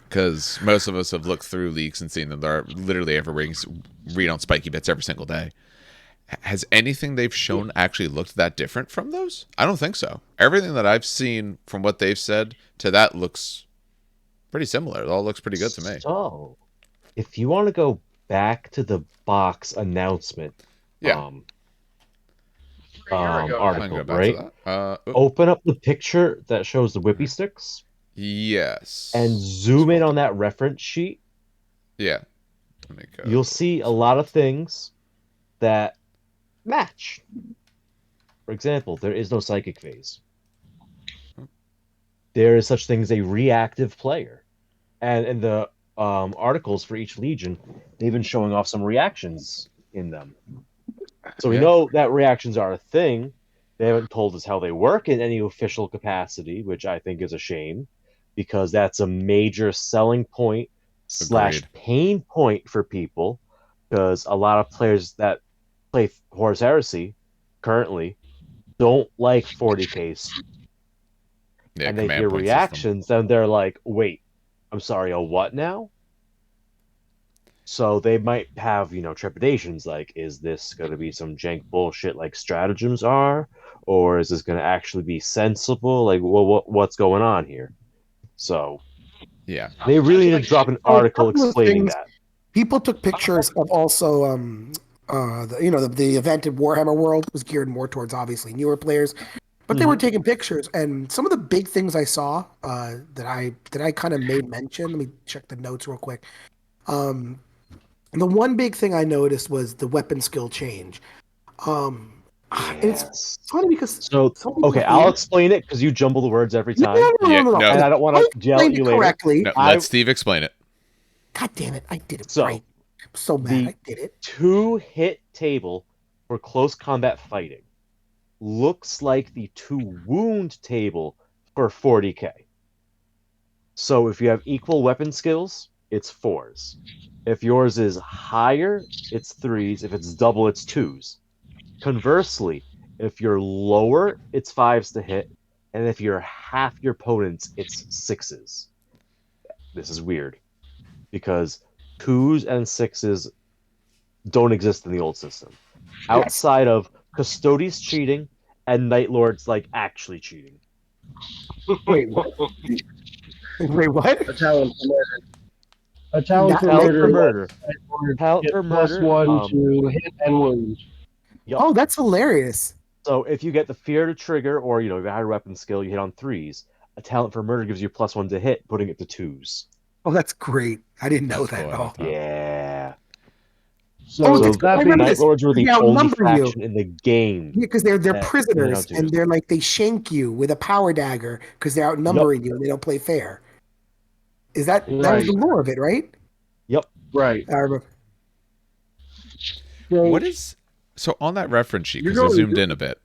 because most of us have looked through leaks and seen them, they're literally everywhere. You can read on Spiky Bits every single day. Has anything they've shown actually looked that different from those? I don't think so. Everything that I've seen from what they've said to that looks pretty similar. It all looks pretty good to me. So, if you want to go back to the box announcement, article, right? Open up the picture that shows the whippy sticks. Yes. And zoom in on that reference sheet. Yeah. Let me go. You'll see a lot of things that match. For example, there is no psychic phase. There is such thing as a reactive player. And in the articles for each legion, they've been showing off some reactions in them. So we know that reactions are a thing. They haven't told us how they work in any official capacity, which I think is a shame, because that's a major selling point / pain point for people, because a lot of players that play Horus Heresy currently don't like 40Ks. Yeah, and they hear reactions, and they're like, wait, I'm sorry, a what now? So they might have, trepidations like, is this going to be some jank bullshit like stratagems are? Or is this going to actually be sensible? Like, what's going on here? So, yeah, they really need to drop an article explaining that. People took pictures of also, the event in Warhammer World was geared more towards obviously newer players, but they were taking pictures. And some of the big things I saw that I kind of made mention. Let me check the notes real quick. The one big thing I noticed was the weapon skill change. It's funny because I'll explain it because you jumble the words every time. No. And I don't want to yell at you correctly. No, let Steve explain it. God damn it! I did it right. I'm so mad. I did it. 2-hit table for close combat fighting looks like the 2-wound table for 40K. So if you have equal weapon skills, it's 4s. If yours is higher, it's 3s. If it's double, it's 2s. Conversely, if you're lower, it's 5s to hit. And if you're half your opponent's, it's 6s. This is weird. Because 2s and 6s don't exist in the old system. Outside of Custodians cheating and Night Lords actually cheating. Wait, what? Wait, what? A talent for murder. A talent for murder. Talent for murder. +1 to hit and wound. Yep. Oh, that's hilarious. So if you get the fear to trigger, or you have a higher weapon skill, you hit on 3s. A talent for murder gives you +1 to hit, putting it to 2s. Oh, that's great. I didn't know that at all. Yeah. So Night Lords were the only faction in the game. Yeah, because they're prisoners, and they're they shank you with a power dagger because they're outnumbering you and they don't play fair. Is that was the lore of it, right? Yep. Right. I remember. So on that reference sheet, because I zoomed in a bit,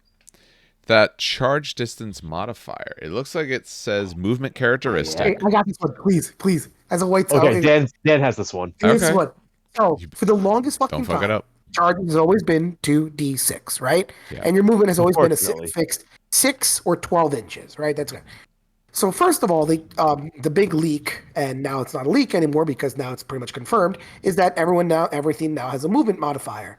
that charge distance modifier, it looks like it says movement characteristic. Hey, I got this one, please. As a white towel. Okay, Dan has this one. This one. So for the longest fucking time, don't fuck it up. Charge has always been 2d6, right? Yeah. And your movement has always been a fixed 6 or 12 inches, right? That's good. So first of all, the big leak, and now it's not a leak anymore because now it's pretty much confirmed, is that everything now has a movement modifier.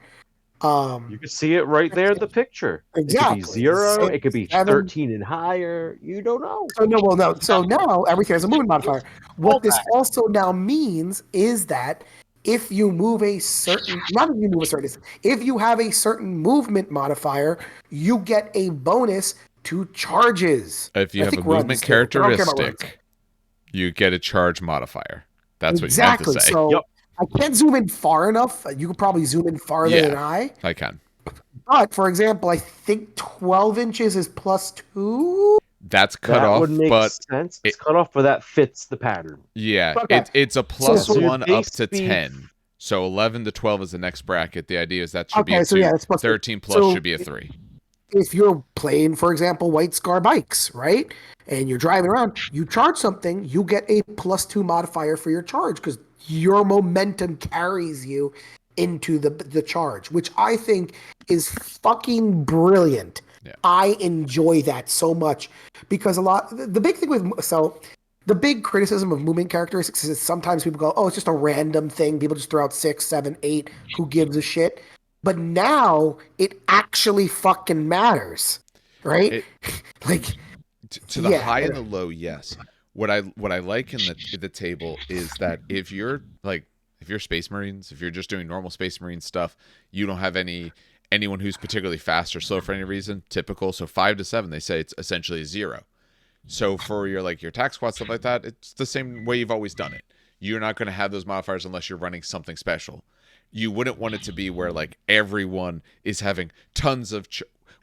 You can see it right there in the picture. It could be Exactly. 0, it could be 7. 13 and higher. You don't know. So no, well, no. So now everything has a movement modifier. What this also now means is that if you move a certain, not if you move a certain distance, if you have a certain movement modifier, you get a bonus to charges. If you I have a think runs, movement too. I don't care about runs. characteristic, you get a charge modifier. That's Exactly. what you meant to say. So Yep. I can't zoom in far enough. You could probably zoom in farther Yeah. than I. I can. But for example, I think 12 inches is +2. That's cut That off, would make but sense. It's cut off, but that fits the pattern. yeah, Okay. it's a plus So your 1 up base to speed- 10. So 11 to 12 is the next bracket. The idea is that should be Okay, a 2. so yeah, it's plus 13 plus so- should be a 3. If you're playing, for example, White Scar bikes, right? And you're driving around, you charge something, you get a +2 modifier for your charge because your momentum carries you into the charge, which I think is fucking brilliant. Yeah. I enjoy that so much because the big thing the big criticism of movement characteristics is sometimes people go, oh, it's just a random thing. People just throw out 6, 7, 8. Who gives a shit? But now it actually fucking matters, right? Like To the Yeah. high and the low, yes. What I like in the table is that if you're Space Marines, if you're just doing normal Space Marine stuff, you don't have anyone who's particularly fast or slow for any reason. Typical, so 5 to 7, they say it's essentially a 0. So for your attack squad stuff like that, it's the same way you've always done it. You're not going to have those modifiers unless you're running something special. You wouldn't want it to be where everyone is having tons of.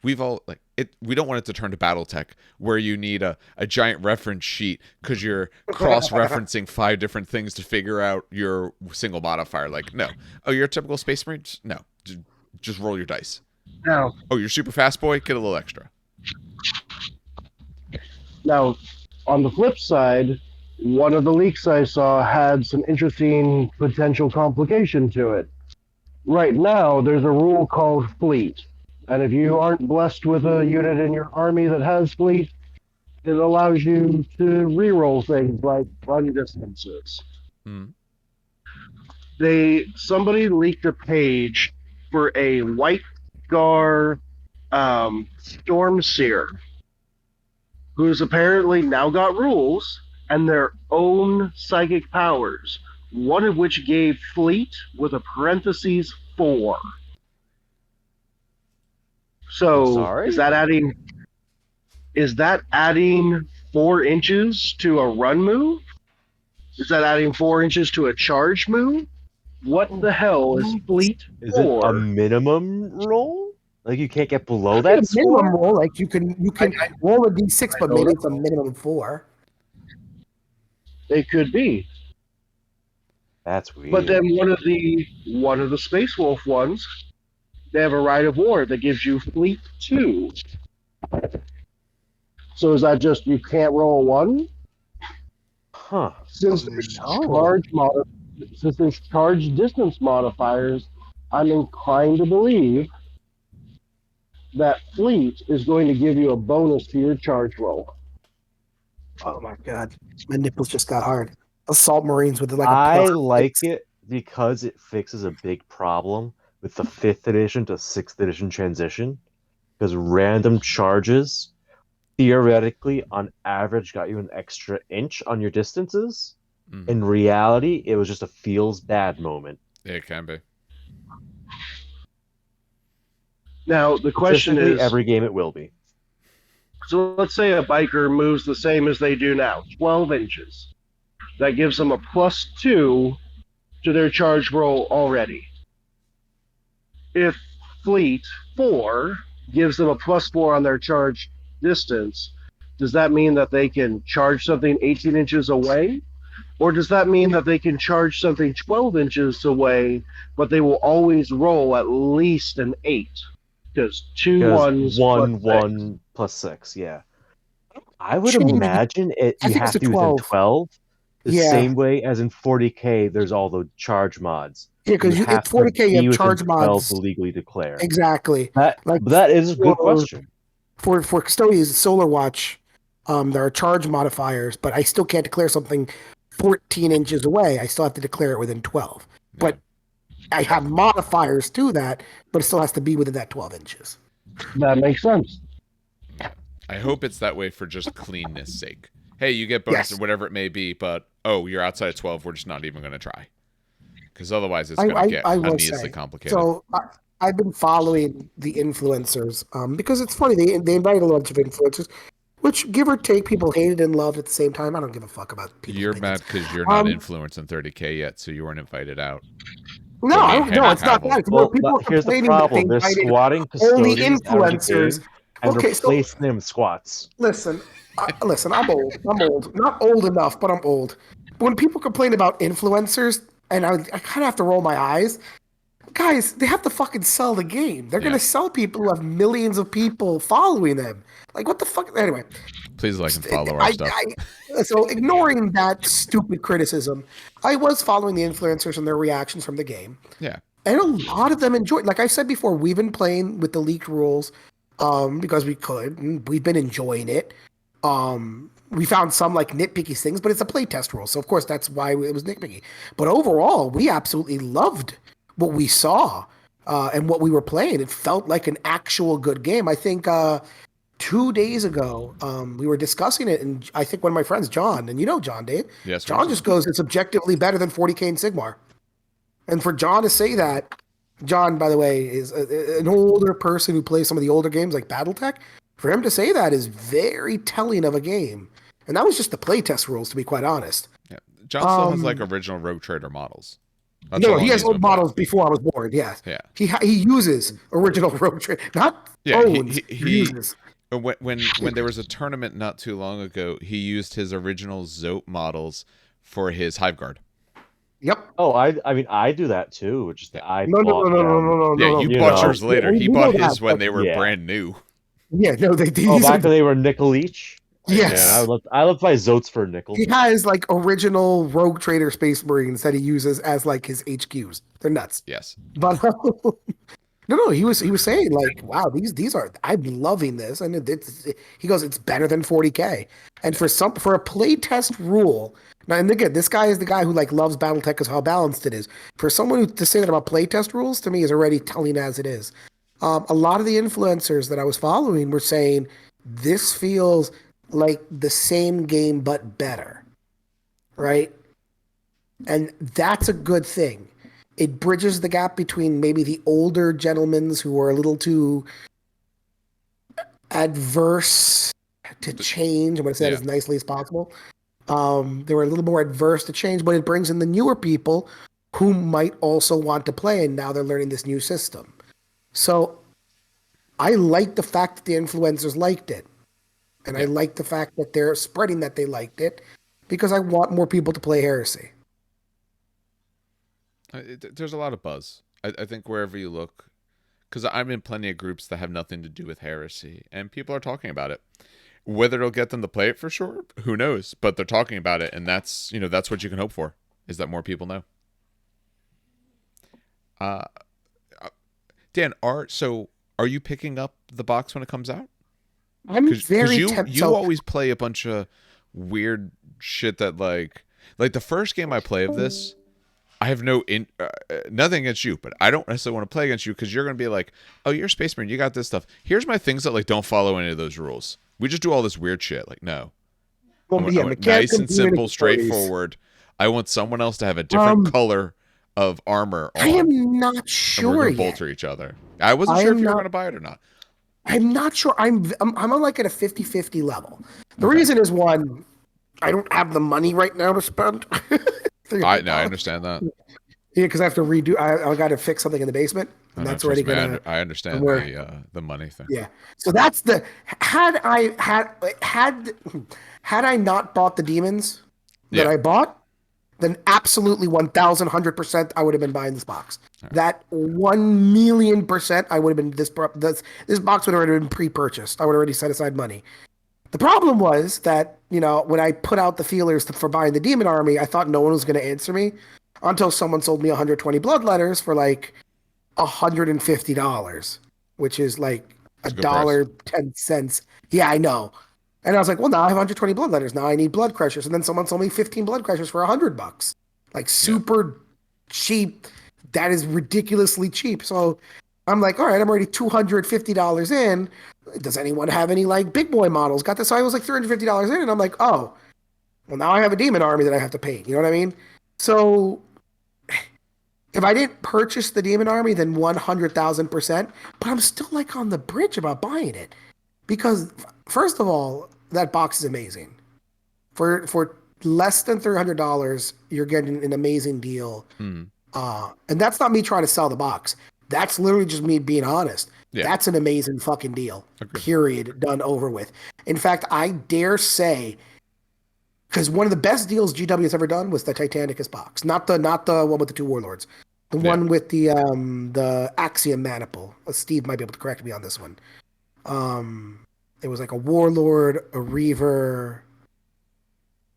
We don't want it to turn to BattleTech where you need a giant reference sheet because you're cross-referencing 5 different things to figure out your single modifier. No. Oh, you're a typical Space Marine? No. Just roll your dice. Now, Oh, you're super fast boy? Get a little extra. now, on the flip side, one of the leaks I saw had some interesting potential complication to it. Right now, there's a rule called fleet. And if you aren't blessed with a unit in your army that has fleet, it allows you to reroll things like run distances. Mm. Somebody leaked a page for a White Scar Storm Seer, who's apparently now got rules and their own psychic powers, one of which gave fleet with a parentheses 4. So Sorry? is that adding 4 inches to a run move? Is that adding 4 inches to a charge move? What the hell is fleet Is it 4? a minimum roll? You can't get below I that think a minimum score? roll, you can roll a d6, but I maybe don't it's a minimum 4. It could be. That's weird. But then one of the Space Wolf ones, they have a Rite of War that gives you Fleet 2. So is that just you can't roll 1? Huh. Since there's charge distance modifiers, I'm inclined to believe that Fleet is going to give you a bonus to your charge roll. Oh my god, my nipples just got hard. Assault Marines with I +6. like it because it fixes a big problem with the 5th edition to 6th edition transition. Because random charges, theoretically, on average, got you an extra inch on your distances. Mm. In reality, it was just a feels bad moment. It can be. Now, the question Statistically, is, every game it will be. so let's say a biker moves the same as they do now, 12 inches. That gives them a +2 to their charge roll already. If Fleet 4 gives them a +4 on their charge distance, does that mean that they can charge something 18 inches away? Or does that mean that they can charge something 12 inches away, but they will always roll at least an 8? Because 2 ones 1, plus 1 plus 6, yeah. I would Change- imagine I you think have it's to a use in 12. 12 the Yeah. same way as in 40k there's all the charge mods. Yeah, because You have it's 40k, to you be have within charge 12 mods. to legally declare. Exactly. That, Like, that is a good for- question. For Custodians, Solar Watch, There are charge modifiers, but I still can't declare something 14 inches away. I still have to declare it within 12. Yeah. But I have modifiers to that, but it still has to be within that 12 inches. That makes sense. I hope it's that way for just cleanness sake. Hey, you get bonus or whatever it may be, but you're outside of 12. We're just not even going to try. Because otherwise it's going to get needlessly complicated. So I've been following the influencers because it's funny. They invited a bunch of influencers, which, give or take, people hated and loved at the same time. I don't give a fuck about people. You're mad because you're not influencing 30K yet, so you weren't invited out. No, it's not that. It's more people here's the complaining problem. that They're they squatting only custodians influencers. and replacing them with squats. Listen, I'm old. I'm old. Not old enough, but I'm old. But when people complain about influencers, and I kind of have to roll my eyes, guys, they have to fucking sell the game. They're going to sell people who have millions of people following them. Like, what the fuck? Anyway. Please like and follow our stuff. So ignoring that stupid criticism, I was following the influencers and their reactions from the game. Yeah. And a lot of them enjoyed. Like I said before, we've been playing with the leaked rules because we could. And we've been enjoying it. We found some like nitpicky things, but it's a playtest rule. So, of course, that's why it was nitpicky. But overall, we absolutely loved what we saw and what we were playing. It felt like an actual good game. I think 2 days ago, we were discussing it, and I think one of my friends, John, and you know John, Dave, yes, John just goes, it's objectively better than 40K in Sigmar. And for John to say that, John, by the way, is an older person who plays some of the older games like Battletech. For him to say that is very telling of a game. And that was just the playtest rules, to be quite honest. Yeah. John still has like original Rogue Trader models. That's no, he has old models before I was born, yes. Yeah. He uses original Rogue Trader, not owns, he uses. When there was a tournament not too long ago, he used his original Zote models for his Hive Guard. Yep. Oh, I mean, I do that too. Which is I no. Yeah, you bought yours later. He bought his when they were brand new. Yeah, no, back when they were nickel each. Yes. Yeah, I love my Zotes for a nickel. He has like original Rogue Trader Space Marines that he uses as like his HQs. They're nuts. Yes. But no, he was saying like, wow, these are, I'm loving this, and he goes, it's better than 40K, and for a playtest rule. Now, and again, this guy is the guy who like loves BattleTech because how balanced it is. For someone to say that about playtest rules, to me, is already telling as it is. A lot of the influencers that I was following were saying this feels like the same game but better, right? And that's a good thing. It bridges the gap between maybe the older gentlemen who are a little too adverse to change. I'm going to say that as nicely as possible. They were a little more adverse to change, but it brings in the newer people who might also want to play, and now they're learning this new system. So I like the fact that the influencers liked it. And I like the fact that they're spreading that they liked it because I want more people to play Heresy. There's a lot of buzz. I think wherever you look, because I'm in plenty of groups that have nothing to do with Heresy, and people are talking about it. Whether it'll get them to play it for sure, who knows? But they're talking about it, and that's what you can hope for, is that more people know. Dan, are you picking up the box when it comes out? I'm very tempted. You always play a bunch of weird shit that like the first game I play of this, I have nothing against you, but I don't necessarily want to play against you because you're going to be like, oh, you're a Space Marine, you got this stuff. Here's my things that like don't follow any of those rules. We just do all this weird shit. Like, no. I want nice and simple, straightforward. I want someone else to have a different color of armor on. I am not sure we're yet. Bolter each other. I wasn't sure if you were going to buy it or not. I'm not sure. I'm on like at a 50-50 level. The reason is, one, I don't have the money right now to spend. I understand that. Yeah, because I have to redo. I got to fix something in the basement, and that's already gonna. I understand the money thing. Yeah, so that's the had I not bought the demons that I bought, then absolutely 1,100% I would have been buying this box. Right. That 1,000,000% I would have been this box would have already been pre-purchased. I would have already set aside money. The problem was that, when I put out the feelers for buying the demon army, I thought no one was going to answer me until someone sold me 120 blood letters for like $150, which is like $1.10. Yeah, I know. And I was like, well, now I have 120 bloodletters. Now I need blood crushers. And then someone sold me 15 blood crushers for $100. Like super cheap. That is ridiculously cheap. So I'm like, all right, I'm already $250 in. Does anyone have any like big boy models? Got this. So I was like $350 in, and I'm like, oh, well, now I have a demon army that I have to paint. You know what I mean? So if I didn't purchase the demon army, then 100,000%. But I'm still like on the bridge about buying it because first of all, that box is amazing. For less than $300, you're getting an amazing deal. And that's not me trying to sell the box. That's literally just me being honest. Yeah. That's an amazing fucking deal. Agreed. Period. Done over with. In fact, I dare say, because one of the best deals GW has ever done was the Titanicus box, not the one with the two warlords, the one with the Axiom Maniple. Steve might be able to correct me on this one. It was like a warlord, a reaver,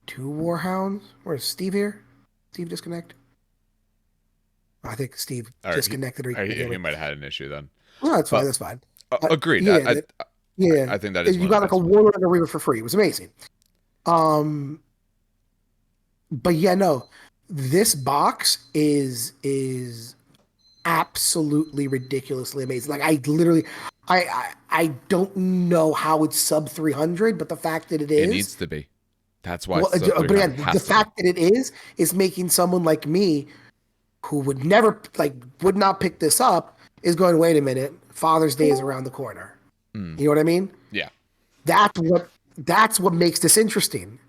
2 warhounds. Where's Steve here? Steve disconnect? I think Steve disconnected. He might have had an issue then. No, that's fine. That's fine. Agreed. Yeah, I think that is. You got like a warlord and a reaver for free. It was amazing. But yeah, no, this box is absolutely ridiculously amazing. Like I literally, I don't know how it's sub 300, but the fact that it needs to be. That's why. But again, the fact that it is making someone like me, who would not pick this up, is going, wait a minute, Father's Day is around the corner. You know what I mean? Yeah. That's what makes this interesting.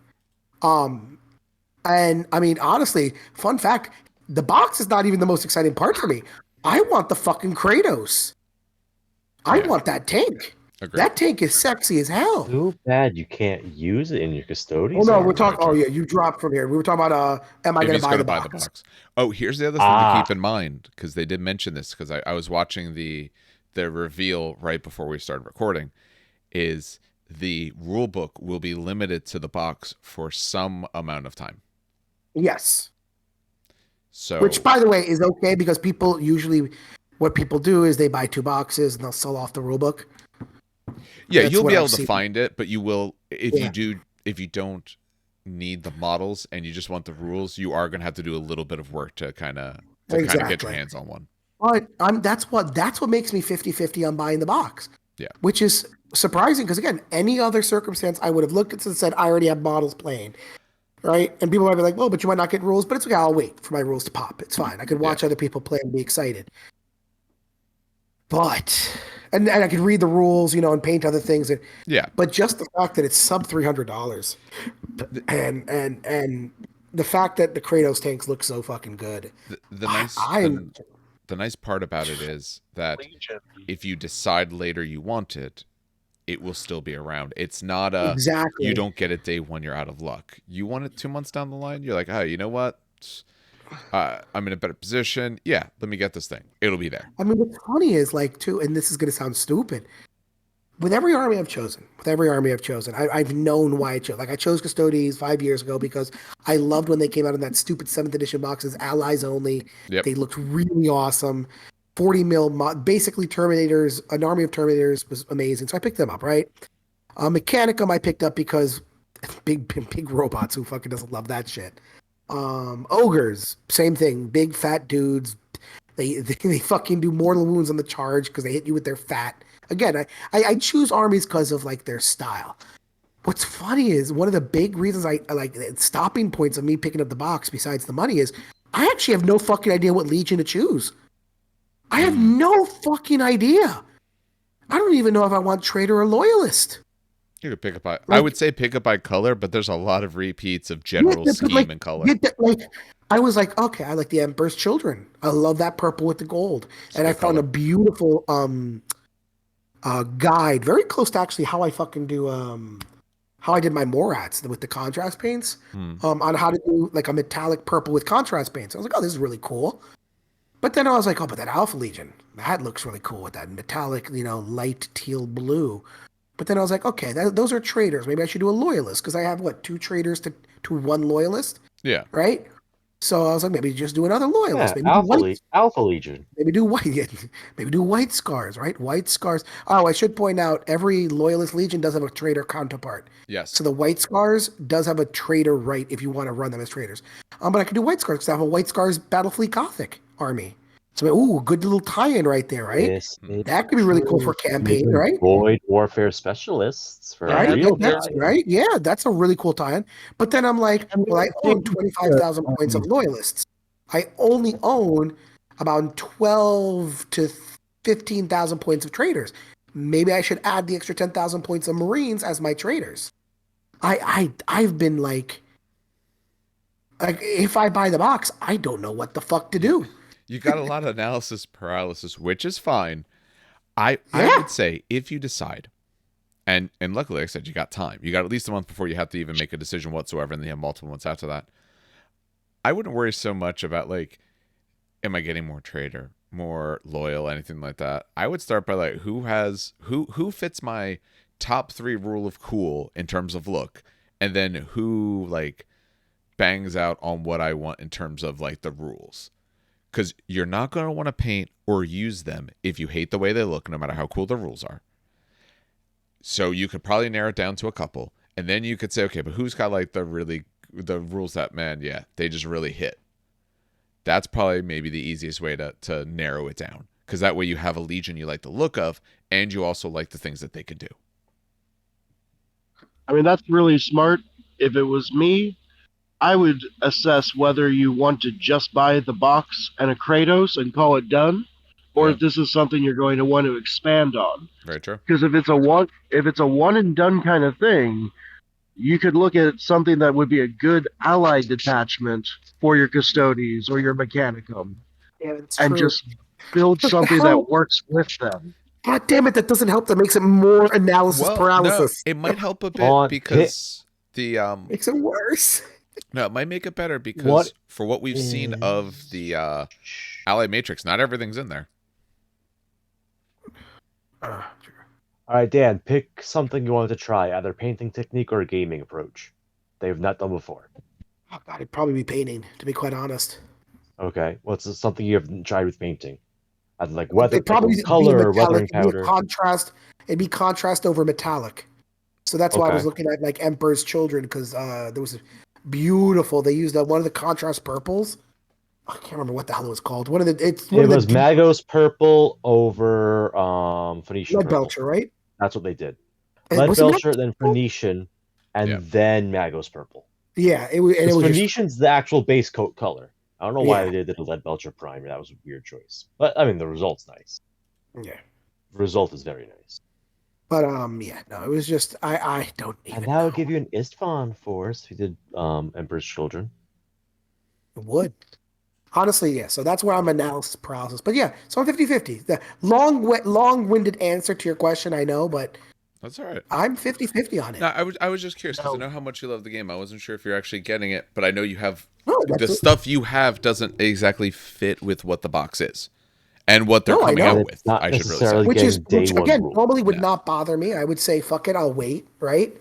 And I mean, honestly, fun fact, the box is not even the most exciting part for me. I want the fucking Kratos. I want that tank. Agreed. That tank is sexy as hell. Too bad you can't use it in your Custodians. Oh no, we're talking. Oh yeah, you dropped from here. We were talking about. Am I going to buy the box? Oh, here's the other thing to keep in mind, because they did mention this, because I was watching the reveal right before we started recording. Is the rule book will be limited to the box for some amount of time. Yes. So, which, by the way, is okay, because people usually, what people do is they buy 2 boxes and they'll sell off the rule book. Yeah, you'll be able to find it, but you will if you don't need the models and you just want the rules, you are going to have to do a little bit of work to kind of get your hands on one. But that's what makes me 50-50 on buying the box. Yeah. Which is surprising, because again, any other circumstance I would have looked at and said, I already have models playing. Right? And people might be like, well, but you might not get rules, but it's okay, I'll wait for my rules to pop. It's fine. I could watch other people play and be excited. But and I could read the rules, and paint other things. But just the fact that it's sub $300 and the fact that the Kratos tanks look so fucking good. The nice part about it is that if you decide later you want it, it will still be around. It's not you don't get it day one, you're out of luck. You want it 2 months down the line, you're like, oh, you know what? I'm in a better position. Yeah, let me get this thing. It'll be there. I mean, what's funny is and this is going to sound stupid. With every army I've chosen, I've known why I chose. Like I chose Custodians 5 years ago because I loved when they came out in that stupid 7th edition boxes, allies only. Yep. They looked really awesome. 40 mil, basically Terminators, an army of Terminators was amazing. So I picked them up, right? Mechanicum I picked up because big robots, who fucking doesn't love that shit. Ogres, same thing. Big fat dudes. They fucking do mortal wounds on the charge because they hit you with their fat. Again, I choose armies because of like their style. What's funny is one of the big reasons I like stopping points of me picking up the box, besides the money, is I actually have no fucking idea what Legion to choose. I have no fucking idea. I don't even know if I want Traitor or Loyalist. You could pick up by. I would say pick up by color, but there's a lot of repeats of general scheme and color. I was like, okay, I like the Emperor's Children. I love that purple with the gold, and I found a beautiful guide, very close to actually how I fucking do how I did my Morats with the contrast paints on how to do like a metallic purple with contrast paints. I was like, oh, this is really cool. But then I was like, oh, but that Alpha Legion, that looks really cool with that metallic, light teal blue. But then I was like, okay, those are traitors. Maybe I should do a Loyalist because I have, 2 traitors to 1 Loyalist? Yeah. Right? So I was like, maybe just do another loyalist. Yeah, Maybe do white. Alpha Legion. Maybe do white. Maybe do white scars, right? White scars. Oh, I should point out every loyalist legion does have a traitor counterpart. Yes. So the white scars does have a traitor right if you want to run them as traitors. But I can do white scars because I have a white scars Battlefleet Gothic army. So ooh, good little tie-in right there, right? That could be really cool for campaign, right? Void Warfare Specialists for Right, real that's guys. right. Yeah, that's a really cool tie-in. But then I'm like, well, I own 25,000 points of loyalists. I only own about 12 to 15,000 points of traitors. Maybe I should add the extra 10,000 points of Marines as my traitors. I've been like if I buy the box, I don't know what the fuck to do. You got a lot of analysis paralysis, which is fine. I would say if you decide, and luckily, like I said, you got time. You got at least a month before you have to even make a decision whatsoever, and then you have multiple months after that. I wouldn't worry so much about like, am I getting more traitor, more loyal, anything like that. I would start by like who fits my top 3 rule of cool in terms of look, and then who like bangs out on what I want in terms of like the rules. Because you're not going to want to paint or use them if you hate the way they look, no matter how cool the rules are. So you could probably narrow it down to a couple. And then you could say, okay, but who's got like the rules that, man, yeah, they just really hit. That's probably maybe the easiest way to narrow it down. Because that way you have a legion you like the look of, and you also like the things that they could do. I mean, that's really smart. If it was me, I would assess whether you want to just buy the box and a Kratos and call it done, or if this is something you're going to want to expand on. Very true. Because if it's a one and done kind of thing, you could look at something that would be a good allied detachment for your Custodians or your Mechanicum, and just build something that works with them. God damn it, that doesn't help. That makes it more analysis paralysis. No, it might help a bit because the makes it worse. No, it might make it better because for what we've seen of the Allied Matrix, not everything's in there. All right, Dan, pick something you wanted to try, either painting technique or a gaming approach they've not done before. Oh God, it'd probably be painting, to be quite honest. Okay, what's something you haven't tried with painting? I'd like weather, probably color, or weathering powder. It'd be contrast over metallic. So that's why I was looking at like Emperor's Children, because there was a beautiful. They used one of the contrast purples. I can't remember what the hell it was called. It was Magos purple over Phoenician Lead purple. Belcher, right? That's what they did. Lead Belcher, then Phoenician, and then Magos purple. Yeah, it was Phoenician's the actual base coat color. I don't know why they did the Lead Belcher primer. That was a weird choice. But I mean, the result's nice. Yeah, the result is very nice. But it was just I don't even. And that would give you an Istvan force if you did Emperor's Children. It would. Honestly, yeah. So that's where I'm analysis paralysis. But yeah, so I'm 50-50. The long-winded answer to your question, I know, but that's all right. I'm 50-50 on it. No, I was just curious because I know how much you love the game. I wasn't sure if you're actually getting it, but I know you have the stuff you have doesn't exactly fit with what the box is and what they're coming out with. I should really say, which again normally would not bother me. I would say, fuck it, I'll wait, right?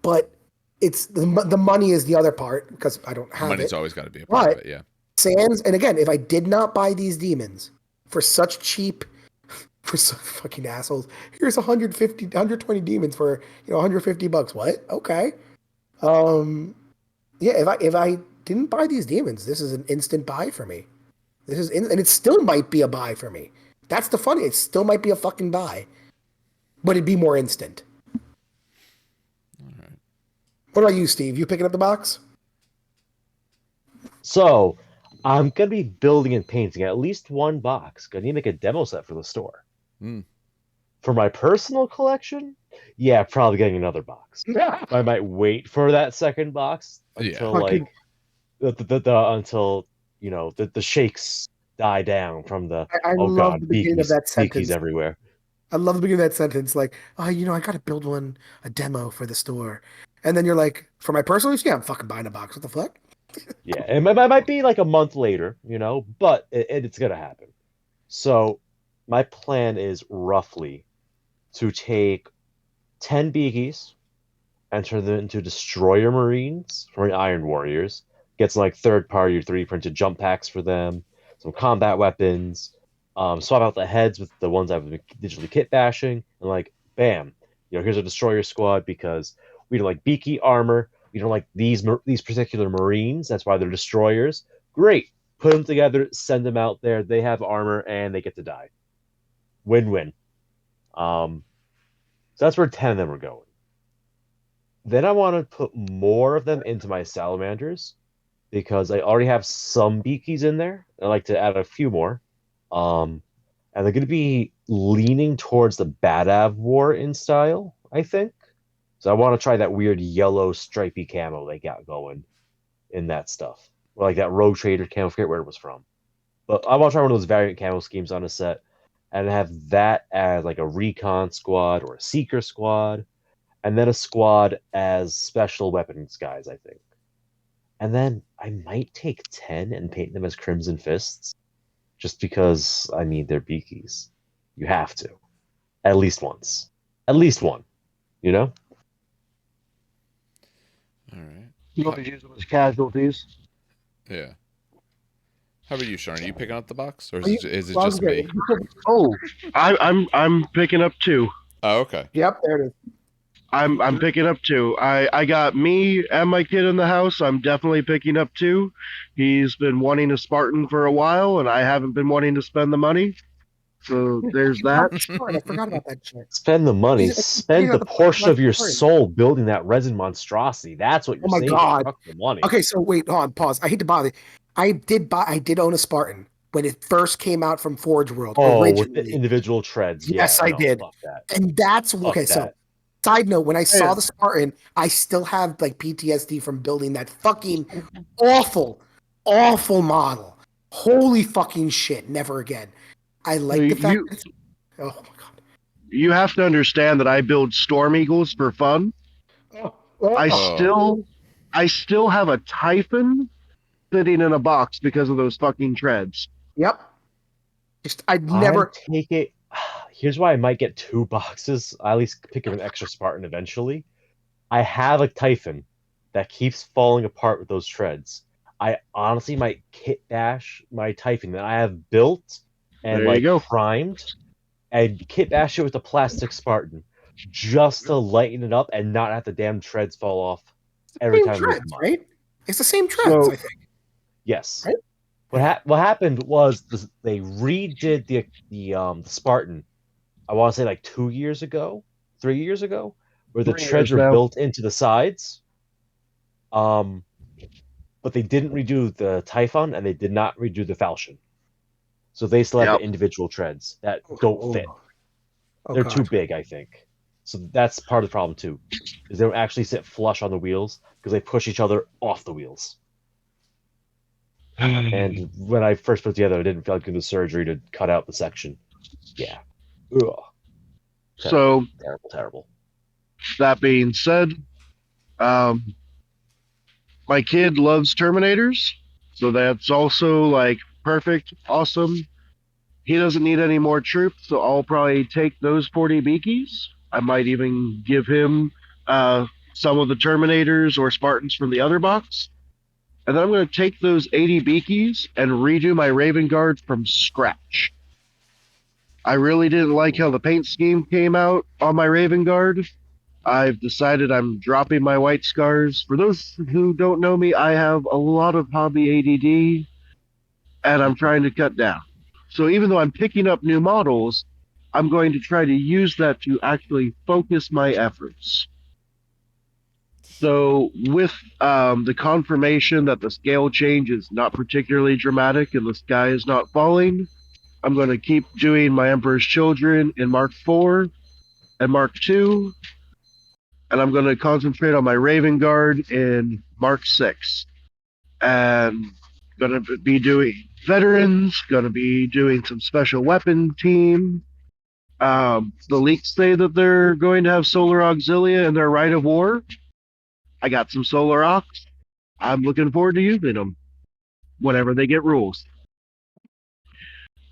But it's the money is the other part because I don't have money's always got to be a part of it, yeah. Sans, and again, if I did not buy these demons for such cheap, for some fucking assholes, here's 120 demons for $150. What? Okay. Yeah. If I didn't buy these demons, this is an instant buy for me. And it still might be a buy for me. That's the funny. It still might be a fucking buy, but it'd be more instant. All right. What about you, Steve? You picking up the box? So, I'm going to be building and painting at least one box. Going to make a demo set for the store. For my personal collection, probably getting another box. I might wait for that second box until until the shakes die down from the I love the beginning of that sentence everywhere. I love the beginning of that sentence, like, I got to build a demo for the store, and then you're like, for my personal use, I'm fucking buying a box. What the fuck? Yeah, it might be like a month later, but it's gonna happen. So my plan is roughly to take 10 Beakies and turn them into Destroyer Marines from the Iron Warriors, get some like third-party or 3D printed jump packs for them, some combat weapons, swap out the heads with the ones I've been digitally kit bashing, and like, bam, here's a destroyer squad because we don't like beaky armor, we don't like these particular Marines, that's why they're destroyers. Great, put them together, send them out there, they have armor, and they get to die. Win-win. So that's where 10 of them are going. Then I want to put more of them into my salamanders because I already have some beakies in there. I like to add a few more. And they're going to be leaning towards the Badav War in style, I think. So I want to try that weird yellow stripy camo they got going in that stuff. Or like that Rogue Trader camo, I forget where it was from. But I want to try one of those variant camo schemes on a set and have that as like a recon squad or a seeker squad, and then a squad as special weapons guys, I think. And then I might take 10 and paint them as Crimson Fists, just because, I mean, they're beakies. You have to. At least once. At least one. You know? All right. You want to use them as casualties? Yeah. How about you, Sean? Are you picking up the box, or Are you- is it well, just me? Oh, I'm picking up 2. Oh, okay. Yep, there it is. I'm picking up 2. I got me and my kid in the house. I'm definitely picking up 2. He's been wanting a Spartan for a while, and I haven't been wanting to spend the money. So there's that. I forgot about that shit. Spend the money. He's- Spend he's the the portion of your Spartan. soul building that resin monstrosity. That's what you're Oh my saving. God. Fuck the money. Okay, so wait, hold on, pause. I hate to bother you. I did own a Spartan when it first came out from Forge World Oh, with originally. the individual treads. Yes, Yeah, I no, did. Fuck that. And that's Fuck okay. So, that. side note: when I saw Yeah. the Spartan, I still have like PTSD from building that fucking awful model. Holy fucking shit! Never again. I like the fact. That oh my god! You have to understand that I build Storm Eagles for fun. I still have a Typhon sitting in a box because of those fucking treads. Yep. Just I'd never. Take it. Here's why I might get 2 boxes. I at least pick up an extra Spartan eventually. I have a Typhon that keeps falling apart with those treads. I honestly might kit bash my Typhon that I have built and There you go. primed, and kit bash it with a plastic Spartan just to lighten it up and not have the damn treads fall off every Same time. treads, right? It's the same treads, So- I think. Yes. Right? What happened was they redid the Spartan. I want to say like 2 years ago, 3 years ago, where the 3 treads years were now. built into the sides. But they didn't redo the Typhon and they did not redo the Falchion. So they still have Yep. the individual treads that don't fit. Oh, They're God. too big, I think. So that's part of the problem too, is they don't actually sit flush on the wheels because they push each other off the wheels. And when I first put it together, I didn't feel like doing the surgery to cut out the section. Yeah. Ugh. So Terrible. that being said, my kid loves Terminators, so that's also like perfect, awesome. He doesn't need any more troops, so I'll probably take those 40 beakies. I might even give him some of the Terminators or Spartans from the other box. And then I'm going to take those 80 beakies and redo my Raven Guard from scratch. I really didn't like how the paint scheme came out on my Raven Guard. I've decided I'm dropping my white scars. For those who don't know me, I have a lot of hobby ADD, and I'm trying to cut down. So even though I'm picking up new models, I'm going to try to use that to actually focus my efforts. So with the confirmation that the scale change is not particularly dramatic and the sky is not falling, I'm going to keep doing my Emperor's Children in Mark IV and Mark II, and I'm going to concentrate on my Raven Guard in Mark VI. And going to be doing veterans, going to be doing some special weapon team. The leaks say that they're going to have Solar Auxilia in their Rite of War. I got some Solar Aux. I'm looking forward to using them whenever they get rules.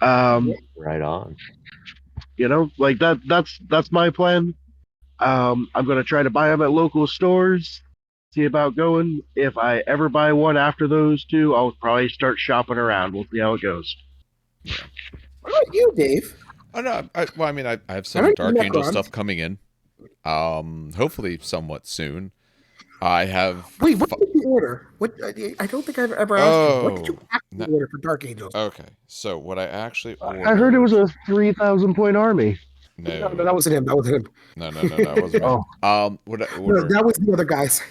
Right on. You know, like that's my plan. I'm going to try to buy them at local stores, see about going. If I ever buy one after those two, I'll probably start shopping around. We'll see how it goes. What about you, Dave? Oh no, well, I mean, I have I some don't Dark do Angel Necrons. stuff coming in. Hopefully somewhat soon. I have. Wait, what did you order? What? I don't think I've ever asked you. What did you actually order for Dark Angels? Okay, so what I actually ordered. I heard it was a 3,000-point army. No, that wasn't him. That wasn't him. No, it wasn't me. What I No, ordered? that was the other guys.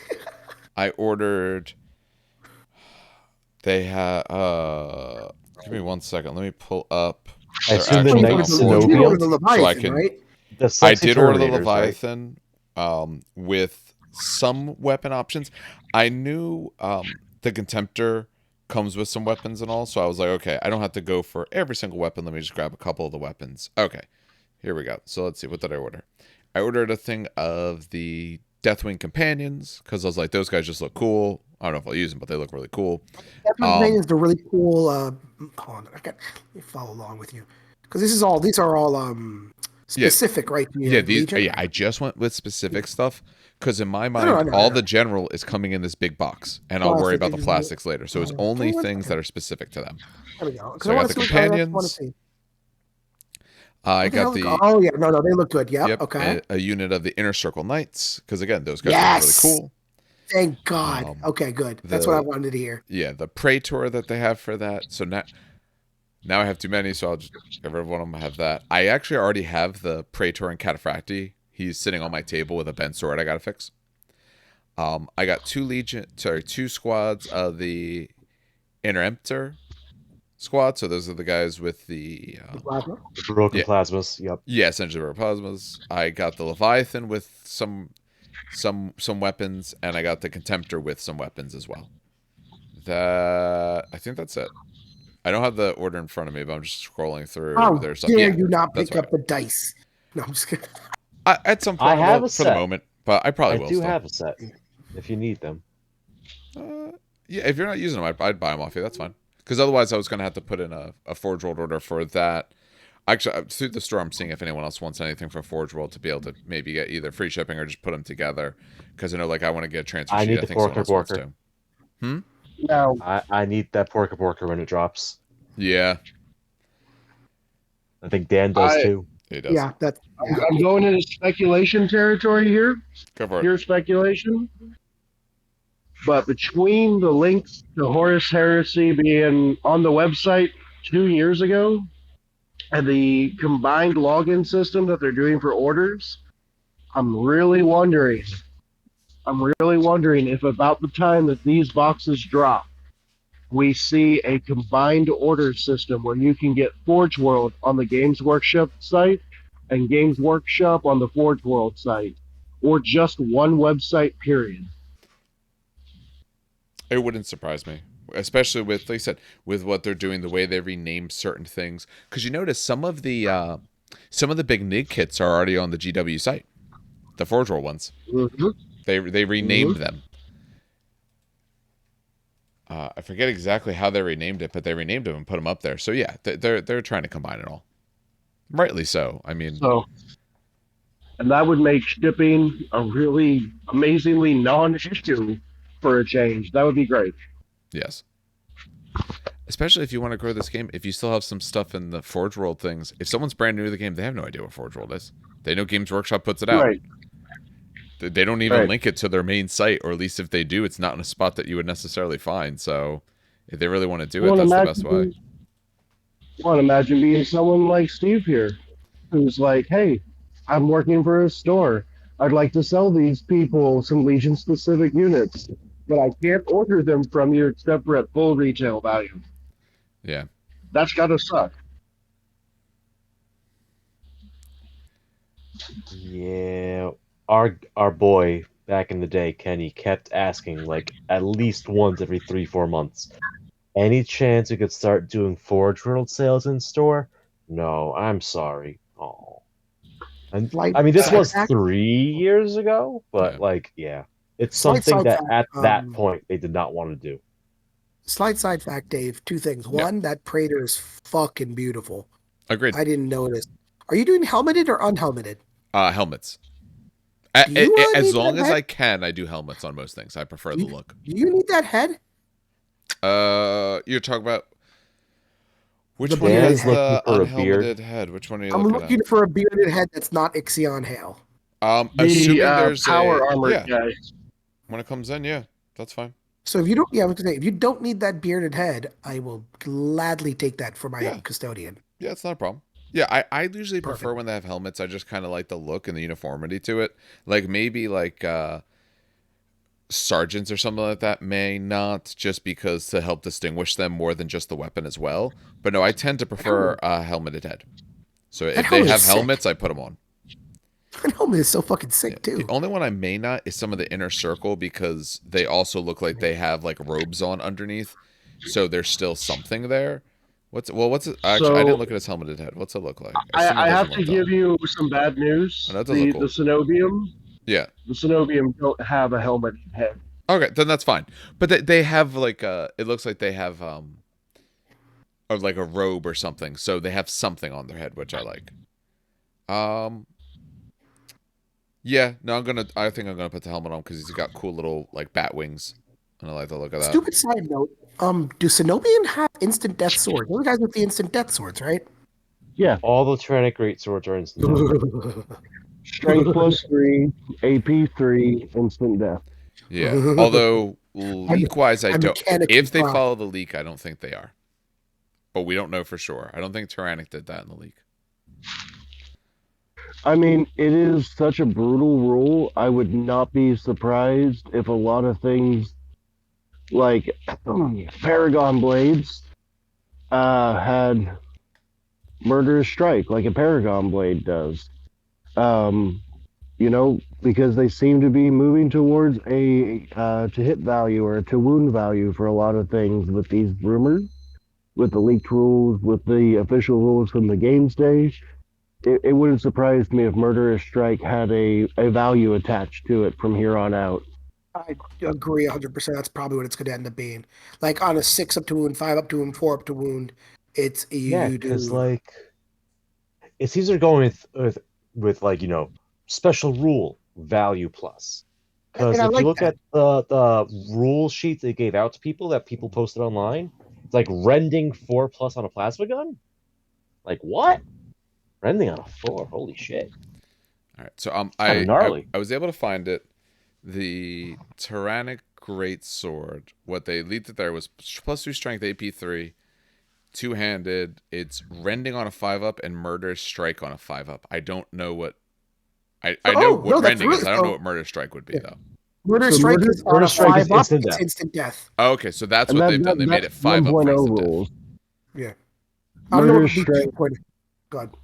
I ordered. They had. Give me 1 second. Let me pull up. I assume the actual Knights model. You Zenobia? ordered the Leviathan, So I can- right? The I sexy did order the Terminators, right? Leviathan with some weapon options. I knew the Contemptor comes with some weapons and all, so I was like, okay, I don't have to go for every single weapon. Let me just grab a couple of the weapons. Okay, here we go. So let's see, what did I order? I ordered a thing of the Deathwing Companions, because I was like, those guys just look cool. I don't know if I'll use them, but they look really cool. Deathwing thing is the really cool. Hold on, let me follow along with you because these are all specific, right? To your Legion? I just went with specific stuff because in my No, mind, no, all no. the general is coming in this big box, and I'll worry about the plastics later. So it's Yeah. only Well, things that are specific to them. There we go. So I got the companions. I got the Oh yeah, no, they look good. Yep. yep, Okay. a unit of the Inner Circle Knights, because again, those guys Yes! are really cool. Thank God. Um, Okay, good. That's what I wanted to hear. Yeah, the Praetor that they have for that. So now I have too many, so I'll just get rid of one of them. Have that. I actually already have the Praetor and Cataphracti. He's sitting on my table with a bent sword I gotta fix. I got two squads of the Interemptor squad. So those are the guys with the Plasma. The broken Yeah. plasmas. Yep. yeah, essentially rare plasmas. I got the Leviathan with some weapons, and I got the Contemptor with some weapons as well. I think that's it. I don't have the order in front of me, but I'm just scrolling through. How There's some, dare you not that's pick up the dice? No, I'm just kidding. at some point I have will, a for the set. moment, but I probably I will. do still. have a set if you need them. Yeah, if you're not using them, I'd buy them off you. That's fine. Because otherwise, I was going to have to put in a Forge World order for that. Actually, through the store, I'm seeing if anyone else wants anything for Forge World to be able to maybe get either free shipping or just put them together. Because I know, I want to get a transfer sheet. I need I the think someone else wants Porker. to. Now, I need that Porker when it drops. Yeah, I think Dan does too. he does. Yeah, that's. I'm going into speculation territory here. Go for it. Pure speculation. But between the links to Horus Heresy being on the website 2 years ago and the combined login system that they're doing for orders, I'm really wondering if about the time that these boxes drop, we see a combined order system where you can get Forge World on the Games Workshop site and Games Workshop on the Forge World site, or just one website, period. It wouldn't surprise me, especially with, like I said, with what they're doing, the way they rename certain things. Because you notice some of the big NIG kits are already on the GW site, the Forge World ones. Mm-hmm. They renamed them. I forget exactly how they renamed it, but they renamed them and put them up there. So yeah, they're trying to combine it all. Rightly so. I mean, And that would make shipping a really amazingly non-issue for a change. That would be great. yes. Especially if you want to grow this game, if you still have some stuff in the Forge World things. If someone's brand new to the game, they have no idea what Forge World is. They know Games Workshop puts it out. Right. They don't even link it to their main site, or at least if they do, it's not in a spot that you would necessarily find. So if they really want to do it, that's the best way. Well, imagine being someone like Steve here, who's like, hey, I'm working for a store. I'd like to sell these people some Legion-specific units, but I can't order them from you except for at full retail value. Yeah. That's gotta suck. Yeah, our boy back in the day, Kenny, kept asking like at least once every 3-4 months. Any chance we could start doing Forge World sales in store? No, I'm sorry. Oh, and I mean this was 3 years ago, but it's something that at that point they did not want to do. Slight side fact, Dave. 2 things. One, that Praetor is fucking beautiful. Agreed. I didn't notice. Are you doing helmeted or unhelmeted? Helmets. Do you As need long that as head? I can, I do helmets on most things. I prefer the look. Do you need that head? You're talking about which The one bearded has Dan's head. looking the for a beard. unhelmeted head? Which one are you I'm looking looking at? for a bearded head that's not Ixion Hail. The Assuming there's power a armored yeah, guy. when it comes in, yeah, that's fine. So if you don't, yeah, I was gonna say, if you don't need that bearded head, I will gladly take that for my Yeah. custodian. Yeah, it's not a problem. Yeah, I usually Perfect. prefer when they have helmets. I just kind of like the look and the uniformity to it. Like maybe like sergeants or something like that may not, just because to help distinguish them more than just the weapon as well. But no, I tend to prefer a helmeted head. So if they helmet have is sick. helmets, I put them on. That helmet is so fucking sick too. The only one I may not is some of the inner circle, because they also look like they have like robes on underneath. So there's still something there. What's it? Actually, I didn't So look at his helmeted head. What's it look like? Assume it I doesn't have to look give dumb. you some bad news. Oh, that does look cool. The Cenobium, Yeah. the Cenobium don't have a helmet head. Okay, then that's fine. But they have like it looks like they have or like a robe or something. So they have something on their head, which I like. Yeah, no, I think I'm gonna put the helmet on because he's got cool little like bat wings, and I like the look of that. Stupid side note. Do Cenobian have instant death swords? Those guys with the instant death swords, right? Yeah, All the Tyrannic great swords are instant. strength +3, AP 3, instant death. Yeah. Although leak wise, I I'm don't. mechanically If they fine. follow the leak, I don't think they are. But we don't know for sure. I don't think Tyrannic did that in the leak. I mean, it is such a brutal rule. I would not be surprised if a lot of things like Paragon Blades had Murderous Strike like a Paragon Blade does. Because they seem to be moving towards a to hit value or to wound value for a lot of things with these rumors, with the leaked rules, with the official rules from the game stage. It wouldn't surprise me if Murderous Strike had a value attached to it from here on out. I agree 100%. That's probably what it's going to end up being. Like on a 6 up to wound, 5 up to wound, 4 up to wound, it's Yeah, you because do. like it's either going with like special rule value plus. Because And I if like you look that. at the rule sheets they gave out to people that people posted online, it's like rending 4+ on a plasma gun. Like what? Rending on a 4? Holy shit! All right. So Kinda gnarly. I was able to find it. The Tyrannic Greatsword. What they leaked it there was +2 strength, AP3, two-handed. It's rending on a 5-up and Murderous Strike on a 5-up. I don't know what. I know what that's rending is. really I don't know what Murderous Strike would be though. Murder So Strike Murder- is on Murder a Strike is 5 up, instant it's death. instant death. Oh, okay, so that's And what they've done. They made it 5 up for 1.0 instant death. rules. Yeah. I don't know Murderous what the Strike. point. God.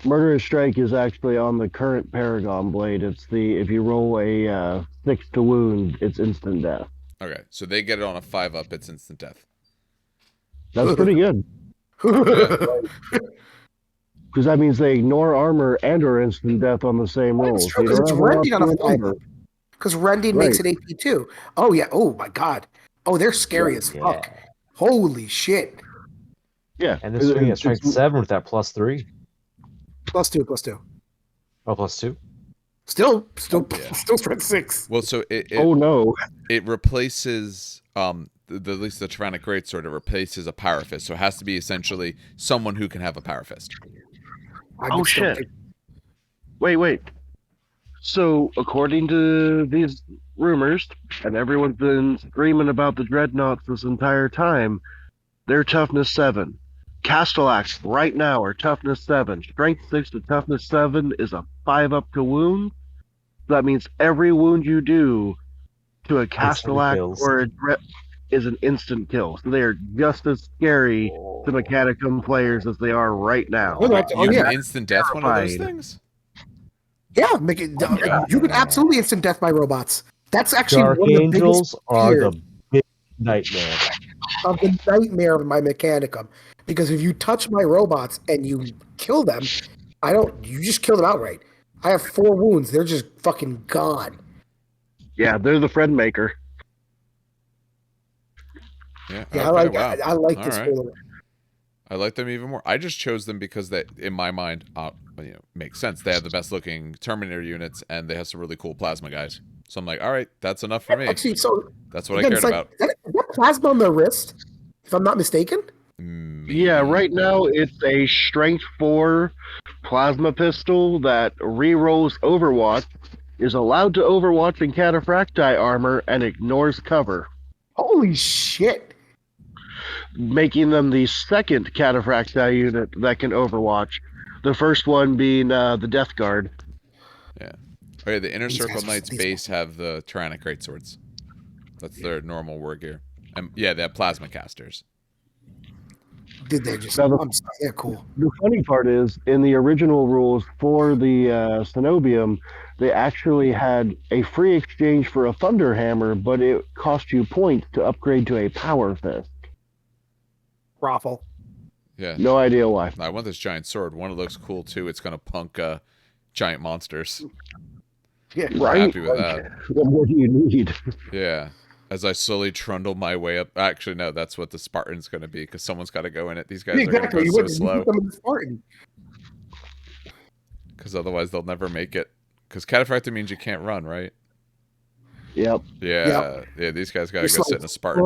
Murderous Strike is actually on the current Paragon Blade. It's if you roll a 6 to wound, it's instant death. Okay, so they get it on a 5-up. It's instant death. That's pretty good. Because that means they ignore armor and or instant death on the same roll. That's true, because it's rending on a 5 up. Because rending makes it AP 2. Oh, yeah. Oh, my God. Oh, they're scary as fuck. Holy shit. Yeah. And this swing at strength 7 with that +3. +2. Oh, +2. Still Yeah. strength 6. Well, so it Oh no. it replaces at least the Tyrannic Greatsword. It replaces a Power Fist, so it has to be essentially someone who can have a Power Fist. Oh shit. Wait. So according to these rumors, and everyone's been screaming about the Dreadnoughts this entire time, they're toughness 7. Castellax right now are toughness 7. Strength 6 to toughness 7 is a 5-up to wound. That means every wound you do to a Castellax or a Dread is an instant kill. So they are just as scary to Mechanicum players as they are right now. Oh, Wait, you yeah. can instant death one of those Terrifying. things? Yeah, you can absolutely instant death my robots. That's actually Dark one of the Angels biggest are fears the big nightmare. of the nightmare of my Mechanicum. Because if you touch my robots and you kill them, you just kill them outright. I have 4 wounds. They're just fucking gone. Yeah, they're the friend maker. Yeah, Yeah, okay, I like wow. this All right. whole. I like them even more. I just chose them because they, in my mind, makes sense. They have the best looking Terminator units, and they have some really cool plasma guys. So I'm like, all right, that's enough for me. Actually, so That's what again, I it's cared like, about. is that plasma on the wrist? If I'm not mistaken. Yeah, right now it's a Strength 4 plasma pistol that rerolls Overwatch, is allowed to Overwatch in Cataphracti armor, and ignores cover, Holy shit! making them the second Cataphracti unit that can Overwatch. The first one being the Death Guard. Yeah. Okay, the Inner These Circle guys are- Knights these base have the Tyrannic Greatswords. That's their normal war gear. And yeah, they have plasma casters. Dude, they're just. Now, I'm sorry, they're cool. The funny part is, in the original rules for the Cenobium, they actually had a free exchange for a Thunder Hammer, but it cost you points to upgrade to a Power Fist. Raffle. Yeah. No idea why. I want this giant sword. One, it looks cool too. It's gonna punk giant monsters. Yeah. We're happy with that. What more do you need? Yeah. As I slowly trundle my way up. Actually, no, that's what the Spartan's going to be, because someone's got to go in it. These guys are going to go so slow. Because otherwise they'll never make it. Because Cataphracta means you can't run, right? Yep. Yeah. Yeah, these guys got to go sit in a Spartan.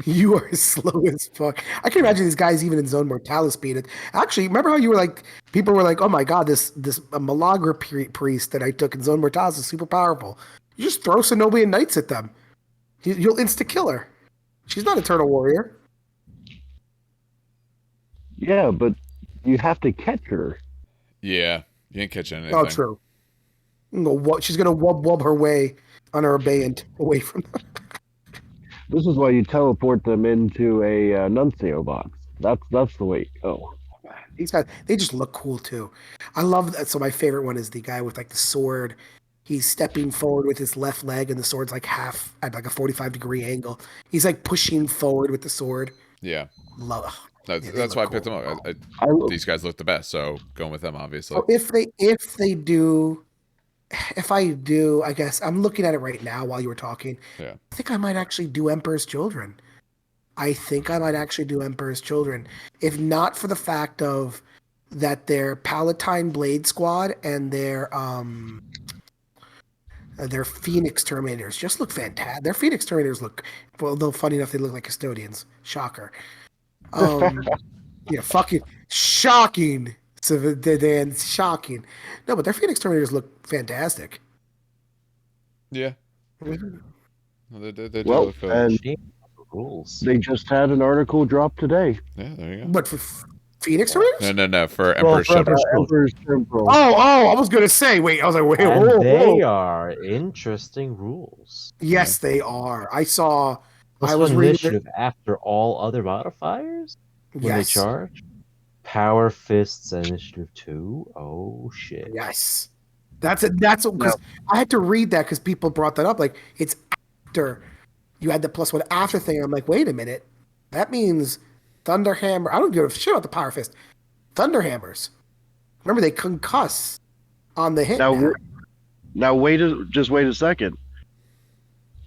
You are slow as fuck. I can imagine these guys even in Zone Mortalis beat it. Actually, remember how you were like, people were like, oh my god, this Malagra priest that I took in Zone Mortalis is super powerful. You just throw Cenobian Knights at them. You'll insta-kill her. She's not Eternal Warrior. Yeah, but you have to catch her. Yeah, you ain't catching anything. Oh, true. She's going to wub her way on her Abeyant away from them. This is why you teleport them into a Nuncio box. That's the way. Oh, these guys, they just look cool too. I love that. So my favorite one is the guy with like the sword. He's stepping forward with his left leg, and the sword's like half at like a 45-degree angle. He's like pushing forward with the sword. Yeah. Love. That's why I picked them up. These guys look the best, so going with them, obviously. So if I do, I guess I'm looking at it right now while you were talking. Yeah. I think I might actually do Emperor's Children. If not for the fact of that their Palatine Blade Squad and their Phoenix Terminators just look fantastic. Their Phoenix Terminators look, well, though funny enough, they look like Custodians. Shocker. Yeah, fucking shocking. So then shocking. No, but their Phoenix Terminators look fantastic. Yeah. Mhm. Well, they do well, look and Rules. they just had an article drop today. Yeah, there you go. But for Phoenix Terminators? No, for Emperor's Children. Emperor's Temporal. Oh, I was gonna say. Wait, I was like, wait. And they are interesting rules. Yes, they are. I saw. Plus I was one reading. initiative after all other modifiers when they Yes. charge. Power Fists and Initiative 2. Oh shit. Yes. That's because I had to read that because people brought that up. Like it's after you had the +1 after thing. I'm like, wait a minute, that means Thunderhammer. I don't give a shit about the Power Fist. Thunderhammers. Remember, they concuss on the hit. Now wait a second.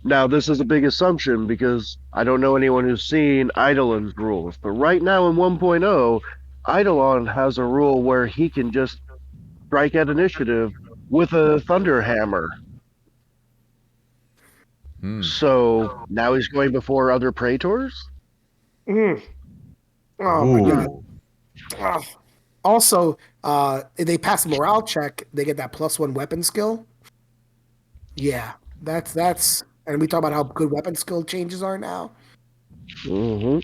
Now this is a big assumption because I don't know anyone who's seen Eidolon's rules, but right now in 1.0, Eidolon has a rule where he can just strike at initiative with a Thunder Hammer. So now he's going before other Praetors? Mm. Oh my god. Oh. Also, they pass a morale check. They get that +1 weapon skill. Yeah, that's. And we talk about how good weapon skill changes are now. Mm-hmm.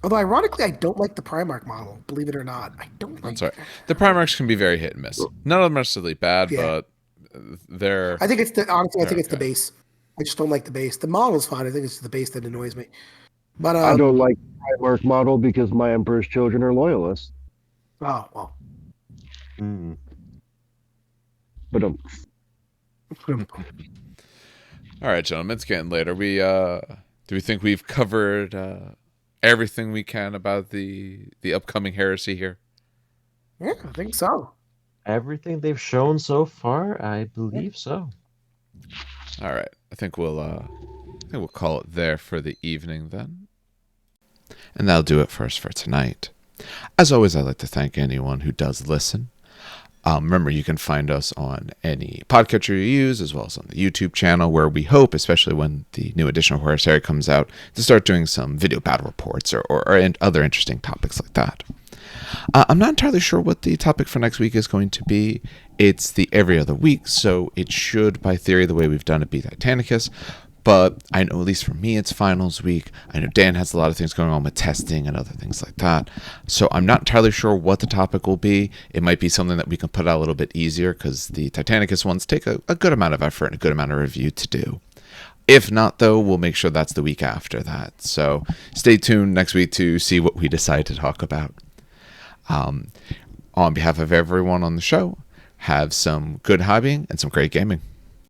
Although, ironically, I don't like the Primarch model. Believe it or not, I don't like. I'm sorry. The Primarchs can be very hit and miss. None of them are necessarily bad, Yeah. but they're. I think it's honestly, I think it's the okay. base. I just don't like the base. The model's fine. I think it's the base that annoys me. But I don't like the Primarch model because my Emperor's Children are loyalists. Oh well. Mm. But All right, gentlemen, it's getting later. Do we think we've covered everything we can about the upcoming heresy here? Yeah, I think so. Everything they've shown so far, I believe so. All right, I think we'll call it there for the evening then. And that'll do it for us for tonight. As always, I'd like to thank anyone who does listen. Remember, you can find us on any podcatcher you use, as well as on the YouTube channel, where we hope, especially when the new edition of Horus Heresy comes out, to start doing some video battle reports or other interesting topics like that. I'm not entirely sure what the topic for next week is going to be. It's the every other week, so it should, by theory, the way we've done it, be Titanicus. But I know, at least for me, it's finals week. I know Dan has a lot of things going on with testing and other things like that. So I'm not entirely sure what the topic will be. It might be something that we can put out a little bit easier, because the Titanicus ones take a good amount of effort and a good amount of review to do. If not, though, we'll make sure that's the week after that. So stay tuned next week to see what we decide to talk about. On behalf of everyone on the show, have some good hobbying and some great gaming.